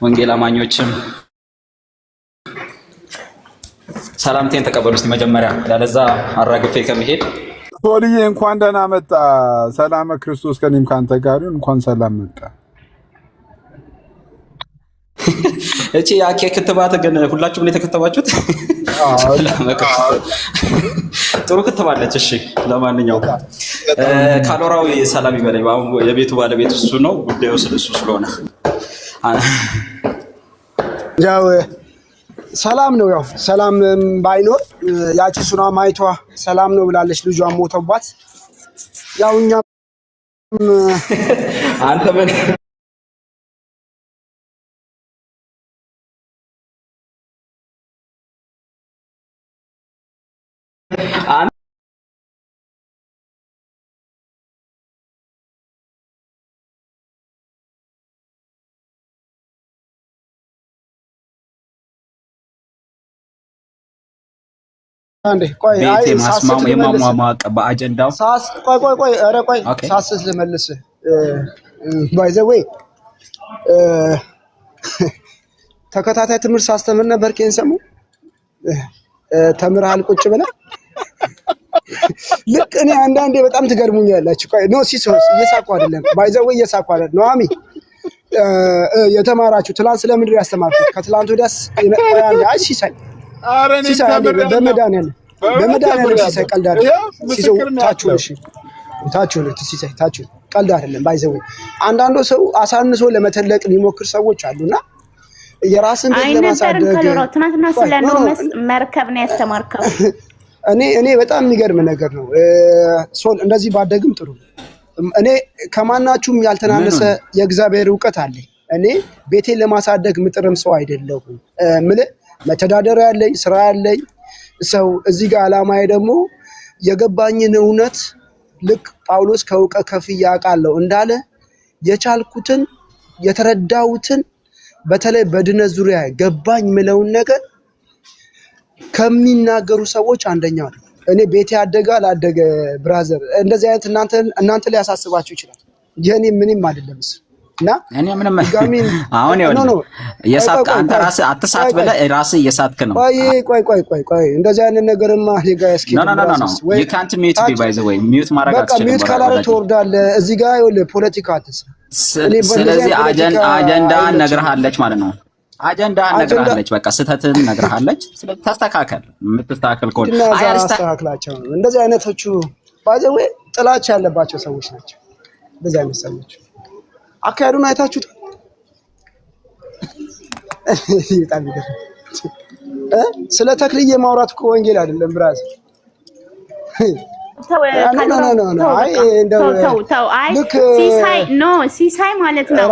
ወንጌል አማኞችም ሰላምቴን ተቀበሉ። እስቲ መጀመሪያ ያለዛ አራግፌ ከመሄድ ቶልዬ እንኳን ደህና መጣ። ሰላም ክርስቶስ ከኔም ካንተ ጋር ይሁን። እንኳን ሰላም መጣ። እቺ ያኬ ክትባት ግን ሁላችሁም የተከተባችሁት? ጥሩ ክትባለች። እሺ ለማንኛውም ካሎራው ሰላም ይበለኝ። አሁን የቤቱ ባለቤት እሱ ነው፣ ጉዳዩ ስለሱ ስለሆነ ያው ሰላም ነው። ያው ሰላም ባይኖር ያቺ ሱና ማይቷ ሰላም ነው ብላለች። ልጇን ሞተባት። ያው እኛም አንተ ምን አንዴ ቆይ ቤቴ ማስማሙ የማሟሟቅ በአጀንዳው ቆይ ኧረ ቆይ ሳስስ ልመልስ ባይ ዘ ዌይ ተከታታይ ትምህርት ሳስተምር ነበር። ከእንሰሙ ተምርሃል ቁጭ ብለህ ልክ እኔ አንዳንዴ በጣም ትገርሙኛላችሁ። ቆይ ኖ ሲሶስ እየሳኩ አይደለም፣ ባይ ዘ ዌይ እየሳኩ አይደለም። ኖአሚ የተማራችሁ ትላንት ስለምንድን ያስተማርኩት? ከትላንት ወዲያስ አይ ሲሳይ በመድኃኒዓለም ሲሳይ ቀልድ አይደለም። ሲሰው ታችሁ ቀልድ አይደለም። ባይ ዘ ዌይ አንዳንዱ ሰው አሳንሶ ለመተለቅ የሚሞክር ሰዎች አሉና የራስን ቤት ለማሳደግ ትናንትና ስለነው መርከብ ነው ያስተማርከው። እኔ በጣም የሚገርም ነገር ነው። ሶል እንደዚህ ባደግም ጥሩ። እኔ ከማናችሁም ያልተናነሰ የእግዚአብሔር ዕውቀት አለኝ። እኔ ቤቴን ለማሳደግ ምጥርም ሰው አይደለሁም። መተዳደሪያ ያለኝ ስራ ያለኝ ሰው እዚህ ጋር አላማዬ ደግሞ የገባኝን እውነት ልክ ጳውሎስ ከእውቀት ከፍ ያውቃለሁ እንዳለ የቻልኩትን የተረዳሁትን በተለይ በድነት ዙሪያ ገባኝ ምለውን ነገር ከሚናገሩ ሰዎች አንደኛው ነው። እኔ ቤቴ ያደገ አላደገ ብራዘር እንደዚህ አይነት እናንተ ላይ ያሳስባችሁ ይችላል። የኔ ምንም አይደለም እሱ እና እኔ ምንም አሁን ይኸውልህ የሳትክ አንተ ራስህ አትሳት ብለህ ራስህ እየሳትክ ነው። ቆይ እንደዚህ አይነት ነገርማ ሊጋ ያስኪ ኖ you can't mute me by the way mute ማድረግ አትችልም። ሚዩት ካላለ ትወርዳለህ። እዚህ ጋር ይኸውልህ ፖለቲካ አትስራ። ስለዚህ አጀንዳን ነግረሃለች ማለት ነው። አጀንዳን ነግረሃለች፣ በቃ ስህተትን ነግረሃለች። ስለዚህ ተስተካከል። የምትስተካከል ከሆነ አያስተካክላቸው። እንደዚህ አይነቶቹ by the way ጥላቻ ያለባቸው ሰዎች ናቸው። እንደዚህ አይነት ሰዎች አካሄዱን አይታችሁት በጣም ይገርም። ስለ ተክልዬ ማውራት እኮ ወንጌል አይደለም ብራዘር። ሲሳይ ማለት ነው።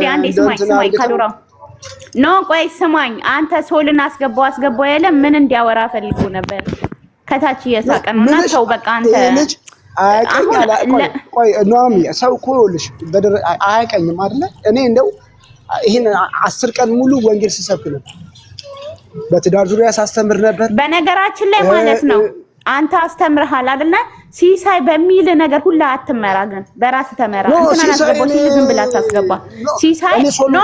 አንዴ ስማኝ ካሉራው ኖ ቆይ ስማኝ። አንተ ሶልን አስገባው ያለ ምን እንዲያወራ ፈልጎ ነበር? ከታች እየሳቀ ነው እና ተው በቃ አንተ ቆይ ኖሚ ሰው እኮ ይኸውልሽ አያውቀኝም አይደለ? እኔ እንደው ይሄን 10 ቀን ሙሉ ወንጌል ሲሰብክ ነበር። በትዳር ዙሪያ ሳስተምር ነበር። በነገራችን ላይ ማለት ነው አንተ አስተምርሃል አይደለ? ሲሳይ በሚል ነገር ሁላ አትመራ፣ ግን በራስ ተመራ። እንትና አስገባው ሲል ዝም ብላ ታስገባ። ሲሳይ ኖ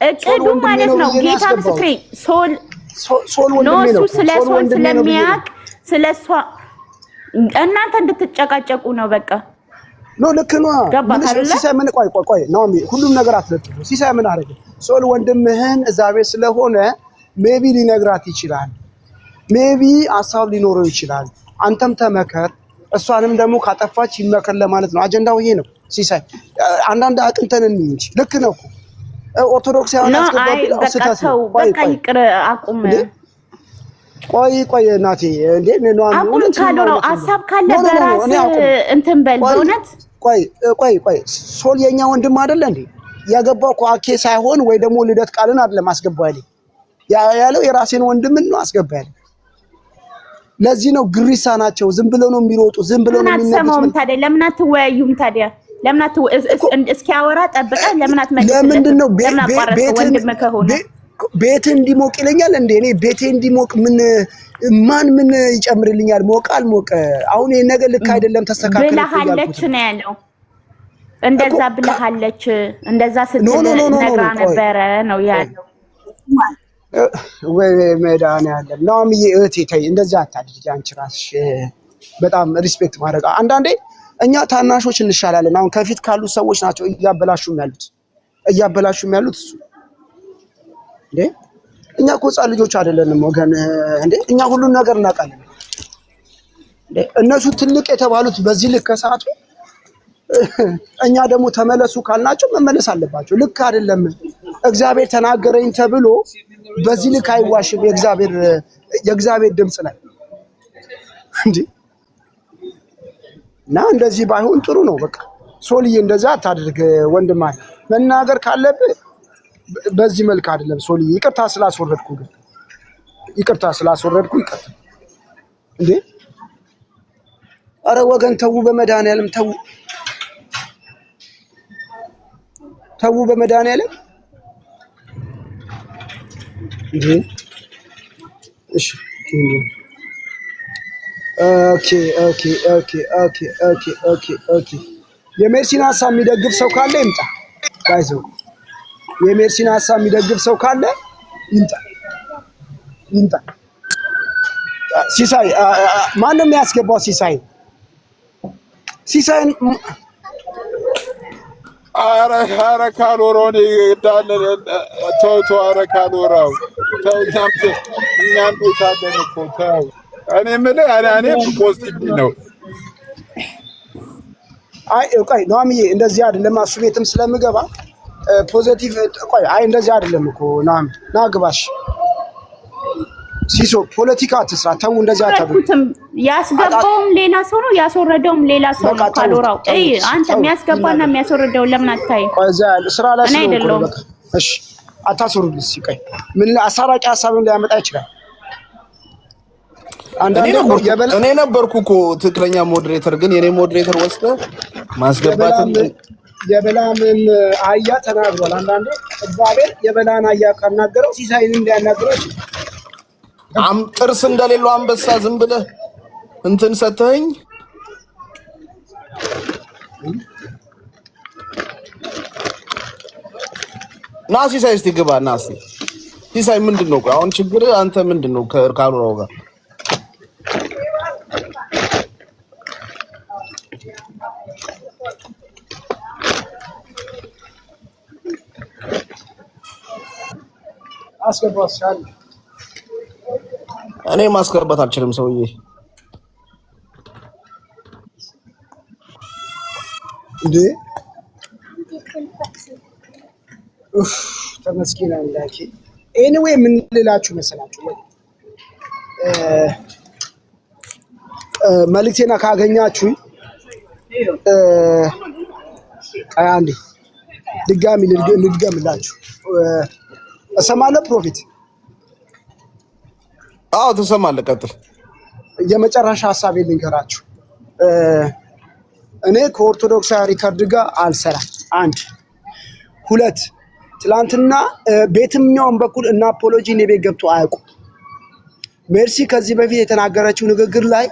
እቅዱ ማለት ነው ጌታ ምስክሬ ሶል ወንድሜ ነው። ስለ ሶል ስለሚያውቅ ስለሷ እናንተ እንድትጨቃጨቁ ነው በቃ። ልክ ነው። ሲሳይ ምን ቆይ ነው ሁሉም ነገር አትለጥፉ። ሲሳይ ምን አደረገ? ሶል ወንድምህን እዛ ቤት ስለሆነ ሜቢ ሊነግራት ይችላል። ሜቢ ሐሳብ ሊኖረው ይችላል። አንተም ተመከር፣ እሷንም ደግሞ ካጠፋች ይመከር ለማለት ነው። አጀንዳው ይሄ ነው። ሲሳይ አንዳንድ አቅንተን እንጂ ልክ ነው እኮ ኦርቶዶክስ ያውና አስገባው ነው። በቃ ይቅር አቁም። ቆይ እናቴ እንዴ ነው አቁም። ካሎራው ሐሳብ ካለ በራስ እንትን በል በእውነት። ቆይ ሶል የኛ ወንድም አይደለ እንዴ? ያገባው እኮ አኬ ሳይሆን ወይ ደግሞ ልደት ቃልን አይደለም አስገባው ያለው የራሴን ወንድም ነው አስገባው ያለው። ለዚህ ነው ግሪሳ ናቸው። ዝም ብለው ነው የሚሮጡ፣ ዝም ብለው ነው የሚነግሩት። ታዲያ ለምን አትወያዩም? ታዲያ ለምን እስኪያወራ ጠብቀህ ለምን አትመልስም? ለምንድን ነው ወንድም ከሆነ ቤት እንዲሞቅ ይለኛል እንዴ? እኔ ቤቴ እንዲሞቅ ማን ምን ይጨምርልኛል? ሞቀ አልሞቀ አሁን ይሄ ነገር ልክ አይደለም፣ ተስተካከለ ብለሃለች ነው ያለው። እንደዛ ብለሃለች፣ እንደዛ ስትል ነግራ ነበረ ነው ያለው። ወይ መድኃኒዓለም ናምዬ እህቴ ተይ እንደዛ አታድርጊ። አንቺ ራስሽ በጣም ሪስፔክት ማድረግ አንዳንዴ እኛ ታናሾች እንሻላለን። አሁን ከፊት ካሉ ሰዎች ናቸው እያበላሹም ያሉት እሱ እንዴ። እኛ እኮ ህፃን ልጆች አይደለንም ወገን እንዴ። እኛ ሁሉን ነገር እናውቃለን እንዴ። እነሱ ትልቅ የተባሉት በዚህ ልክ ከሰዓቱ እኛ ደግሞ ተመለሱ ካልናቸው መመለስ አለባቸው። ልክ አይደለም። እግዚአብሔር ተናገረኝ ተብሎ በዚህ ልክ አይዋሽም። የእግዚአብሔር ድምጽ ላይ እንዴ እና እንደዚህ ባይሆን ጥሩ ነው። በቃ ሶልዬ እንደዛ አታድርግ ወንድማ። መናገር ካለብህ በዚህ መልክ አይደለም ሶልዬ። ይቅርታ ስላስወረድኩ ይቅርታ እንዴ። አረ ወገን ተው፣ በመድኃኒዓለም ተው በመድኃኒዓለም እንዴ። እሺ ኦኬ። የሜርሲን ሀሳብ የሚደግፍ ሰው ካለ ይምጣ። ባይዘው የሜርሲን ሀሳብ የሚደግፍ ሰው ካለ ይምጣ። ሲሳይ ማንም ያስገባው ሲሳይን አረ ካልወራው ነው እንዳለ ተው አረ ካልወራው ተው። እኛም ታደነ እኮ ተው። እኔ የምልህ እኔ ፖዚቲቭ ነው። አይ ቆይ ኖሚዬ እንደዚህ አይደለም። እሱ ቤትም ስለምገባ ፖዚቲቭ ቆይ አይ እንደዚህ አይደለም እኮ ናግባሽ ሲሶ ፖለቲካ አትስራ። ተው እንደዚህ አታድርጉ። ያስገባውም ሌላ ሰው ነው ያስወረደውም ሌላ ሰው ነው። ካልወራው አንተ የሚያስገባና የሚያስወረደው ለምን አታይም? ቆይ እዛ ስራ ላይ ነው። እሺ አታስወርዱ። ሲቀይ ምን አሳራቂ ሀሳብን ሊያመጣ ይችላል። እኔ ነበርኩ እኮ ትክክለኛ ሞዴሬተር፣ ግን የኔ ሞዴሬተር ወስደህ ማስገባትን የበላምን አህያ ተናግሯል። አንዳንዴ እግዚአብሔር የበላን አህያ ካናገረው ሲሳይን እንዲያናገረው ይችላል። ጥርስ እንደሌለው አንበሳ ዝም ብለህ እንትን ሰተኸኝ ና ሲሳይ እስቲ ግባ ና እስቲ ሲሳይ ምንድን ነው አሁን ችግር? አንተ ምንድን ነው ከካሉራው ጋር አስገባሻል? እኔ ማስገባት አልችልም ሰውዬ። እንዴ ተመስገን አምላኬ። ኤኒዌይ ምን ልላችሁ መሰላችሁ? መልእክቴና ካገኛችሁ አንዴ ድጋሚ ልድገምላችሁ። እሰማለሁ ፕሮፌት? አዎ ትሰማለህ። ቀጥል። የመጨረሻ ሐሳቤ ልንገራችሁ። እኔ ከኦርቶዶክሳዊ ሪከርድ ጋር አልሰራም። 1 2 ትላንትና ቤትኛውን በኩል እና አፖሎጂ እኔ ቤት ገብቶ አያውቁም። ሜርሲ ከዚህ በፊት የተናገረችው ንግግር ላይ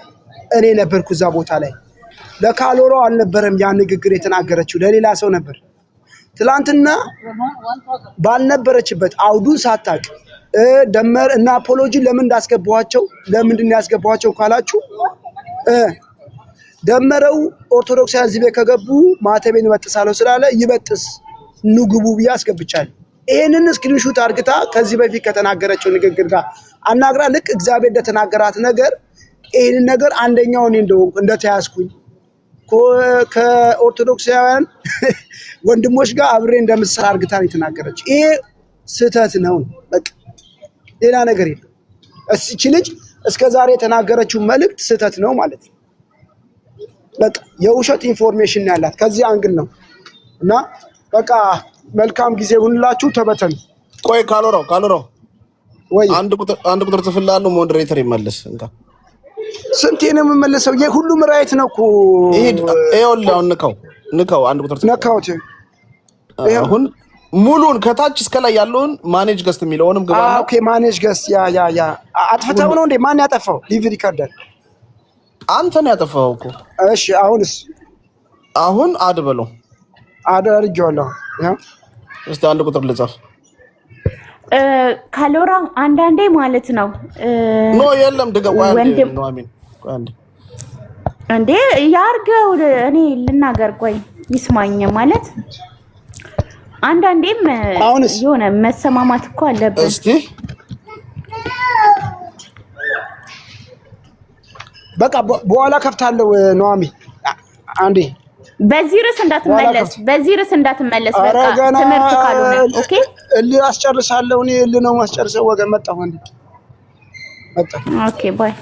እኔ ነበርኩ እዛ ቦታ ላይ። ለካሎሮ አልነበረም ያ ንግግር የተናገረችው፣ ለሌላ ሰው ነበር። ትላንትና ባልነበረችበት አውዱን ሳታቅ ደመር እና አፖሎጂ ለምን እንዳስገባዋቸው ለምንድን ነው ያስገባዋቸው ካላችሁ ደመረው ኦርቶዶክሳውያን እዚህ ቤት ከገቡ ማተቤን ይበጥሳለሁ ስላለ ይበጥስ ንግቡ ብዬ አስገብቻለሁ። ይሄንን ስክሪንሾት አርግታ ከዚህ በፊት ከተናገረችው ንግግር ጋር አናግራ ልክ እግዚአብሔር እንደተናገራት ነገር ይሄንን ነገር አንደኛው እኔ እንደተያዝኩኝ ከኦርቶዶክሳውያን ወንድሞች ጋር አብሬ እንደምሰራ አርግታ ነው የተናገረችው። ይሄ ስህተት ነው። በቃ ሌላ ነገር የለም። እቺ ልጅ እስከዛሬ የተናገረችው መልእክት ስህተት ነው ማለት ነው። በቃ የውሸት ኢንፎርሜሽን ያላት ከዚህ አንግል ነው እና በቃ መልካም ጊዜ ሁንላችሁ። ተበተኑ። ቆይ ካሎራው ወይ አንድ ቁጥር ጽፍላለሁ። ሞዴሬተር ይመልስ እንካ። ስንቴ ነው የምመለሰው? የሁሉም ራይት ነው እኮ። ይሄው ንካው አንድ ቁጥር ነካውት። አሁን ሙሉን ከታች እስከ ላይ ያለውን ማኔጅ ገስት የሚለውንም ግባ። ኦኬ ማኔጅ ገስት ያ አጥፍተው ነው እንዴ? ማን ያጠፋው? ሊቭ ሪከርደር አንተ ነው ያጠፋው እኮ። እሺ አሁንስ? አሁን አድ በለው። አድ አድርጌዋለሁ። እስቲ አንድ ቁጥር ልጻፍ። ካሎራ አንዳንዴ ማለት ነው ኖ የለም ድገው ነው አሚን አንዴ እንዴ ያርገው። እኔ ልናገር ቆይ ይስማኝ ማለት አንዳንዴም የሆነ መሰማማት እኮ አለበት። እስቲ በቃ በኋላ ከፍታለሁ። ኑሐሚ አንዴ በዚህ ርዕስ እንዳትመለስ በቃ ትምህርት ካልሆነ ኦኬ። አስጨርሳለሁ። እኔ ነው ማስጨርሰው። ወገን መጣሁ። ኦኬ ባይ